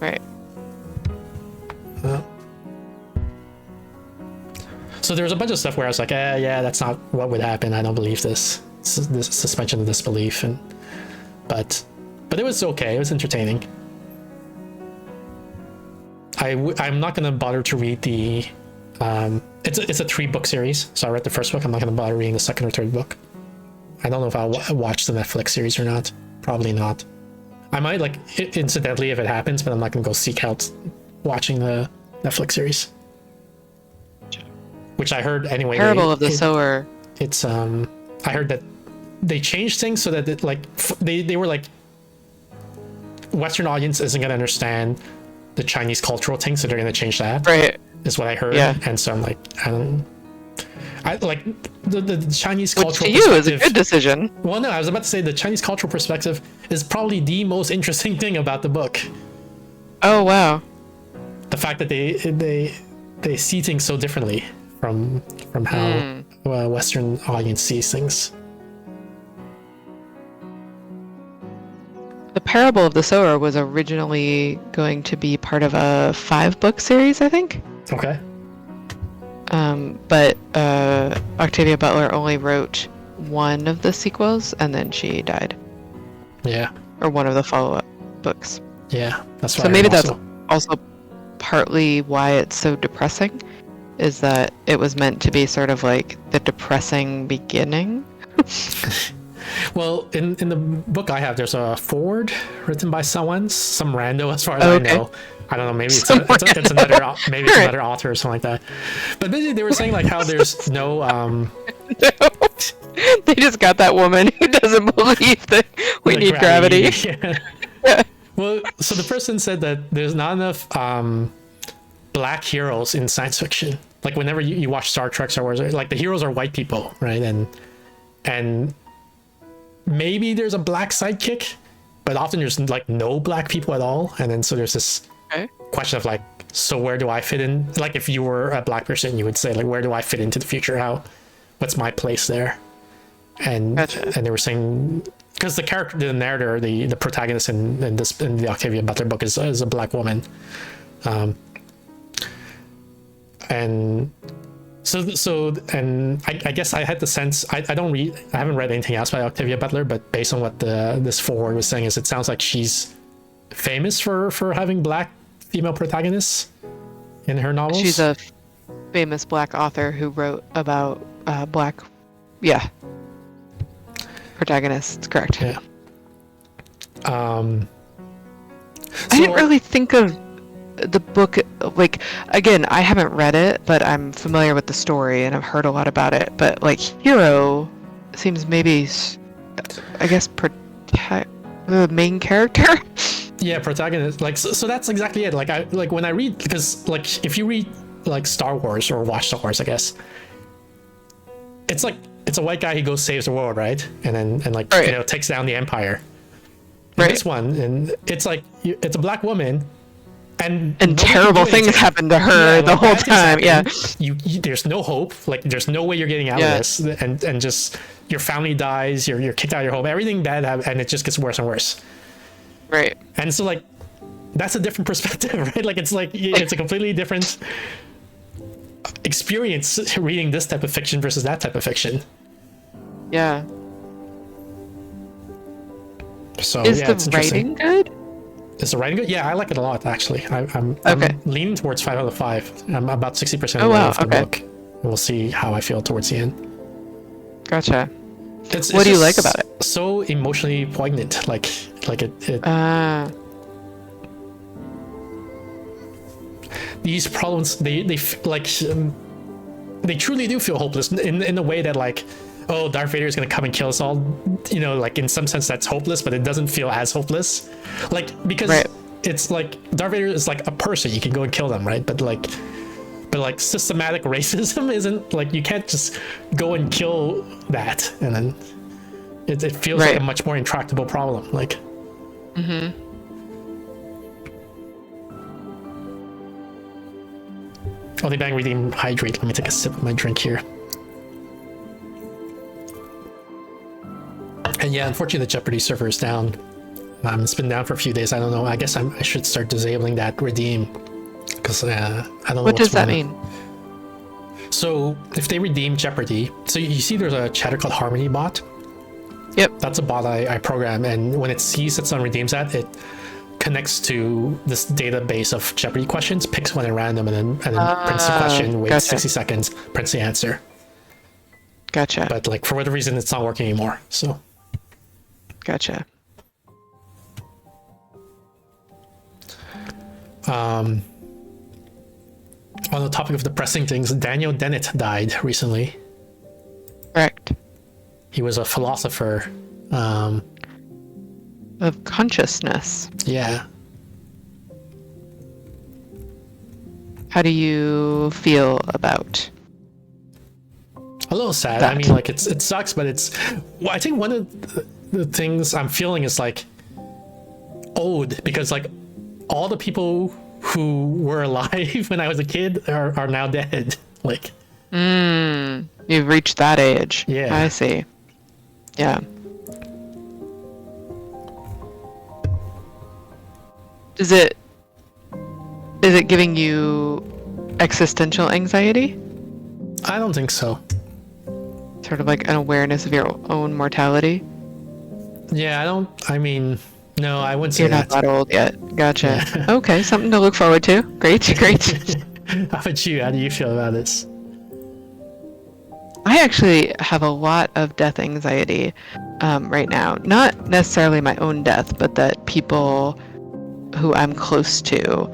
Right. So there was a bunch of stuff where I was like, yeah, that's not what would happen. I don't believe this. This suspension of disbelief, but it was okay. It was entertaining. I'm not gonna bother to read the. It's a 3-book series, so I read the first book. I'm not gonna bother reading the second or third book. I don't know if I'll watch the Netflix series or not. Probably not. I might, like, incidentally if it happens, but I'm not gonna go seek out watching the Netflix series. Which I heard anyway. Parable of the Sower. It's I heard that they changed things so that they were like, Western audience isn't gonna understand the Chinese cultural thing, so they're gonna change that. Right. Is what I heard. Yeah. And so I'm like, I like the Chinese Which cultural to you is a perspective. good decision. Well, no, I was about to say the Chinese cultural perspective is probably the most interesting thing about the book. Oh wow. The fact that they see things so differently from how Western audience sees things. The Parable of the Sower was originally going to be part of a 5-book series, I think. Okay. But Octavia Butler only wrote one of the sequels, and then she died. Yeah. Or one of the follow-up books. Yeah. That's why. So maybe that's also partly why it's so depressing, is that it was meant to be sort of like the depressing beginning. Well, in the book I have, there's a foreword written by some rando, as far as I know. I don't know. Maybe it's another maybe it's another author or something like that. But basically, they were saying like how there's no. They just got that woman who doesn't believe that we need gravity. Yeah. Well, so the person said that there's not enough black heroes in science fiction. Like whenever you watch Star Trek, Star Wars, like the heroes are white people, right? And maybe there's a black sidekick, but often there's like no black people at all. And then so there's this question of like, so where do I fit in? Like if you were a black person, you would say like, where do I fit into the future? What's my place there? And and they were saying, because the character, the narrator, the protagonist in the Octavia Butler book is a black woman, and so I guess I had the sense I haven't read anything else by Octavia Butler, but based on what this foreword was saying, is it sounds like she's famous for having black female protagonists in her novels. She's a famous black author who wrote about black protagonists, correct. Yeah. I didn't really think of the book, like, again, I haven't read it, but I'm familiar with the story and I've heard a lot about it. But like hero seems maybe, I guess, the main character. Yeah, protagonist. Like so that's exactly it. Like when I read, because like if you read like Star Wars or watch Star Wars, I guess it's like it's a white guy who goes saves the world, right? And like takes down the Empire. In this one, and it's like it's a black woman, and terrible things happen to her the whole time. Yeah, you there's no hope. Like there's no way you're getting out of this, and just your family dies, you're kicked out of your home, everything bad happens, and it just gets worse and worse. Right. And so like that's a different perspective, right? Like it's a completely different experience reading this type of fiction versus that type of fiction. Yeah. So is the writing good? Is the writing good? Yeah, I like it a lot actually. I'm leaning towards 5 out of 5. I'm about 60% of the way of the book. And we'll see how I feel towards the end. Gotcha. What do you like about it? So emotionally poignant, like it. These problems, they truly do feel hopeless in the way that like, oh, Darth Vader is gonna come and kill us all. You know, like in some sense that's hopeless, but it doesn't feel as hopeless. Like because it's like Darth Vader is like a person, you can go and kill them, right? But like systematic racism isn't like, you can't just go and kill that, and then it feels like a much more intractable problem. Like. Mm-hmm. Only bang redeem hydrate. Let me take a sip of my drink here. And yeah, unfortunately the Jeopardy server is down. It's been down for a few days. I don't know. I guess I should start disabling that redeem, because I don't know what does that mean. So if they redeem Jeopardy, so you see there's a chatter called Harmony Bot. Yep. That's a bot I program, and when it sees that someone redeems that, it connects to this database of Jeopardy questions, picks one at random, and then prints the question, waits 60 seconds, prints the answer. Gotcha. But like for whatever reason, it's not working anymore. So. Gotcha. On the topic of depressing things, Daniel Dennett died recently. Correct. He was a philosopher. Of consciousness. Yeah. How do you feel about a little sad that? I mean, like it sucks, but I think one of the things I'm feeling is like owed, because like all the people who were alive when I was a kid are now dead. Like You've reached that age. Yeah. I see. Yeah. Is it giving you existential anxiety? I don't think so. Sort of like an awareness of your own mortality? Yeah, no, I wouldn't say You're not that old yet. Gotcha. Yeah. Okay, something to look forward to. Great. How about you? How do you feel about this? I actually have a lot of death anxiety right now. Not necessarily my own death, but that people who I'm close to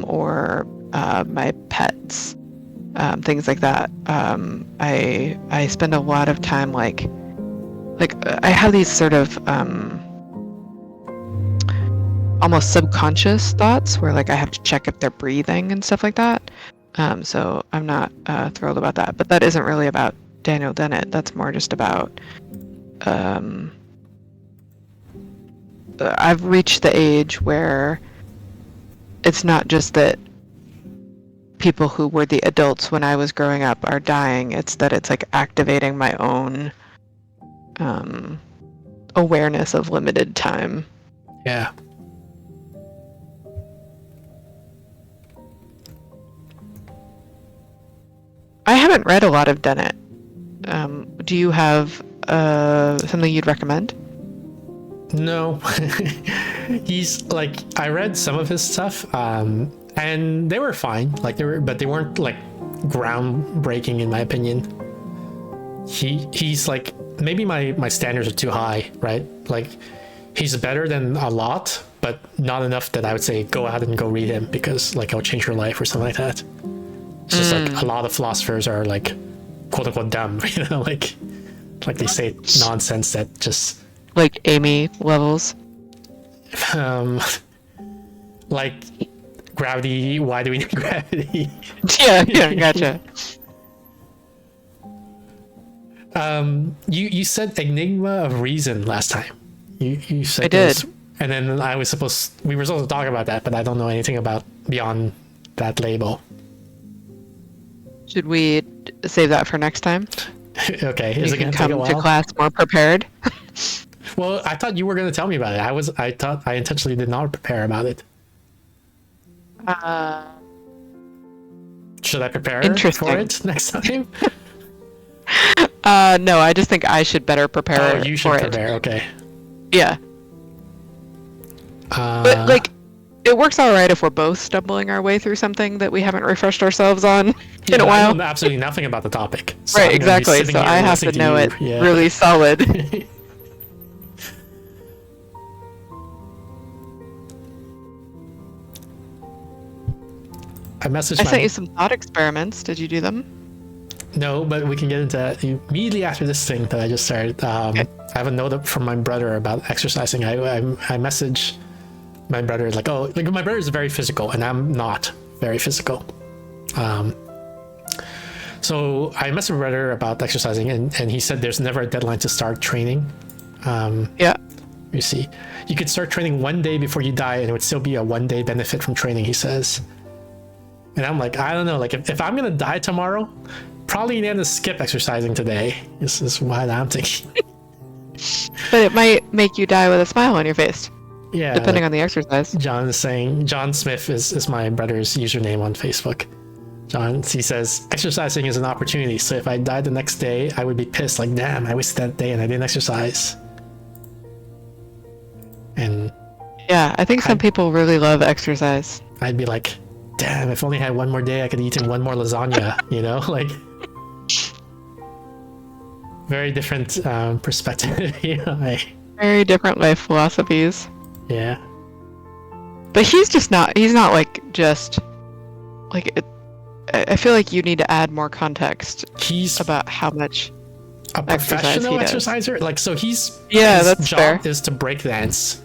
or my pets, things like that. I spend a lot of time like I have these sort of almost subconscious thoughts where like I have to check if they're breathing and stuff like that. So I'm not thrilled about that. But that isn't really about Daniel Dennett. That's more just about I've reached the age where it's not just that people who were the adults when I was growing up are dying. It's that it's like activating my own awareness of limited time. Yeah. I haven't read a lot of Dennett. Do you have something you'd recommend? No. He's like, I read some of his stuff, and they were fine. Like but they weren't like groundbreaking in my opinion. He's like, maybe my standards are too high, right? Like, he's better than a lot, but not enough that I would say go out and go read him because like it'll change your life or something like that. It's just like a lot of philosophers are like quote unquote dumb, like they say nonsense that just like Amy levels. Like gravity. Why do we need gravity? Yeah, gotcha. You said enigma of reason last time. You said I did. this, and then we were supposed to talk about that, but I don't know anything about beyond that label. Should we save that for next time? Okay. You Is it can going to take a come to while? class more prepared. Well, I thought you were going to tell me about it. I thought I intentionally did not prepare about it. Should I prepare for it next time? No, I just think I should better prepare. Oh, you should for prepare. it. Okay. Yeah. But like, it works all right if we're both stumbling our way through something that we haven't refreshed ourselves on in a while. I know absolutely nothing about the topic. So Right, I'm gonna be exactly. sitting So here I have to listening know you. it Yeah. really solid. I messaged I my sent you some thought experiments. Did you do them? No, but we can get into that immediately after this thing that I just started. Okay. I have a note up from my brother about exercising. I message my brother like, oh, like my brother is very physical and I'm not very physical. So I messaged my brother about exercising and he said there's never a deadline to start training. Yeah. You see, you could start training one day before you die and it would still be a 1 day benefit from training, he says. And I'm like, I don't know, like if I'm gonna die tomorrow, probably need to skip exercising today. This is what I'm thinking. But it might make you die with a smile on your face, Yeah. depending on the exercise. John is saying, John Smith is my brother's username on Facebook. He says, exercising is an opportunity. So if I died the next day, I would be pissed. Like, damn, I wasted that day and I didn't exercise. And Yeah, I think some people really love exercise. I'd be like, damn, if only I had one more day, I could eat in one more lasagna, like very different perspective. Very different life philosophies. Yeah. But he's not like just like it, I feel like you need to add more context He's about how much a professional exerciser. Like, so his that's job fair. is to break dance,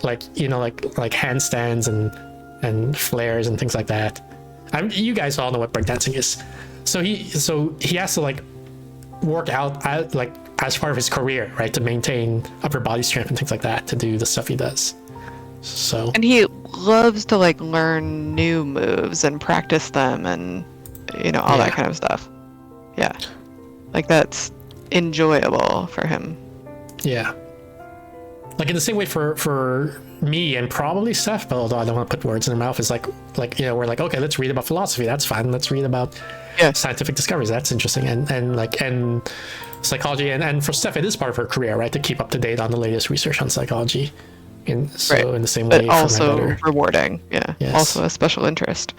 like like handstands and flares and things like that. You guys all know what breakdancing is. So he has to like work out like as part of his career, right, to maintain upper body strength and things like that, to do the stuff he does. So And he loves to like learn new moves and practice them and all that kind of stuff. Yeah. Like that's enjoyable for him. Yeah. Like in the same way for me and probably Steph, but although I don't want to put words in her mouth, is like we're like, okay, let's read about philosophy. That's fine. Let's read about scientific discoveries. That's interesting. And psychology. And for Steph, it is part of her career, right? To keep up to date on the latest research on psychology. In the same way, but also for my better. rewarding. Yeah. Yes. Also a special interest.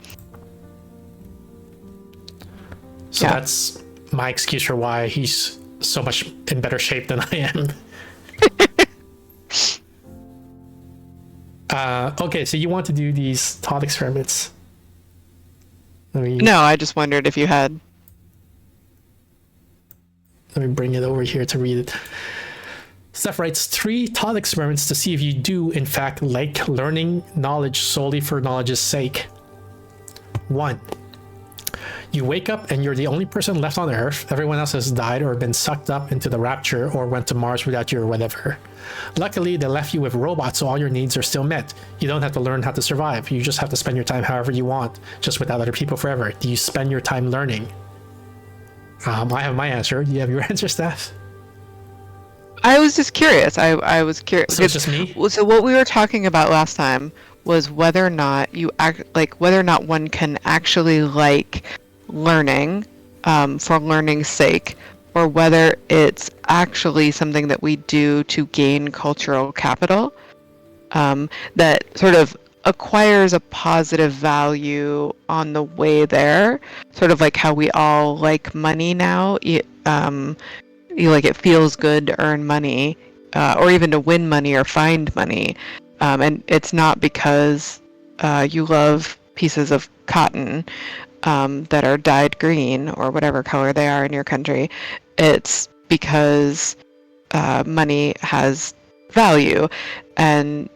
So that's my excuse for why he's so much in better shape than I am. Okay, so you want to do these thought experiments? No, I just wondered if you had. Let me bring it over here to read it. Steph writes 3 thought experiments to see if you do, in fact, like learning knowledge solely for knowledge's sake. 1. You wake up and you're the only person left on Earth. Everyone else has died or been sucked up into the rapture or went to Mars without you or whatever. Luckily, they left you with robots, so all your needs are still met. You don't have to learn how to survive. You just have to spend your time however you want, just without other people forever. Do you spend your time learning? I have my answer. Do you have your answer, Steph? I was just curious. I was curious. So it's just me? So what we were talking about last time was whether or not whether or not one can actually like learning for learning's sake, or whether it's actually something that we do to gain cultural capital that sort of acquires a positive value on the way there, sort of like how we all like money now. Like it feels good to earn money, or even to win money or find money, and it's not because you love pieces of cotton that are dyed green or whatever color they are in your country. It's because money has value, and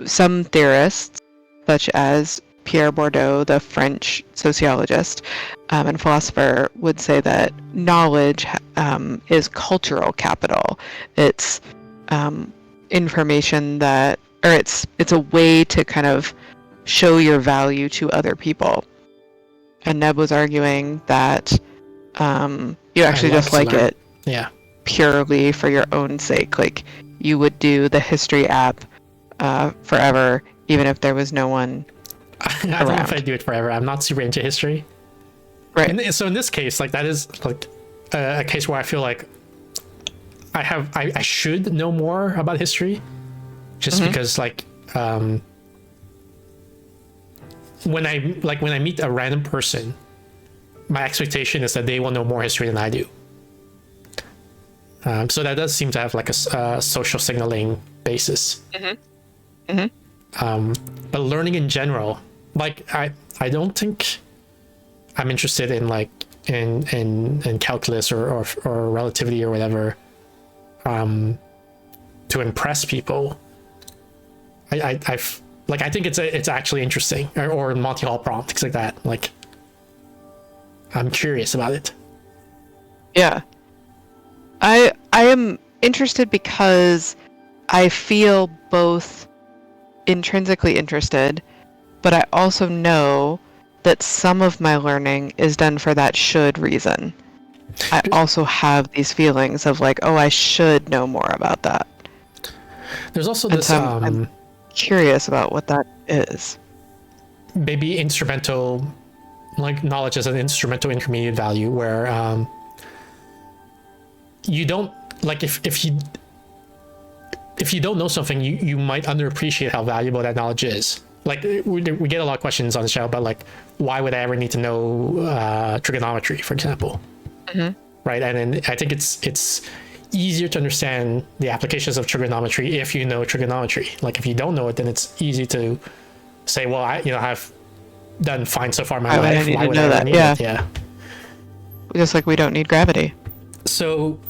some theorists, such as Pierre Bourdieu, the French sociologist and philosopher, would say that knowledge is cultural capital. It's information that, or it's a way to kind of show your value to other people. And Neb was arguing that you actually just like it purely for your own sake. Like you would do the history app forever, even if there was no one I don't know if I do it forever. I'm not super into history. Right. And so in this case, like that is like a case where I feel like I should know more about history, just because like when I meet a random person, my expectation is that they will know more history than I do. So that does seem to have like a social signaling basis. But learning in general, like I don't think I'm interested in like in calculus or relativity or whatever to impress people. I think it's actually interesting, or Monty Hall prompt, things like that. Like I'm curious about it. Yeah. I am interested because I feel both intrinsically interested, but I also know that some of my learning is done for that should reason. I also have these feelings of like, oh, I should know more about that. There's also And this so I'm curious about what that is. maybe instrumental, like knowledge as an instrumental intermediate value, where you don't like if you don't know something, you might underappreciate how valuable that knowledge is. Like we get a lot of questions on the show about like, why would I ever need to know trigonometry, for example? Right. And then I think it's easier to understand the applications of trigonometry if you know trigonometry. Like if you don't know it, then it's easy to say, well, I've done fine so far in my life. Why would I ever need it? Yeah. Just like we don't need gravity. So,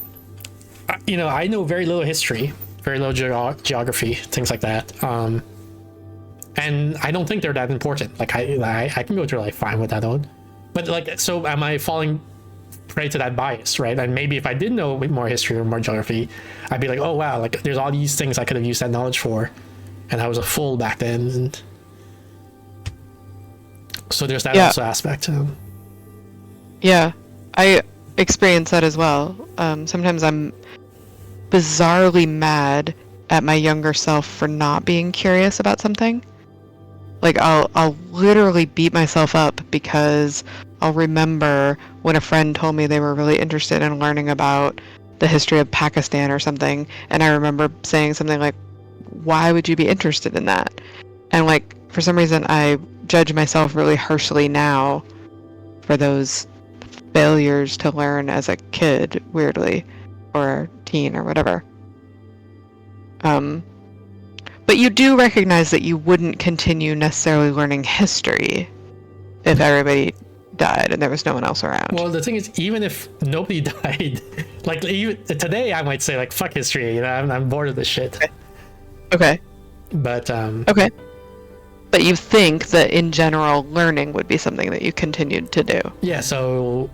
I know very little history, very little geography, things like that. And I don't think they're that important. Like I can go through life fine with that one. But like, so am I falling prey to that bias, right? And maybe if I did know more history or more geography, I'd be like, oh wow, like there's all these things I could have used that knowledge for, and I was a fool back then. And so there's that also aspect. Yeah, I experience that as well. Sometimes I'm bizarrely mad at my younger self for not being curious about something. Like I'll literally beat myself up because I'll remember when a friend told me they were really interested in learning about the history of Pakistan or something, and I remember saying something like, why would you be interested in that? And like for some reason I judge myself really harshly now for those failures to learn as a kid, weirdly, or teen or whatever. But you do recognize that you wouldn't continue necessarily learning history if everybody died and there was no one else around. Well, the thing is, even if nobody died, like even today, I might say like fuck history. You know, I'm bored of this shit. Okay. But Okay. But you think that in general, learning would be something that you continued to do. yeah. So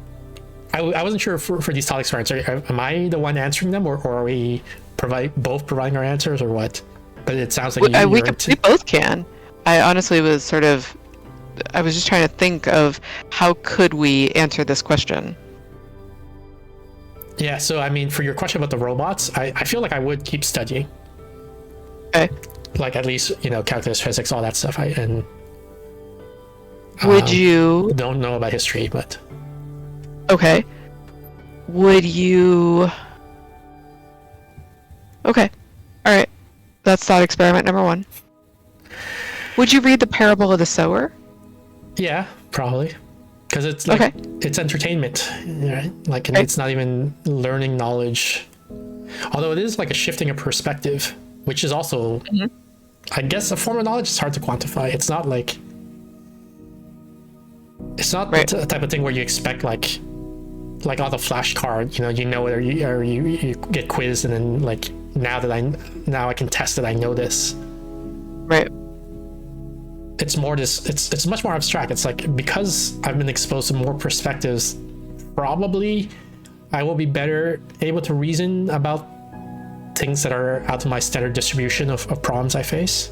I wasn't sure for these thought experiments. Am I the one answering them, or are we both providing our answers, or what? But it sounds like We both can. I honestly was I was just trying to think of how could we answer this question. Yeah, so I mean, for your question about the robots, I feel like I would keep studying. Okay. Like at least, you know, calculus, physics, all that stuff. Would you... Don't know about history, but... Okay. Would you... Okay. Alright. That's thought experiment number 1. Would you read the parable of the sower? Yeah, probably. Because it's like, it's entertainment, right? Like, and it's not even learning knowledge. Although it is like a shifting of perspective, which is also, I guess, a form of knowledge. It's hard to quantify. It's not like, it's not the type of thing where you expect like on the flashcard, you know it, or you get quizzed, and then like now I can test that I know this. Right. It's more it's much more abstract. It's like, because I've been exposed to more perspectives, probably I will be better able to reason about things that are out of my standard distribution of problems I face.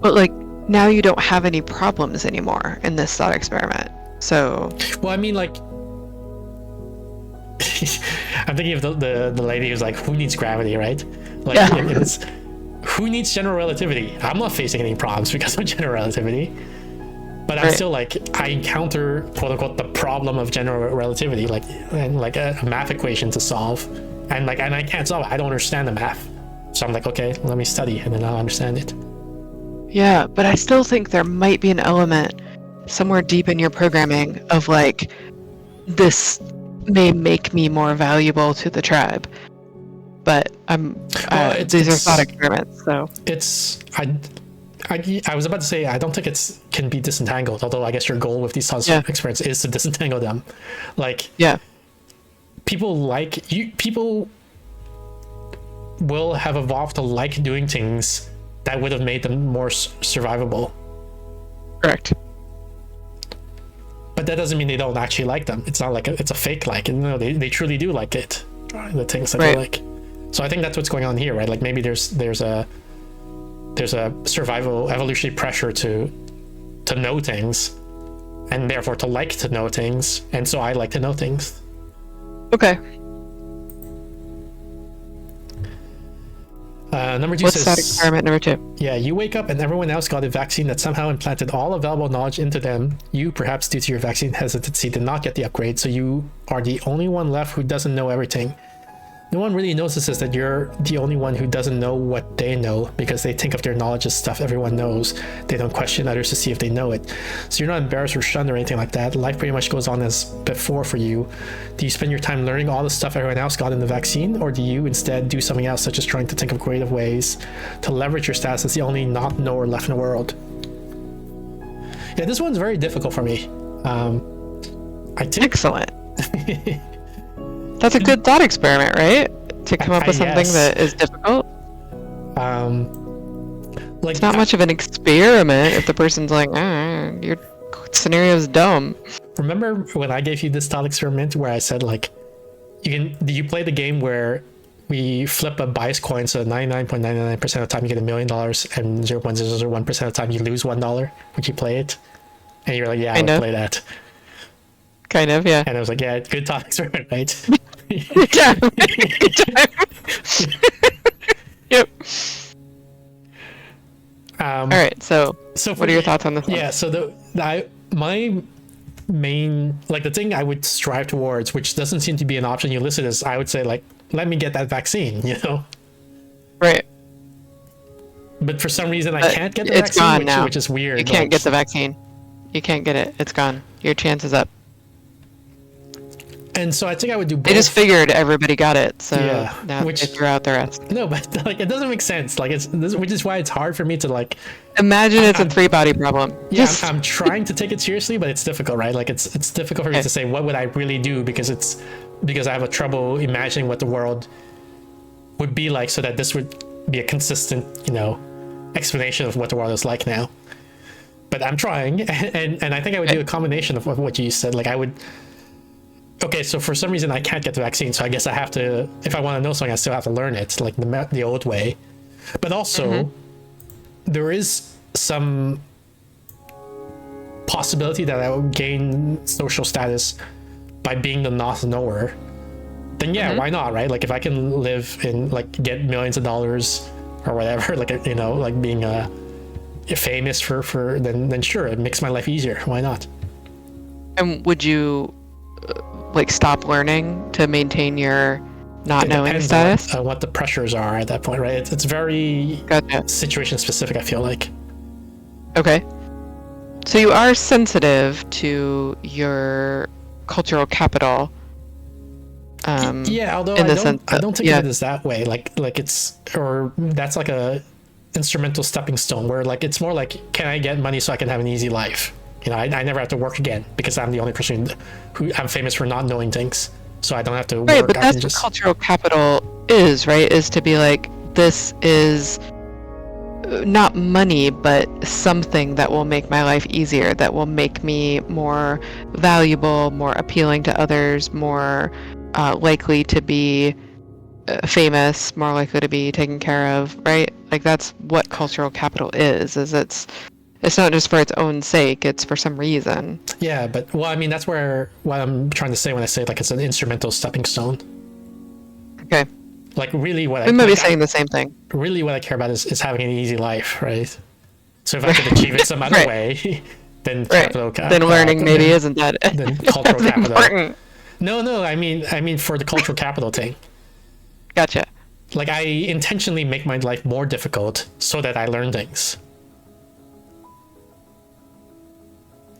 But like, now you don't have any problems anymore in this thought experiment. So, well, I mean, like, I'm thinking of the lady who's like, who needs gravity, right? Like, it's who needs general relativity? I'm not facing any problems because of general relativity, but I'm still like, I encounter quote unquote the problem of general relativity, like, and like a math equation to solve, and I can't solve it. I don't understand the math, so I'm like, okay, let me study, and then I'll understand it. Yeah, but I still think there might be an element somewhere deep in your programming of like, this may make me more valuable to the tribe. But these are thought experiments, so I was about to say, I don't think can be disentangled, although I guess your goal with these thought experiments is to disentangle them. Like, people will have evolved to like doing things that would have made them more survivable. Correct. But that doesn't mean they don't actually like them. It's not like it's a fake like. No, they truly do like it, the things that they like. So I think that's what's going on here, right? Like, maybe there's a survival evolutionary pressure to know things, and therefore to like to know things, and so I like to know things. Okay. Number 2 What's says, that experiment number 2? Yeah, you wake up and everyone else got a vaccine that somehow implanted all available knowledge into them. You, perhaps due to your vaccine hesitancy, did not get the upgrade, so you are the only one left who doesn't know everything. No one really notices that you're the only one who doesn't know what they know, because they think of their knowledge as stuff everyone knows. They don't question others to see if they know it. So you're not embarrassed or shunned or anything like that. Life pretty much goes on as before for you. Do you spend your time learning all the stuff everyone else got in the vaccine, or do you instead do something else, such as trying to think of creative ways to leverage your status as the only not knower left in the world? Yeah, this one's very difficult for me. I think... Excellent. That's a good thought experiment, right? To come up with something that is difficult. Like, it's not much of an experiment if the person's like, your scenario's dumb. Remember when I gave you this thought experiment where I said, like, do you play the game where we flip a bias coin, so 99.99% of the time you get $1 million, and 0.001% of the time you lose $1? Would you play it? And you're like, yeah, I would play that. Kind of, yeah. And I was like, yeah, good talk experiment, right? Good job. Good job. Yep. All right. So what are your thoughts on this one? Yeah. So my main, like, the thing I would strive towards, which doesn't seem to be an option you listed, is I would say, like, let me get that vaccine, you know? Right. But for some reason, I But can't get the it's vaccine, gone now. which is weird. You can't like- get the vaccine. You can't get it. It's gone. Your chance is up. And so I think I would do both. They just figured everybody got it, so Yeah, now which- they threw out the rest. No, but like, it doesn't make sense. Like, which is why it's hard for me to, like, Imagine it's a 3-body problem. yeah, Just I'm trying to take it seriously, but it's difficult, right? Like, it's difficult for me Okay. to say what would I really do, because I have a trouble imagining what the world would be like, so that this would be a consistent, you know, explanation of what the world is like now. But I'm trying, and I think I would do a combination of what you said. Like, I would. Okay, so for some reason I can't get the vaccine, so I guess I have to. If I want to know something, I still have to learn it, like the old way. But also, there is some possibility that I would gain social status by being the not knower. Then yeah, why not, right? Like, if I can live in, like, get millions of dollars or whatever, like, you know, like being famous for then sure, it makes my life easier. Why not? And would you like stop learning to maintain your not It knowing depends status? on what the pressures are at that point, right? It's very Gotcha. situation specific, I feel like. Okay. So you are sensitive to your cultural capital. Yeah, although in the I sense that- don't think yeah. of it as that way. Like it's, or that's like a instrumental stepping stone, where, like, it's more like, can I get money so I can have an easy life? You know, I never have to work again because I'm the only person who I'm famous for not knowing things, so I don't have to Right, work. but I that's can what just cultural capital is, right? Is to be like, this is not money, but something that will make my life easier, that will make me more valuable, more appealing to others, more likely to be famous, more likely to be taken care of, right? Like, that's what cultural capital is it's not just for its own sake, it's for some reason. Yeah, but well, I mean, that's what I'm trying to say when I say, like, it's an instrumental stepping stone. Okay. Like, really, what We might be like, saying the same thing. really what I care about is having an easy life, right? So if I could achieve it some other Right. way, then Right. capital, Then learning maybe then, isn't that then cultural that's capital. important. No, I mean for the cultural capital thing. Gotcha. Like, I intentionally make my life more difficult so that I learn things.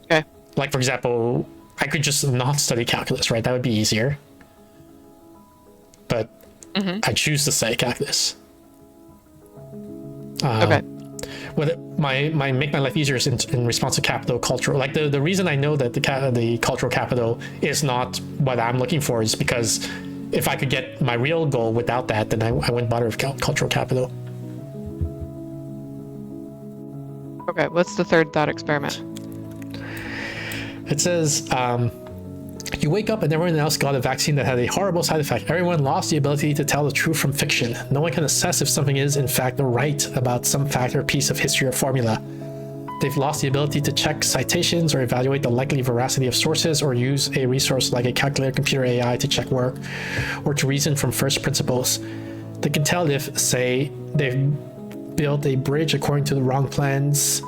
Okay. Like, for example, I could just not study calculus, right? That would be easier. But I choose to study calculus. Okay. What my make my life easier is in response to capital cultural. Like, the reason I know that the cultural capital is not what I'm looking for is because if I could get my real goal without that, then I wouldn't bother with cultural capital. Okay. What's the third thought experiment? It says, you wake up and everyone else got a vaccine that had a horrible side effect. Everyone lost the ability to tell the truth from fiction. No one can assess if something is, in fact, right about some fact or piece of history or formula. They've lost the ability to check citations or evaluate the likely veracity of sources or use a resource like a calculator, computer, AI to check work or to reason from first principles. They can tell if, say, they've built a bridge according to the wrong plans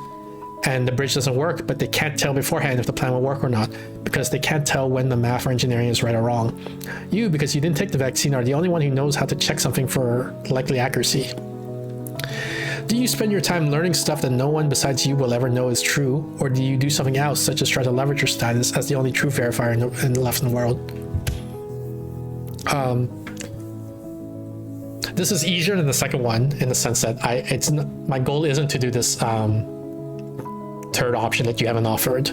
and the bridge doesn't work, but they can't tell beforehand if the plan will work or not because they can't tell when the math or engineering is right or wrong. You, because you didn't take the vaccine, are the only one who knows how to check something for likely accuracy. Do you spend your time learning stuff that no one besides you will ever know is true, or do you do something else, such as try to leverage your status as the only true verifier left in the world? This is easier than the second one in the sense that my goal isn't to do this third option that you haven't offered,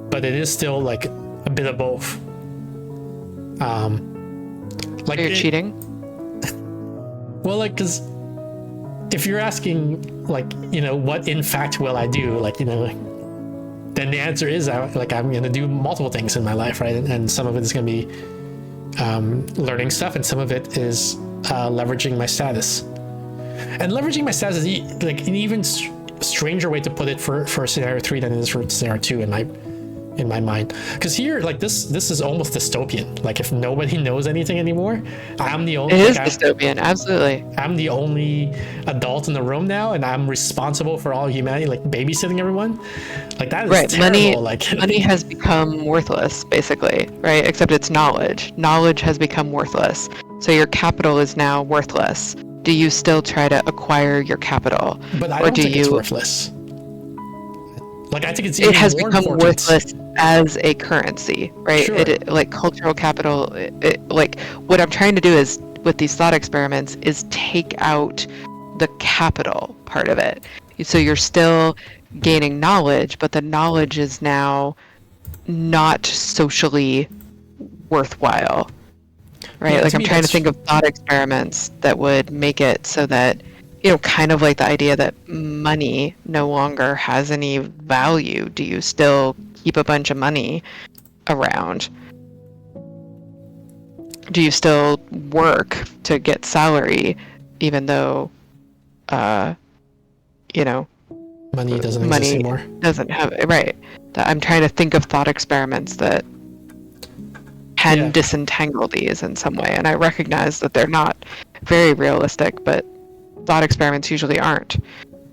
but it is still like a bit of both. Like, You're cheating? well, like, because if you're asking, like, you know, what in fact will I do, like, you know, then the answer is I'm going to do multiple things in my life, right? And some of it is going to be learning stuff, and some of it is leveraging my status. And leveraging my status is like an even stranger way to put it for scenario 3 than it is for scenario 2 in in my mind. Because here, like this is almost dystopian. Like if nobody knows anything anymore, I'm the only. It is like, dystopian, absolutely. I'm the only adult in the room now, and I'm responsible for all humanity, like babysitting everyone. Like that is Right, terrible. money has become worthless, basically, right? Except it's knowledge. Knowledge has become worthless. So your capital is now worthless. Do you still try to acquire your capital? But I or don't do think you... it's worthless. Like I think it's It even has more become important. worthless as a currency, right? Sure. Like cultural capital, like what I'm trying to do is, with these thought experiments, is take out the capital part of it. So you're still gaining knowledge, but the knowledge is now not socially worthwhile, right? Yeah, like to I'm me, trying to that's- think of thought experiments that would make it so that, kind of like the idea that money no longer has any value. Do you still keep a bunch of money around? Do you still work to get salary, even though, money doesn't exist money anymore. doesn't have it, right? I'm trying to think of thought experiments that can Yeah. disentangle these in some way, and I recognize that they're not very realistic, but thought experiments usually aren't.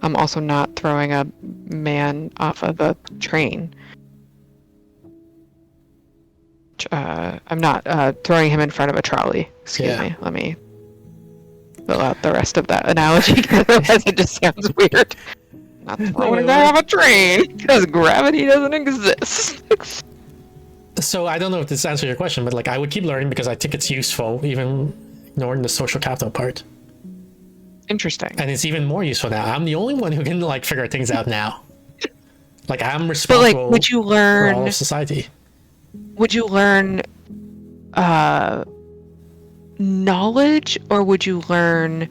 I'm also not throwing a man off of a train. I'm not throwing him in front of a trolley. Excuse Yeah. me. Let me fill out the rest of that analogy, because otherwise it just sounds weird. Not throwing a guy off a train because gravity doesn't exist. So I don't know if this answers your question, but like I would keep learning because I think it's useful, even ignoring the social capital part. Interesting. And it's even more useful now. I'm the only one who can like figure things out now. Like I'm But responsible like, would you for all learn? of society. Would you learn knowledge, or would you learn?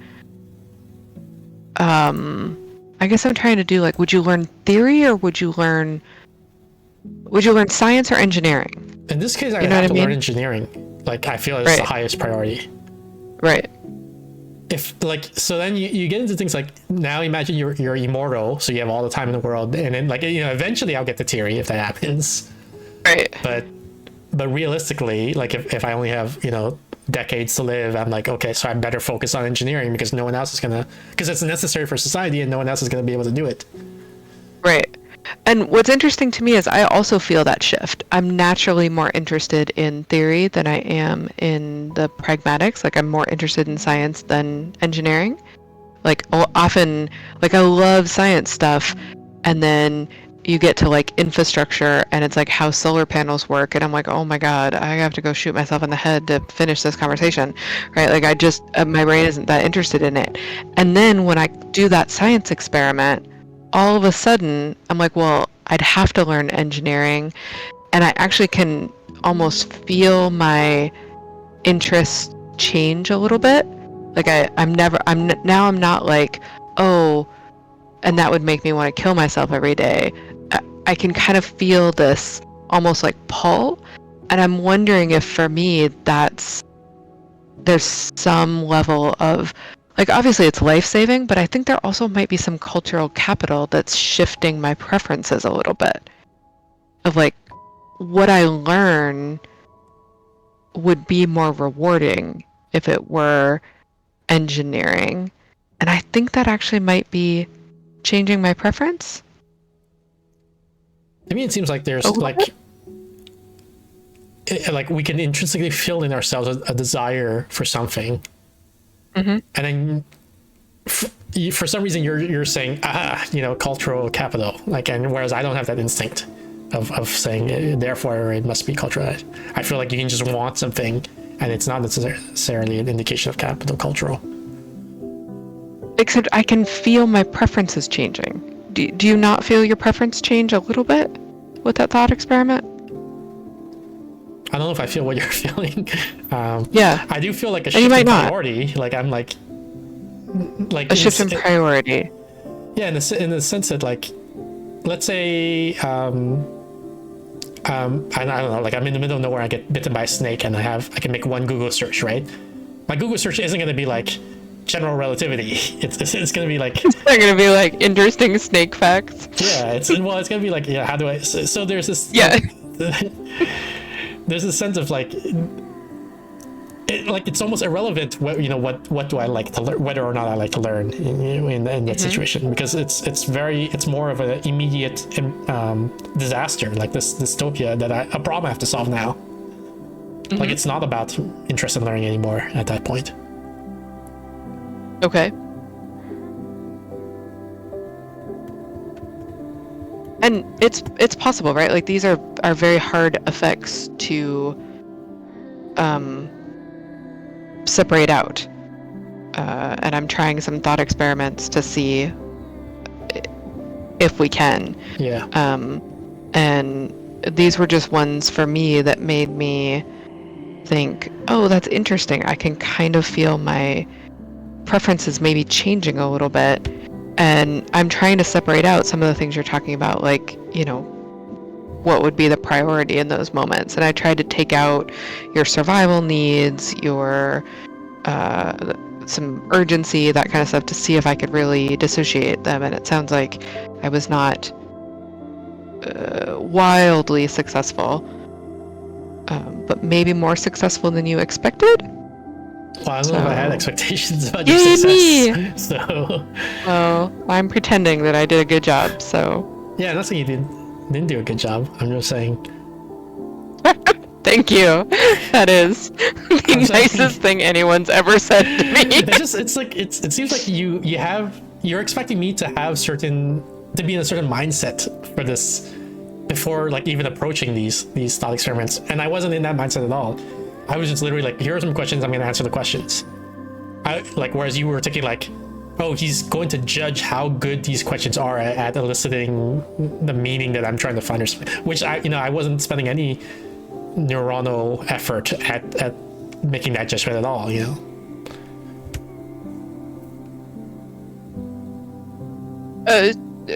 I guess I'm trying to do like, would you learn theory, or would you learn science or engineering? In this case, I You know have what to I learn mean? engineering. Like I feel it's the Right. highest priority. Right. If like so then you get into things like, now imagine you're immortal, so you have all the time in the world, and then like eventually I'll get the theory if that happens. Right. But realistically, like if I only have decades to live, I'm like, okay, so I better focus on engineering because no one else is because it's necessary for society and no one else is gonna be able to do it. Right. And what's interesting to me is I also feel that shift. I'm naturally more interested in theory than I am in the pragmatics. Like I'm more interested in science than engineering. Like often, like I love science stuff, and then you get to like infrastructure and it's like how solar panels work, and I'm like, oh my god, I have to go shoot myself in the head to finish this conversation, right? Like I just my brain isn't that interested in it. And then when I do that science experiment, all of a sudden I'm like, well, I'd have to learn engineering, and I actually can almost feel my interests change a little bit. Like I'm not like, oh, and that would make me want to kill myself every day. I can kind of feel this almost like pull, and I'm wondering if for me there's some level of, like, obviously it's life-saving, but I think there also might be some cultural capital that's shifting my preferences a little bit. Of like, what I learn would be more rewarding if it were engineering. And I think that actually might be changing my preference. To me, it seems like there's A little like we can intrinsically feel in ourselves a desire for something, and then for some reason you're saying cultural capital, like, and whereas I don't have that instinct of saying therefore it must be cultural. I feel like you can just want something, and it's not necessarily an indication of capital cultural. Except I can feel my preferences changing. Do you not feel your preference change a little bit with that thought experiment? I don't know if I feel what you're feeling. Yeah. I do feel like a And you shift might in not. priority. Like I'm like A shift in priority. Yeah, in the sense that, like, let's say I don't know, like I'm in the middle of nowhere, I get bitten by a snake, and I can make one Google search, right? My Google search isn't going to be like general relativity. It's going to be like, They're going to be like interesting snake facts. yeah, it's going to be like, yeah, how do I, so there's this, Yeah. there's a sense of like, it's almost irrelevant what do I like to learn, whether or not I like to learn in that situation, because it's more of an immediate disaster, like this dystopia a problem I have to solve now. Like, it's not about interest in learning anymore at that point. Okay. And it's possible, right? Like, these are very hard effects to separate out. And I'm trying some thought experiments to see if we can. Yeah. And these were just ones for me that made me think, oh, that's interesting. I can kind of feel my preferences maybe changing a little bit. And I'm trying to separate out some of the things you're talking about, like, what would be the priority in those moments. And I tried to take out your survival needs, your some urgency, that kind of stuff, to see if I could really dissociate them. And it sounds like I was not wildly successful, but maybe more successful than you expected. Well, I don't know if I had expectations about your Yay, success. me! So. Well, I'm pretending that I did a good job, so. Yeah, not saying you didn't do a good job. I'm just saying. Thank you. That is the nicest thing anyone's ever said to me. It seems like you're expecting me to be in a certain mindset for this before, like, even approaching these thought experiments, and I wasn't in that mindset at all. I was just literally like, here are some questions, I'm going to answer the questions. Whereas you were thinking like, oh, he's going to judge how good these questions are at eliciting the meaning that I'm trying to find, which I wasn't spending any neuronal effort at making that judgment at all,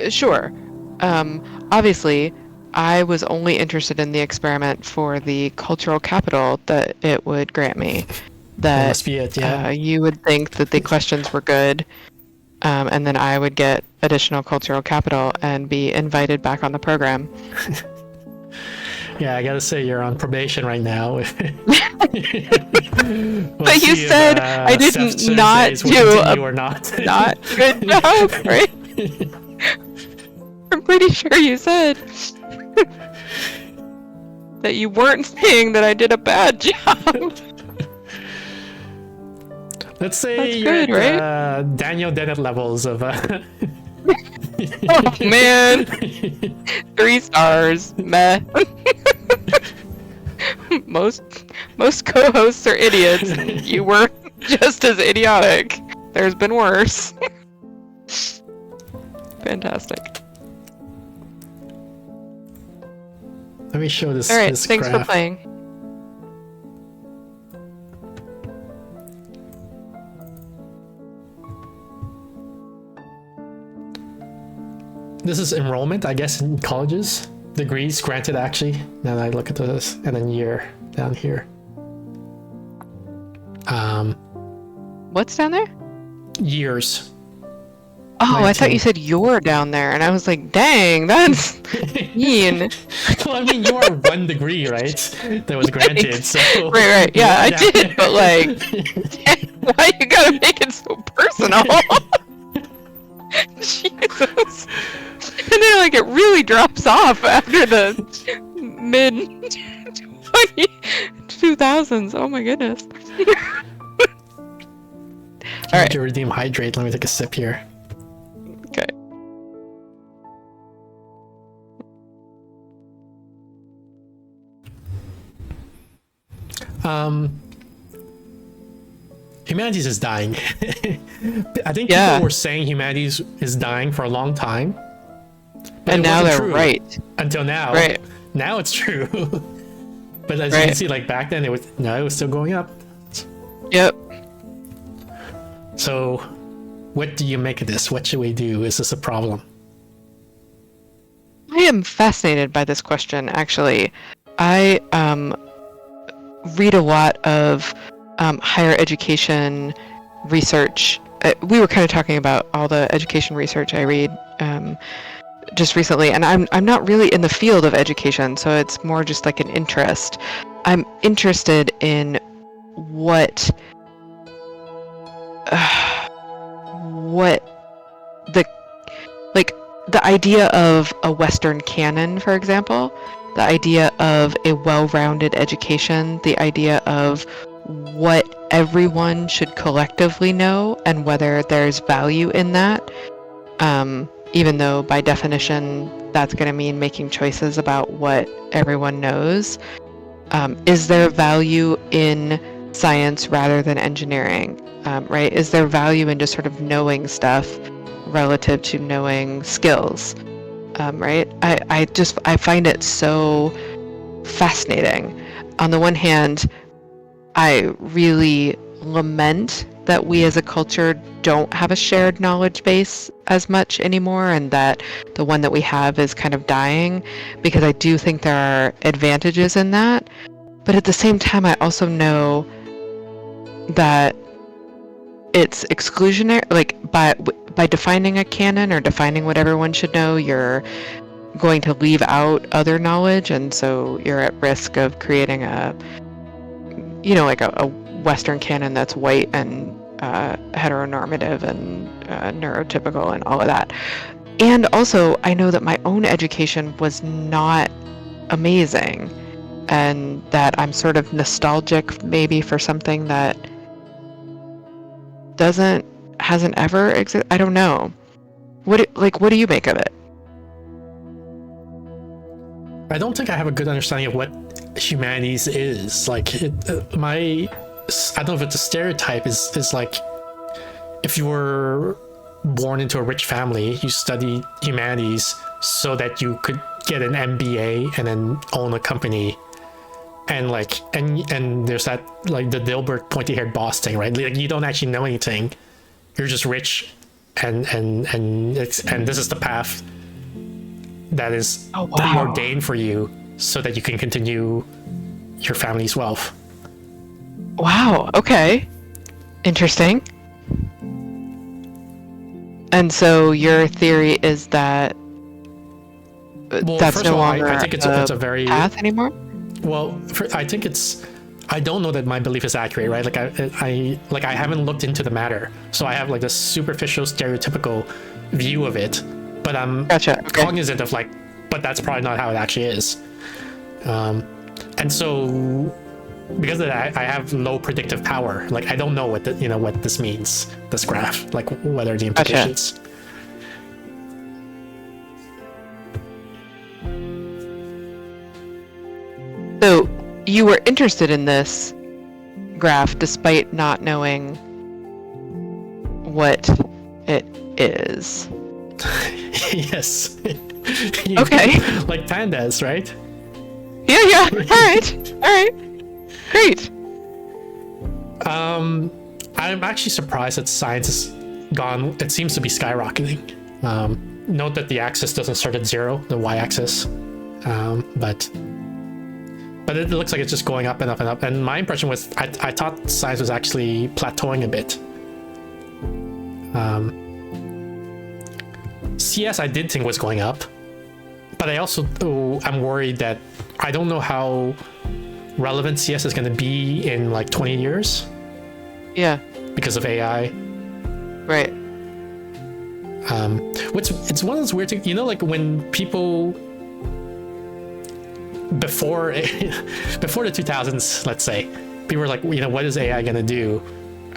Sure. Obviously, I was only interested in the experiment for the cultural capital that it would grant me. That must be it, yeah. You would think that the questions were good, and then I would get additional cultural capital and be invited back on the program. Yeah, I gotta say, you're on probation right now. But you said I didn't not do a not good job, right? I'm pretty sure you said that you weren't saying that I did a bad job. Let's say That's you're good, at right? Daniel Dennett levels of... Oh, man. 3 stars. Meh. Most co-hosts are idiots. You were just as idiotic. There's been worse. Fantastic. Let me show this. All right, this thanks graph. for playing. This is enrollment, I guess, in colleges. Degrees granted, actually. Now that I look at this, and then year down here. What's down there? Years. Oh, 19. I thought you said you're down there, and I was like, dang, that's mean. Well, I mean, you are 1 degree, right? That was granted, so... Right, yeah, I did, but like, why you gotta make it so personal? Jesus. And then, like, it really drops off after the mid-2000s. Oh my goodness. All right. to redeem hydrate. Let me take a sip here. Okay. Humanities is dying. I think Yeah. people were saying humanities is dying for a long time. But And it now wasn't they're true right. until now. Right. Now it's true. But as you Right. can see, like back then, it was still going up. Yep. So, what do you make of this? What should we do? Is this a problem? I am fascinated by this question, actually. I read a lot of higher education research. We were kind of talking about all the education research I read. just recently, and I'm not really in the field of education, so it's more just like an interest. I'm interested in what what the like the idea of a Western canon, for example, the idea of a well-rounded education, the idea of what everyone should collectively know and whether there's value in that, even though by definition that's going to mean making choices about what everyone knows. Is there value in science rather than engineering, right? Is there value in just sort of knowing stuff relative to knowing skills, right? I find it so fascinating. On the one hand, I really lament that we as a culture don't have a shared knowledge base as much anymore, and that the one that we have is kind of dying, because I do think there are advantages in that. But at the same time, I also know that it's exclusionary. Like by defining a canon or defining what everyone should know, you're going to leave out other knowledge, and so you're at risk of creating a Western canon that's white and heteronormative and neurotypical and all of that. And also, I know that my own education was not amazing, and that I'm sort of nostalgic maybe for something that hasn't ever existed. I don't know. What do you make of it? I don't think I have a good understanding of what humanities is. Like, I don't know if it's a stereotype, is like, if you were born into a rich family, you studied humanities so that you could get an MBA and then own a company. And like, and there's that, like, the Dilbert pointy-haired boss thing, right? Like, you don't actually know anything. You're just rich, and this is the path that is ordained for you so that you can continue your family's wealth. Wow, okay. Interesting. And so your theory is that that's no longer I think it's a very path anymore? Well, I think I don't know that my belief is accurate, right? Like I haven't looked into the matter, so I have like this superficial, stereotypical view of it. But I'm cognizant of but that's probably not how it actually is. And so because of that, I have low predictive power. Like, I don't know what what this means, this graph, like what are the implications. So you were interested in this graph despite not knowing what it is. Yes. Okay. Like pandas, right? Yeah. All right. Great. I'm actually surprised that science has gone. It seems to be skyrocketing. Note that the axis doesn't start at 0, the y-axis, but it looks like it's just going up and up and up. And my impression was, I thought science was actually plateauing a bit. CS I did think was going up, but I also I'm worried that I don't know how relevant CS is going to be in like 20 years. Yeah. Because of AI. Right. It's one of those weird things, like when people before the 2000s, let's say, people were like, what is AI going to do?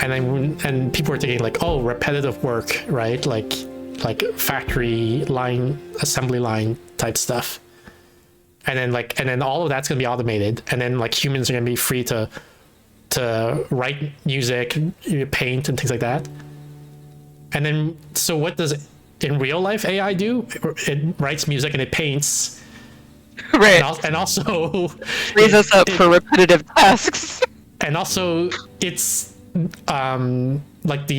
And people were thinking like, oh, repetitive work, right? Like factory line, assembly line type stuff. And then all of that's going to be automated. And then like humans are going to be free to write music, paint and things like that. And then, so what does in real life AI do? It writes music and it paints. Right. And also frees us up for repetitive tasks. And also it's like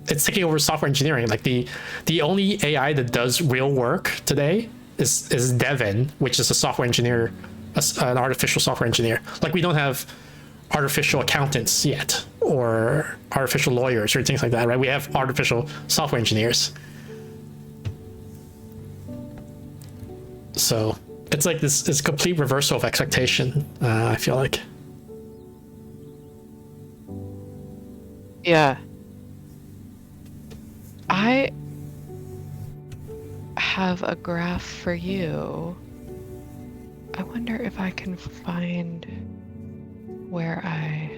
it's taking over software engineering. Like the only AI that does real work today is Devin, which is a software engineer, an artificial software engineer. Like, we don't have artificial accountants yet, or artificial lawyers or things like that, right? We have artificial software engineers. So it's like this complete reversal of expectation. I feel like. Yeah. I have a graph for you. I wonder if I can find where I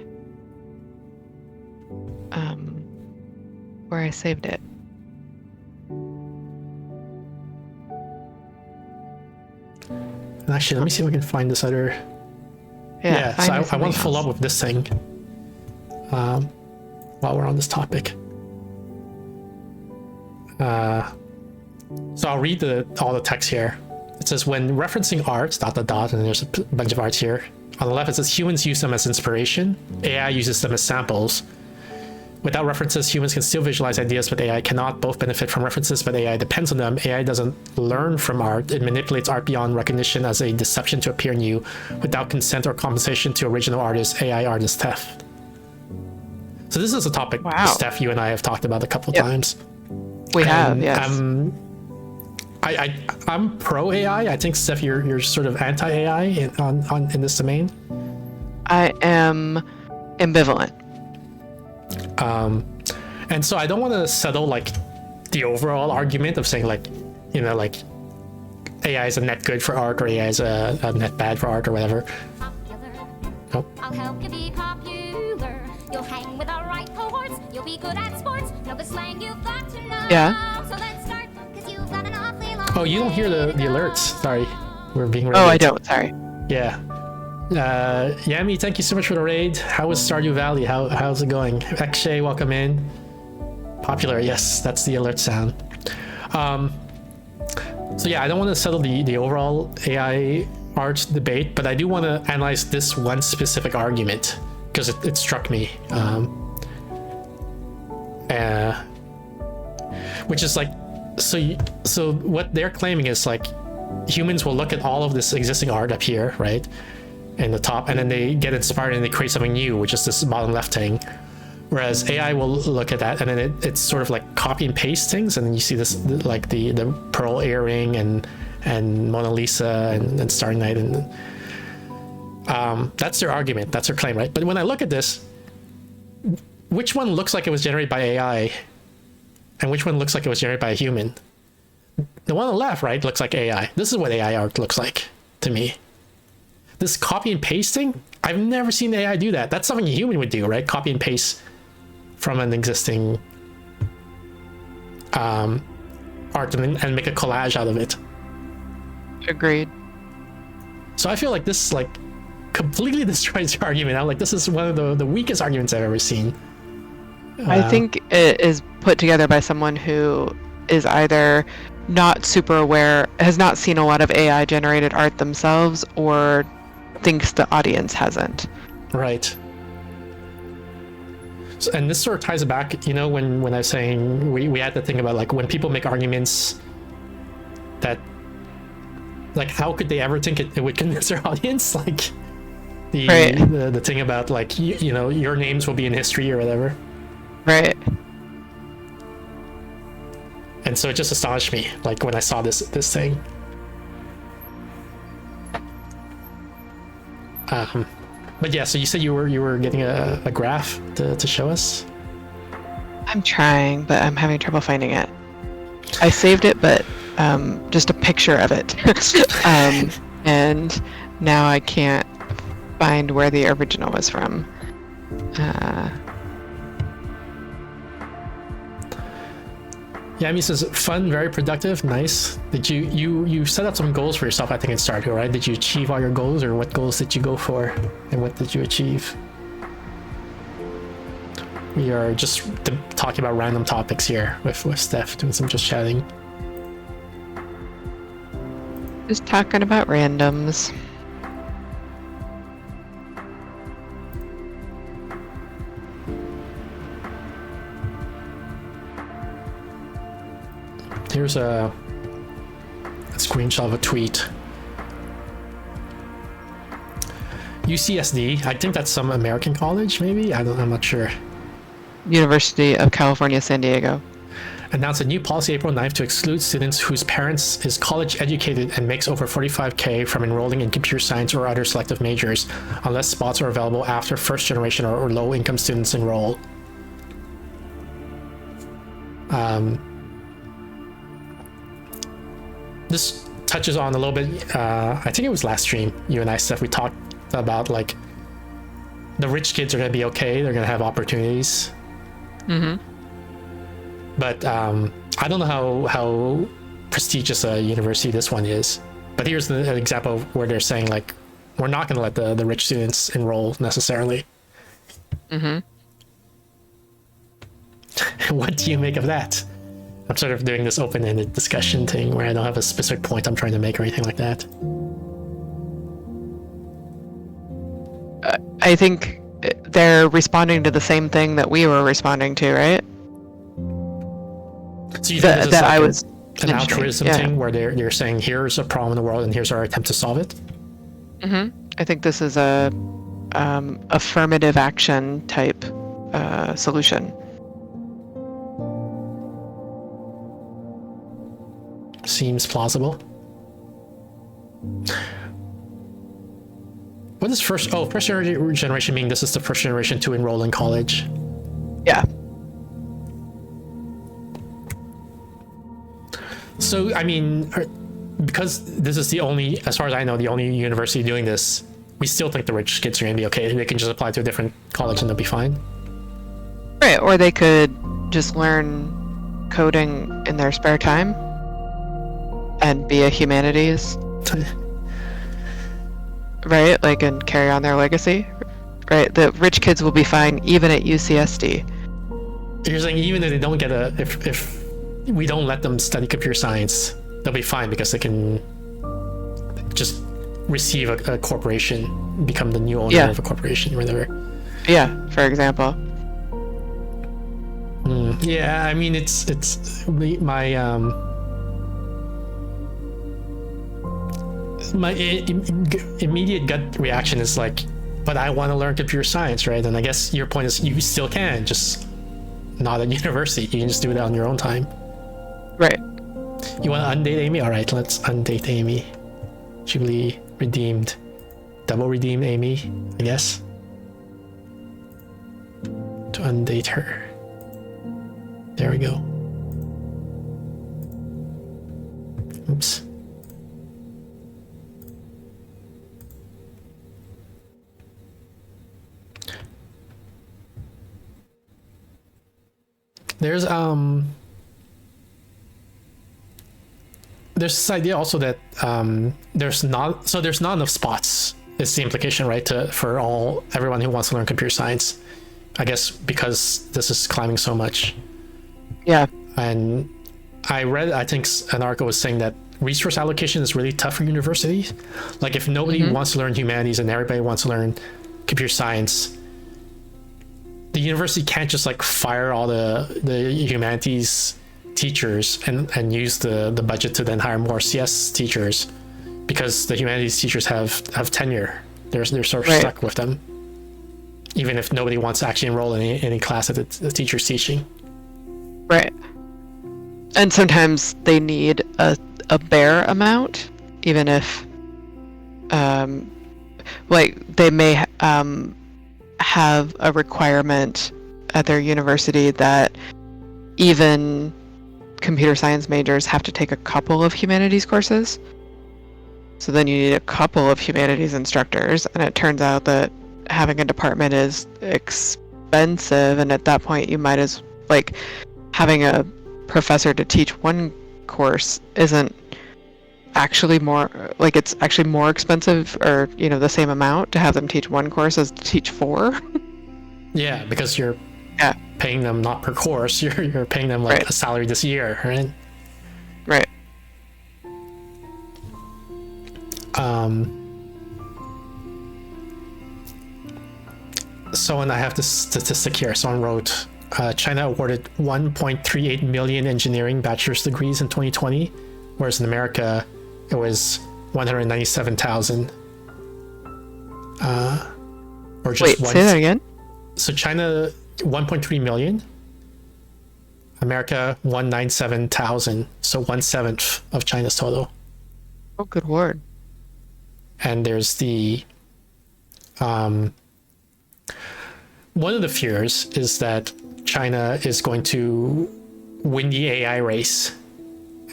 saved it. And actually, let me see if we can find this other. Yeah, So I something want to follow else. up with this thing. While we're on this topic. So I'll read all the text here. It says, when referencing art, ... and there's a bunch of arts here. On the left, it says humans use them as inspiration. AI uses them as samples. Without references, humans can still visualize ideas, but AI cannot. Both benefit from references, but AI depends on them. AI doesn't learn from art. It manipulates art beyond recognition as a deception to appear new. Without consent or compensation to original artists, AI art is theft. So this is a topic, Wow. Steph, you and I have talked about a couple of times. We have, And, yes. I'm pro AI. I think, Steph, you're sort of anti AI in this domain. I am ambivalent. And so I don't want to settle like the overall argument of saying like, you know, like AI is a net good for art or AI is a net bad for art or whatever. Popular. Nope. I'll help you be popular. You'll hang with the right cohorts. You'll be good at sports. Know the slang you've got to know. Yeah. So let's start, 'cause you've got an awfully long Oh, you don't hear the alerts. Sorry, we're being. Oh, I raided. don't. Sorry. Yeah. Yami, thank you so much for the raid. How was Stardew Valley? How's it going? Akshay, welcome in. Popular, yes, that's the alert sound. So yeah, I don't want to settle the overall AI art debate, but I do want to analyze this one specific argument because it struck me. Which is like, so what they're claiming is like humans will look at all of this existing art up here, right? In the top, and then they get inspired and they create something new, which is this bottom left thing. Whereas AI will look at that and then it's sort of like copy and paste things, and then you see this like the pearl earring and Mona Lisa and Starry Night, and that's their argument, that's their claim, right? But when I look at this, which one looks like it was generated by AI, and which one looks like it was generated by a human? The one on the left, right, looks like AI. This is what AI art looks like to me. This copy and pasting, I've never seen AI do that. That's something a human would do, right? Copy and paste from an existing art and make a collage out of it. Agreed. So I feel like this like completely destroys your argument. I'm like, this is one of the weakest arguments I've ever seen. I think it is put together by someone who is either not super aware, has not seen a lot of AI generated art themselves, or thinks the audience hasn't. Right. So, and this sort of ties it back, you know, when I was saying we had to think about like when people make arguments that, like, how could they ever think it would convince their audience? Like the thing about like you know, your names will be in history or whatever. Right. And so it just astonished me, like when I saw this thing. But yeah, so you said you were getting a graph to show us. I'm trying, but I'm having trouble finding it. I saved it, but just a picture of it. And now I can't find where the original was from. Yami says, fun, very productive, nice. Did you set up some goals for yourself, I think, in Stardew, right? Did you achieve all your goals, or what goals did you go for, and what did you achieve? We are just talking about random topics here with Steph, doing some just chatting. Just talking about randoms. Here's a screenshot of a tweet. UCSD, I think that's some American college, maybe? I'm not sure. University of California, San Diego. announced a new policy April 9th to exclude students whose parents is college educated and makes over 45K from enrolling in computer science or other selective majors, unless spots are available after first generation or low income students enroll. This touches on a little bit, I think it was last stream, you and I, Steph, we talked about like the rich kids are going to be okay, they're going to have opportunities. But I don't know how prestigious a university this one is. But here's an example where they're saying like, we're not going to let the rich students enroll necessarily. What do you make of that? I'm sort of doing this open-ended discussion thing where I don't have a specific point I'm trying to make or anything like that. I think they're responding to the same thing that we were responding to, right? So you think this is That like I was an mentioning, altruism yeah. thing where they're saying here's a problem in the world and here's our attempt to solve it? I think this is a affirmative action type solution. Seems plausible. What is first generation meaning this is the first generation to enroll in college? Yeah. So, I mean, because this is the only, as far as I know, the only university doing this, we still think the rich kids are going to be okay. They can just apply to a different college and they'll be fine. Right, or they could just learn coding in their spare time and be a humanities, right? Like, and carry on their legacy, right? The rich kids will be fine even at UCSD. You're saying even if they don't get if we don't let them study computer science, they'll be fine because they can just receive a corporation, become the new owner of a corporation or whatever. Yeah, for example. Yeah, I mean, it's my immediate gut reaction is like, but I want to learn computer science, right? And I guess your point is you still can, just not at university. You can just do it on your own time. Right. You want to undate Amy? All right, let's undate Amy. Jubilee redeemed. Double redeem Amy, I guess. To undate her. There we go. Oops. There's this idea also that there's not enough spots is the implication, right, for everyone who wants to learn computer science, I guess, because this is climbing so much. Yeah. And I read, I think an article was saying that resource allocation is really tough for universities. Like if nobody wants to learn humanities and everybody wants to learn computer science, the university can't just like fire all the humanities teachers and use the budget to then hire more CS teachers, because the humanities teachers have tenure. They're sort of stuck with them, even if nobody wants to actually enroll in any class that the teacher's teaching. Right. And sometimes they need a bare amount, even if like they may have a requirement at their university that even computer science majors have to take a couple of humanities courses. So then you need a couple of humanities instructors, and it turns out that having a department is expensive, and at that point you might as like having a professor to teach one course isn't actually more, like it's actually more expensive, or you know, the same amount to have them teach one course as to teach four. Yeah, because you're paying them not per course, you're paying them like a salary this year, right? Right. So, and I have this statistic here. Someone wrote, China awarded 1.38 million engineering bachelor's degrees in 2020, whereas in America it was 197,000. Or just Wait, say that again? So China, 1.3 million. America 197,000, so 1/7 of China's total. Oh, good word. And there's the one of the fears is that China is going to win the AI race,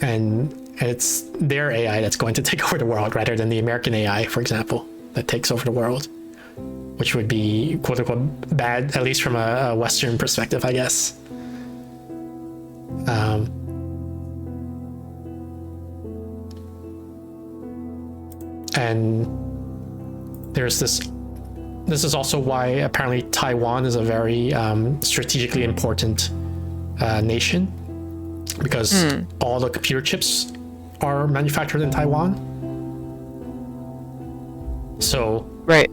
and it's their AI that's going to take over the world rather than the American AI, for example, that takes over the world, which would be quote unquote bad, at least from a Western perspective, I guess. And there's this is also why apparently Taiwan is a very strategically important nation, because all the computer chips are manufactured in Taiwan. So Right.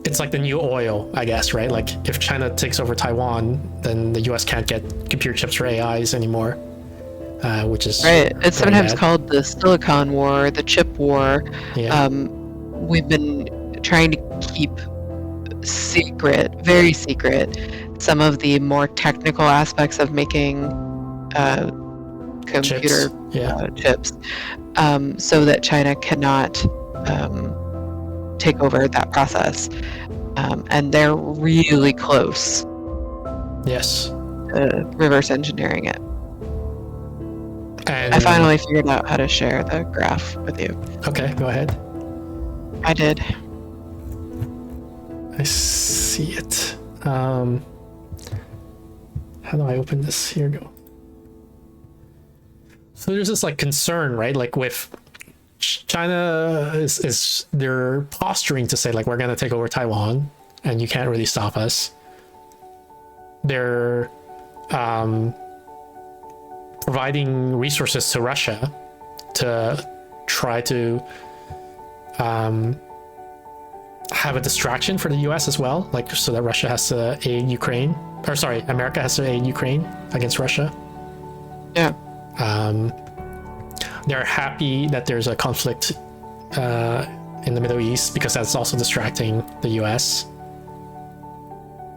it's like the new oil, I guess, right? Like if China takes over Taiwan, then the US can't get computer chips for AIs anymore, which is Right. It's very sometimes bad. called the Silicon War, the Chip War. Yeah. We've been trying to keep secret, very secret, some of the more technical aspects of making computer chips, so that China cannot take over that process. And they're really close Yes. to reverse engineering it. And I finally figured out how to share the graph with you. Okay, go ahead. I did. I see it. How do I open this? Here we go. So there's this like concern, right? Like with China is they're posturing to say like we're gonna take over Taiwan and you can't really stop us. They're providing resources to Russia to try to have a distraction for the US as well, like so that Russia has to aid Ukraine, or sorry, America has to aid Ukraine against Russia. Yeah. They're happy that there's a conflict in the Middle East because that's also distracting the US.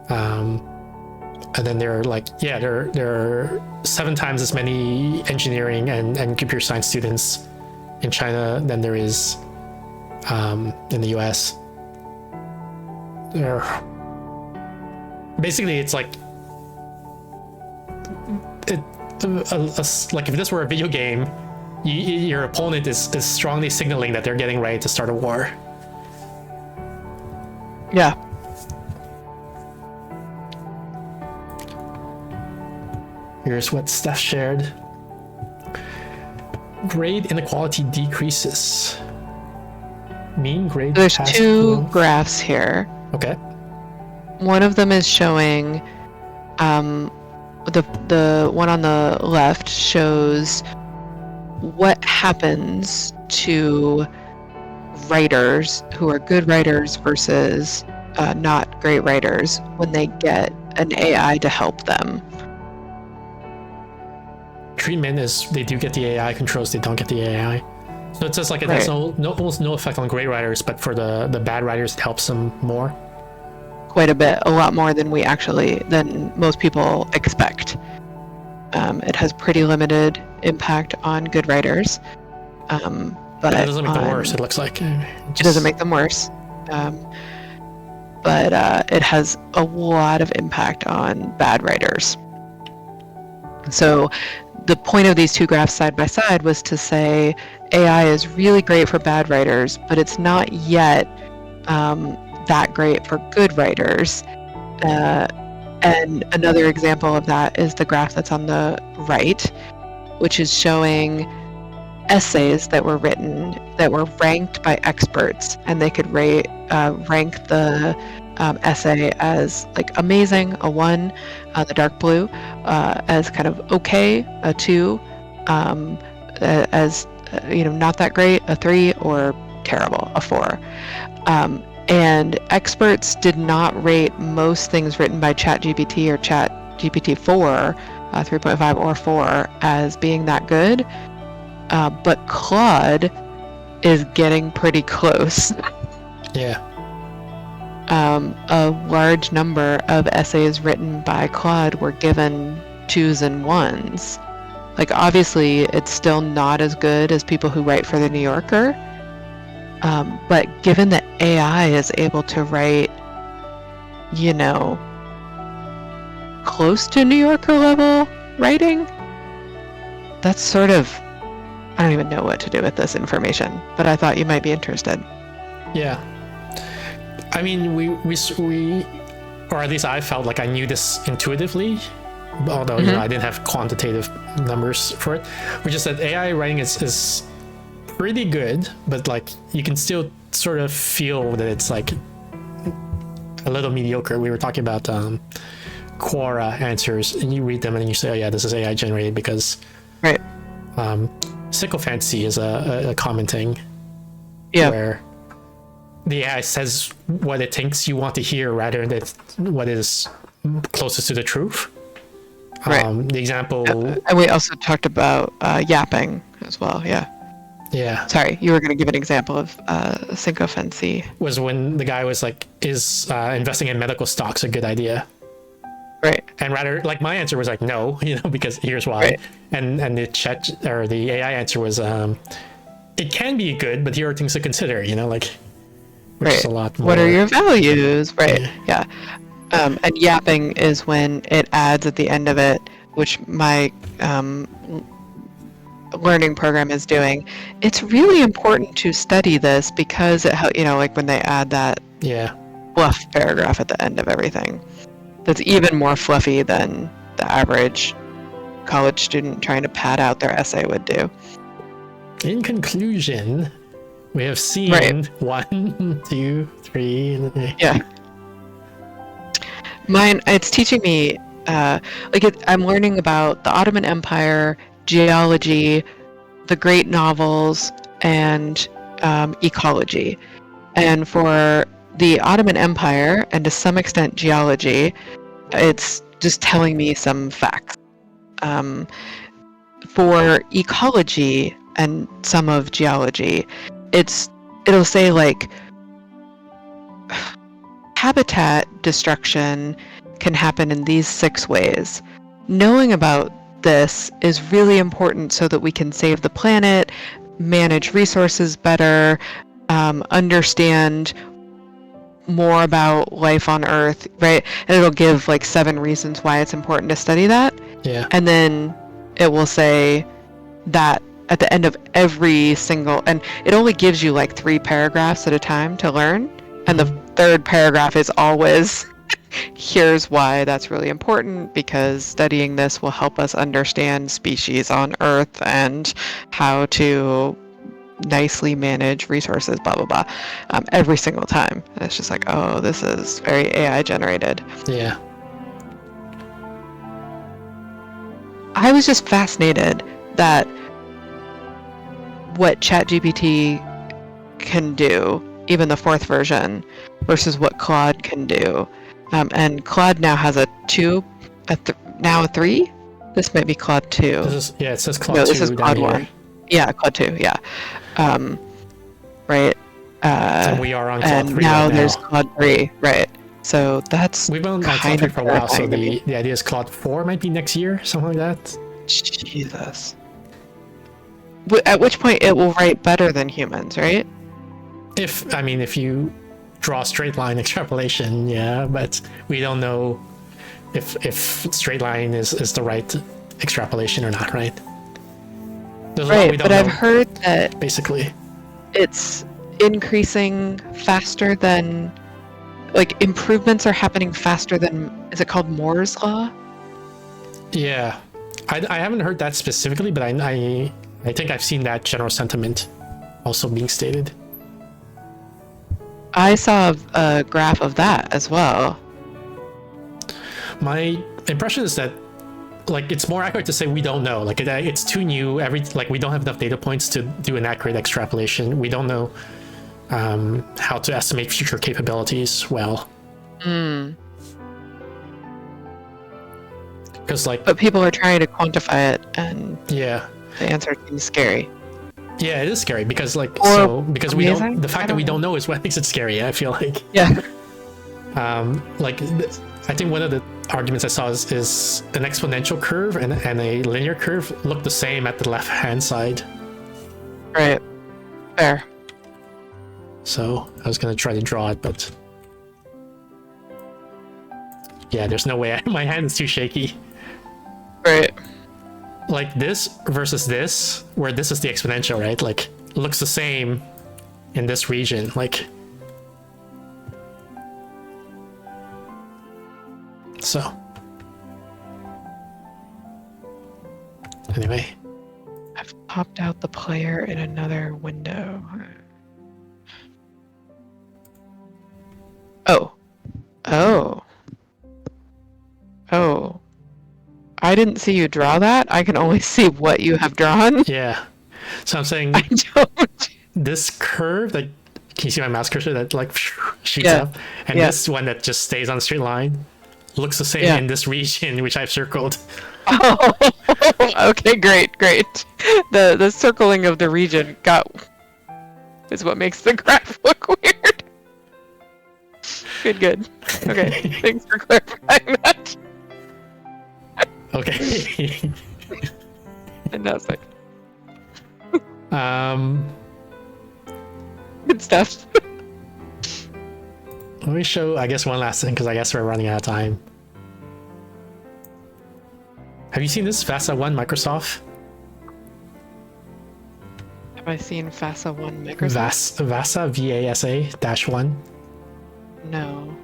And then they're like, yeah, there are 7 times as many engineering and computer science students in China than there is in the US. They're basically, it's like like if this were a video game, your opponent is strongly signaling that they're getting ready to start a war. Yeah. Here's what Steph shared. Grade inequality decreases. Mean grade. There's past 2 growth. graphs here. Okay. One of them is showing, the one on the left shows what happens to writers who are good writers versus not great writers when they get an AI to help them. Treatment is they do get the AI controls, they don't get the AI. So it says like it has almost no effect on great writers, but for the bad writers it helps them more. Quite a bit, a lot more than than most people expect. It has pretty limited impact on good writers, but it doesn't make them worse. It looks like it doesn't make them worse, but it has a lot of impact on bad writers. So the point of these 2 graphs side by side was to say AI is really great for bad writers, but it's not yet that great for good writers. And another example of that is the graph that's on the right, which is showing essays that were written that were ranked by experts, and they could rank the essay as like amazing, a 1, the dark blue, as kind of okay, a 2, as not that great, a 3, or terrible, a 4. And experts did not rate most things written by ChatGPT or ChatGPT 4, 3.5 or 4 as being that good, but Claude is getting pretty close. Yeah. A large number of essays written by Claude were given twos and ones. Like, obviously, it's still not as good as people who write for the New Yorker. But given that AI is able to write, you know, close to New Yorker level writing, that's sort of, I don't even know what to do with this information, but I thought you might be interested. Yeah. I mean, we or at least I felt like I knew this intuitively, although you know, I didn't have quantitative numbers for it. Which is that AI writing is pretty good, but like you can still sort of feel that it's like a little mediocre. We were talking about Quora answers, and you read them and you say, "Oh yeah, this is AI generated," because Right. sycophancy is a common thing. Yeah. Where the AI says what it thinks you want to hear rather than what is closest to the truth. Right. The example, And we also talked about yapping as well. Yeah. yeah, Sorry, you were going to give an example of sycophancy. was when the guy was like, "Is investing in medical stocks a good idea?" Right. And rather, like my answer was like, "No," you know, because here's why. Right. And the chat or the AI answer was, "It can be good, but here are things to consider." You know, like. Which is a lot more. What are your values? Right. Yeah. And yapping is when it adds at the end of it, which my learning program is doing. It's really important to study this because it, you know, like when they add that fluff paragraph at the end of everything, that's even more fluffy than the average college student trying to pad out their essay would do. In conclusion, we have seen 1, 2, 3. Yeah. Mine, it's teaching me, I'm learning about the Ottoman Empire, geology, the great novels, and ecology. And for the Ottoman Empire, and to some extent geology, it's just telling me some facts. For ecology and some of geology, it'll say like habitat destruction can happen in these 6 ways. Knowing about this is really important so that we can save the planet, manage resources better, understand more about life on Earth, right? And it'll give like 7 reasons why it's important to study that. Yeah. And then it will say that at the end of every single, and it only gives you like 3 paragraphs at a time to learn. And the 3rd paragraph is always, here's why that's really important, because studying this will help us understand species on Earth and how to nicely manage resources, blah, blah, blah, every single time. And it's just like, oh, this is very AI generated. Yeah. I was just fascinated that what ChatGPT can do, even the 4th version, versus what Claude can do. And Claude now has a 2, now a 3? This might be Claude 2. It says Claude 2. No, this is Claude down 1. here. Yeah, Claude 2, yeah. Right. And we are on Claude 3 now right there's now. Claude 3, right. So that's We've been on Claude 3 for a while, so the idea is Claude 4 might be next year, something like that. Jesus. At which point it will write better than humans, right? If you draw straight line extrapolation, yeah, but we don't know if straight line is the right extrapolation or not, right? There's a lot we Right, don't but I've know, heard that basically. it's increasing faster than, like, improvements are happening faster than, is it called Moore's Law? Yeah, I haven't heard that specifically, but I think I've seen that general sentiment also being stated. I saw a graph of that as well. My impression is that, like, it's more accurate to say we don't know. Like, it's too new. We don't have enough data points to do an accurate extrapolation. We don't know how to estimate future capabilities well. Because, like, But people are trying to quantify it, and yeah, the answer seems scary. yeah, it is scary because, like, because we amazing? don't. The fact I that we don't don't know is what makes it scary. I feel like. Yeah. I think one of the arguments I saw is an exponential curve and a linear curve look the same at the left-hand side. Right. Fair. So I was gonna try to draw it, but yeah, there's no way. My hand is too shaky. Right. Like this versus this, where this is the exponential, right? Like looks the same in this region. Like so. Anyway. I've popped out the player in another window. Oh. Oh. Oh. I didn't see you draw that. I can only see what you have drawn. Yeah. So I'm saying I don't. this curve, like, can you see my mouse cursor that like shoots Yeah. up? And Yeah. this one that just stays on a straight line looks the same Yeah. in this region, which I've circled. Oh, okay, great. The circling of the region is what makes the graph look weird. Good. Okay, thanks for clarifying that. Okay. Fantastic. um, Good stuff. let me show, I guess, one last thing, because I guess we're running out of time. Have you seen this VASA 1 Microsoft? Have I seen FASA 1 Microsoft? VASA, VASA -1. No.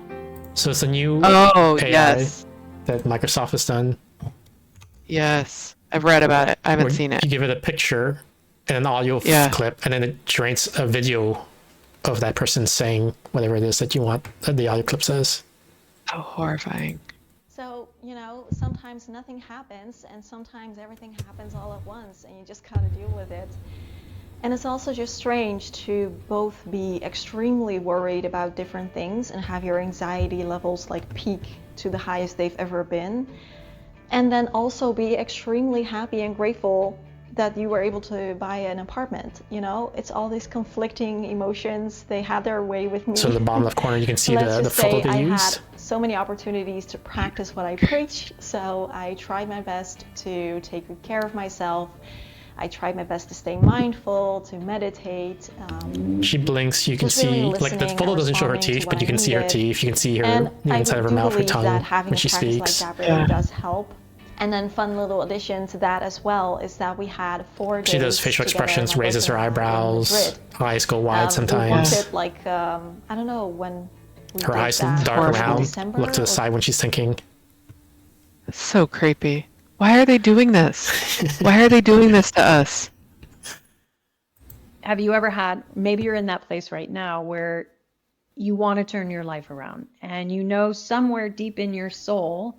So it's a new Oh, AI yes. that Microsoft has done. Yes. I've read about it. I haven't where seen it. You give it a picture and an audio Yeah. clip, and then it generates a video of that person saying whatever it is that you want that the audio clip says. So horrifying. So, sometimes nothing happens and sometimes everything happens all at once and you just gotta deal with it. And it's also just strange to both be extremely worried about different things and have your anxiety levels like peak to the highest they've ever been. And then also be extremely happy and grateful that you were able to buy an apartment. It's all these conflicting emotions. They had their way with me. So in the bottom left corner, you can see Let's the just photo say they I used. had so many opportunities to practice what I preach, so I tried my best to take good care of myself. I tried my best to stay mindful, to meditate. She blinks, you can just really see, like the listening photo and doesn't show her responding to teeth, what but you I can see her needed. teeth, you can see her And the I inside of her do mouth, her believe tongue that having when a she practice speaks. like that really does help. And then fun little addition to that as well is that we had 4 days She does facial together, expressions, my raises her boyfriend and I, in eyebrows, Madrid. eyes go wide We booked sometimes. it like, I don't know when we Her did eyes that. dark Maybe around, December look to the or side when she's thinking. It's so creepy. Why are they doing this? Why are they doing this to us? Have you ever had, maybe you're in that place right now where you want to turn your life around and somewhere deep in your soul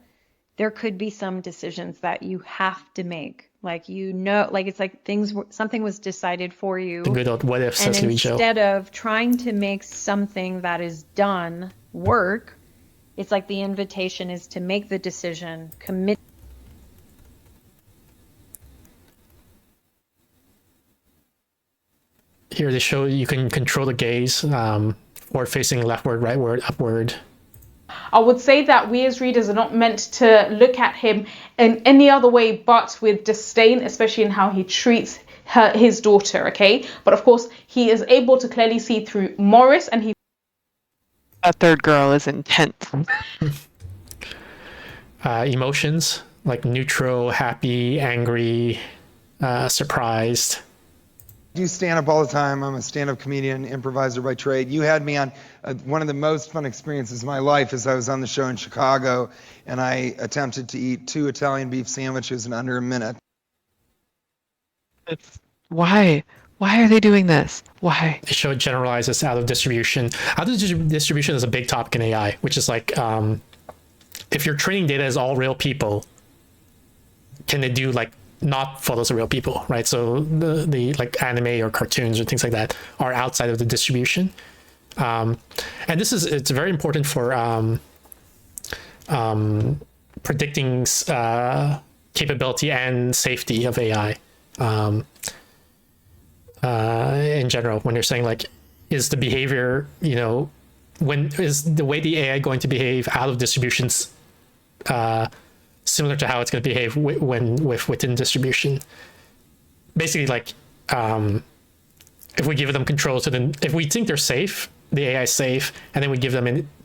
there could be some decisions that you have to make, like it's like something was decided for you, The good old what if, and says Louis Joe. instead of trying to make something that is done work, it's like the invitation is to make the decision, commit. Here they show you can control the gaze, forward facing, leftward, rightward, upward. I would say that we as readers are not meant to look at him in any other way but with disdain, especially in how he treats his daughter, okay? But of course, he is able to clearly see through Morris, and he... That third girl is intense. Emotions, like neutral, happy, angry, surprised. I do stand up all the time. I'm a stand-up comedian, improviser by trade. You had me on one of the most fun experiences of my life as I was on the show in Chicago, and I attempted to eat 2 Italian beef sandwiches in under a minute. Why? Why are they doing this? Why? They show it generalizes out of distribution. Out of distribution is a big topic in AI, which is like, if your training data is all real people, can they do like not photos of real people, right? So the like anime or cartoons or things like that are outside of the distribution. And it's very important for predicting capability and safety of AI in general. When you're saying like, is the behavior, when is the way the AI going to behave out of distributions similar to how it's going to behave within distribution. Basically, like if we give them control, so then if we think they're safe, the AI is safe, and then we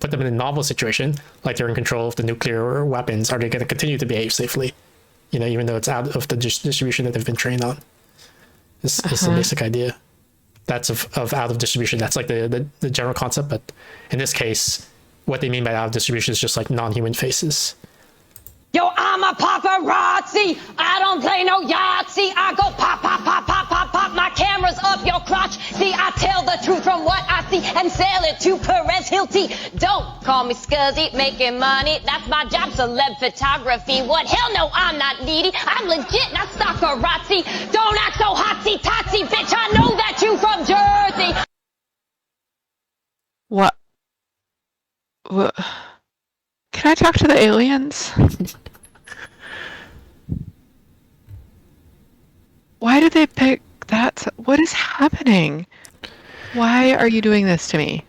put them in a novel situation, like they're in control of the nuclear weapons, are they going to continue to behave safely? Even though it's out of the distribution that they've been trained on. This is the basic idea. That's of out of distribution. That's like the general concept, but in this case, what they mean by out of distribution is just like non-human faces. Yo, I'm a paparazzi. I don't play no Yahtzee. I go pop, pop, pop, pop, pop, pop. My camera's up your crotch. See, I tell the truth from what I see and sell it to Perez Hilty. Don't call me scuzzy, making money. That's my job, celeb photography. What? Hell no, I'm not needy. I'm legit, not stalkerazzi. Don't act so hotsy-totsy, bitch. I know that you from Jersey. What? Can I talk to the aliens? Why did they pick that? What is happening? Why are you doing this to me?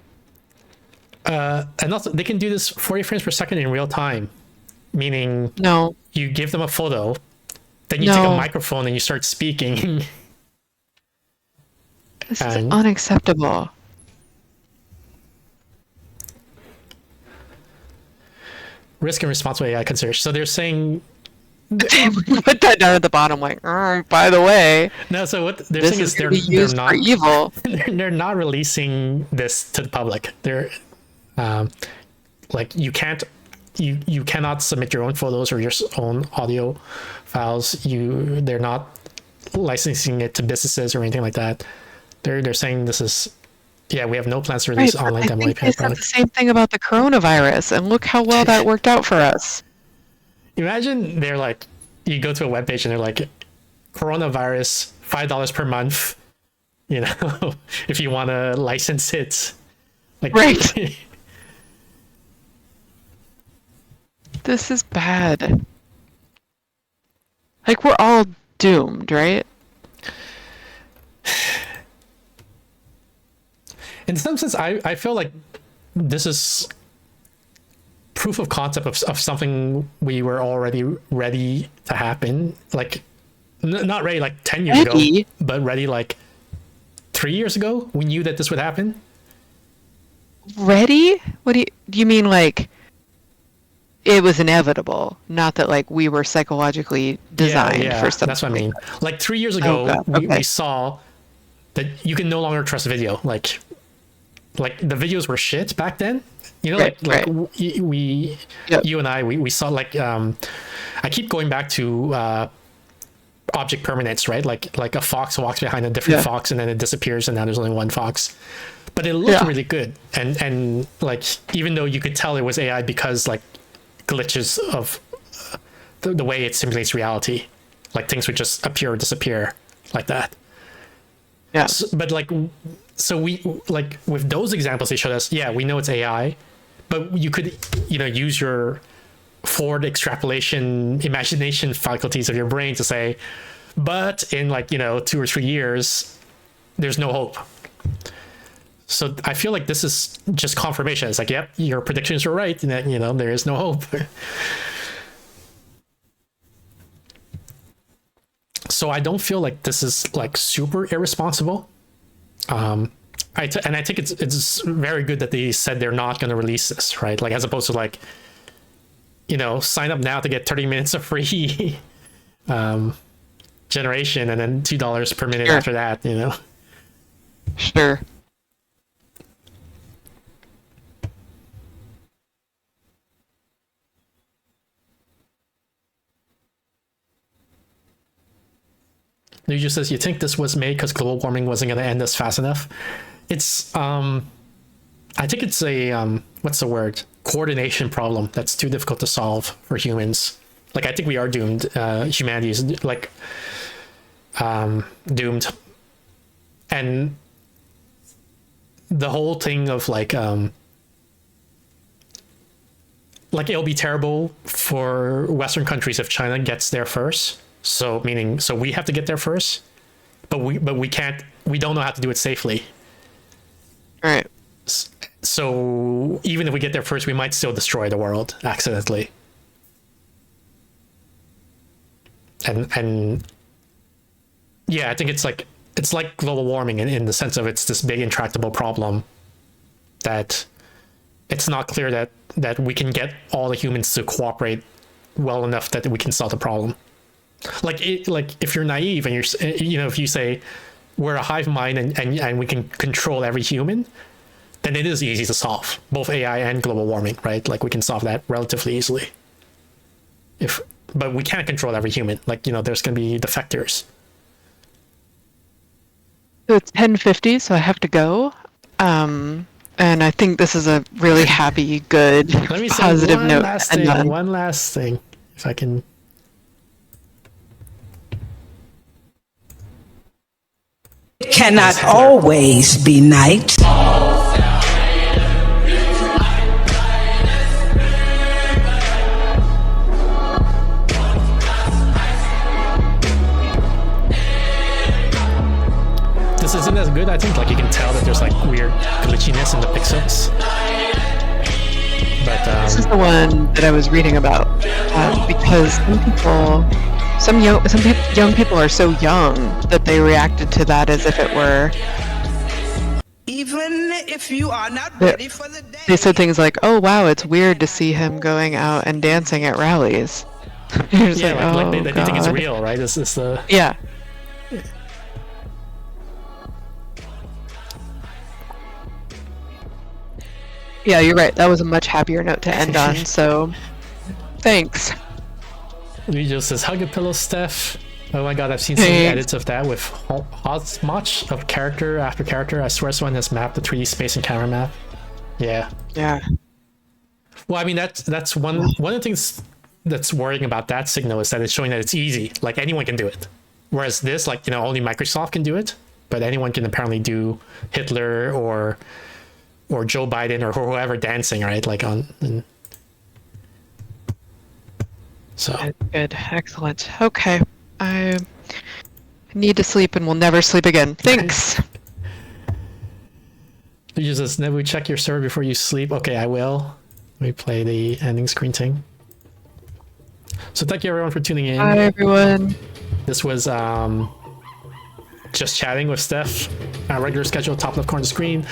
And also, they can do this 40 frames per second in real time, meaning no, you give them a photo, then you take a microphone and you start speaking. This is unacceptable. Risk and responsible AI consideration. So they're saying put that down at the bottom, like, by the way. No, so what they're saying is they're not for evil. They're not releasing this to the public. They're like you cannot submit your own photos or your own audio files. They're not licensing it to businesses or anything like that. They're saying this is. Yeah, we have no plans to release online demo API products. The same thing about the coronavirus, and look how well that worked out for us. Imagine they're like, you go to a webpage and they're like, coronavirus, $5 per month. If you want to license it, like right. This is bad. Like we're all doomed, right? In some sense, I feel like this is proof of concept of something we were already ready to happen. Like, not ready like 10 years ago, but ready like 3 years ago. We knew that this would happen. Ready? What do you mean? Like, it was inevitable, not that like we were psychologically designed for something. That's what I mean. Like 3 years ago, we saw that you can no longer trust video. Like the videos were shit back then. You and I, we saw like I keep going back to object permanence, right? Like a fox walks behind a different fox and then it disappears and now there's only one fox. But it looked really good, and like even though you could tell it was AI because like glitches of the way it simulates reality, like things would just appear or disappear like that. Yeah. But like. So we like with those examples they showed us, we know it's AI, but you could use your forward extrapolation imagination faculties of your brain to say, but in 2 or 3 years there's no hope. So I feel like this is just confirmation. It's like, yep, your predictions were right, and that there is no hope. So I don't feel like this is like super irresponsible. I think it's very good that they said they're not going to release this, right? Like as opposed to like, sign up now to get 30 minutes of free generation and then $2 per minute after that, Sure. Nuju says, you think this was made because global warming wasn't going to end us fast enough? It's, I think it's a, what's the word? Coordination problem that's too difficult to solve for humans. Like, I think we are doomed. Humanity is, like, doomed. And the whole thing of, like, it'll be terrible for Western countries if China gets there first. So we have to get there first, but we can't, we don't know how to do it safely. Right. So even if we get there first, we might still destroy the world accidentally. and yeah, I think it's like global warming in the sense of it's this big intractable problem that it's not clear that we can get all the humans to cooperate well enough that we can solve the problem. Like if you're naive and if you say we're a hive mind and we can control every human, then it is easy to solve, both AI and global warming, right? Like we can solve that relatively easily. But we can't control every human. Like, there's going to be defectors. So it's 10:50, so I have to go. And I think this is a really happy, good, Let me positive say note. one last thing, if I can. It cannot always be night. This isn't as good, I think. Like, you can tell that there's like weird glitchiness in the pixels. But this is the one that I was reading about because some young people are so young that they reacted to that as if it were. Even if you are not ready for the day. They said things like, "Oh wow, it's weird to see him going out and dancing at rallies." yeah, like they think it's real, right? This is the yeah. Yeah, you're right. That was a much happier note to end on, so thanks. Luigi says, hug a pillow, Steph. Oh my god, I've seen some edits of that with hodgepodge of character after character. I swear someone has mapped the 3D space and camera map. Yeah. Yeah. Well, I mean, that's one of the things that's worrying about that signal is that it's showing that it's easy. Like, anyone can do it. Whereas this, like, only Microsoft can do it, but anyone can apparently do Hitler or Joe Biden or whoever dancing, right? Like so good, excellent. Okay, I need to sleep and will never sleep again. Thanks. You just never check your server before you sleep. Okay, I will. Let me play the ending screen thing. So thank you everyone for tuning in. Hi everyone. This was just chatting with Steph. Our regular schedule, top left corner of the screen.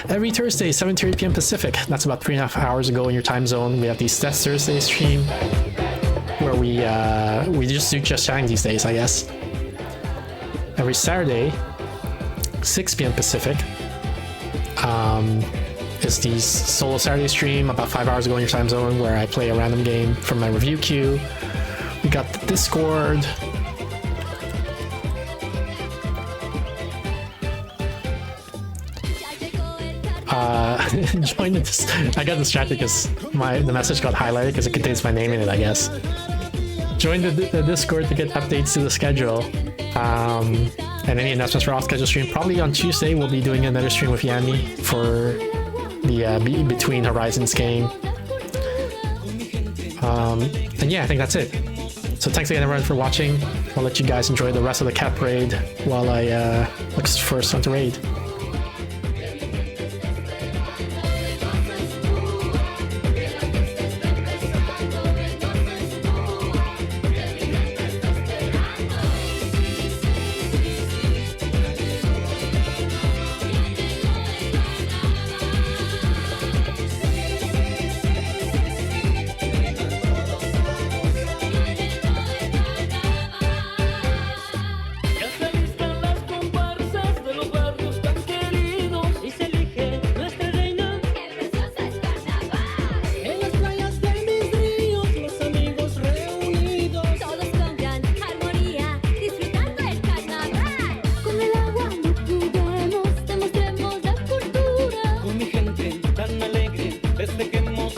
Every Thursday, 7:30 p.m. Pacific. That's about 3.5 hours ago in your time zone. We have the Steph Thursday stream where we just do just chatting these days, I guess. Every Saturday, 6 p.m. Pacific, is the solo Saturday stream about 5 hours ago in your time zone where I play a random game from my review queue. We got the Discord. Join the I got distracted because the message got highlighted because it contains my name in it, I guess. Join the Discord to get updates to the schedule and any announcements for off-schedule stream. Probably on Tuesday we'll be doing another stream with Yanni for the Between Horizons game. And yeah, I think that's it. So thanks again everyone for watching. I'll let you guys enjoy the rest of the cat parade while I look for someone to raid. Desde que hemos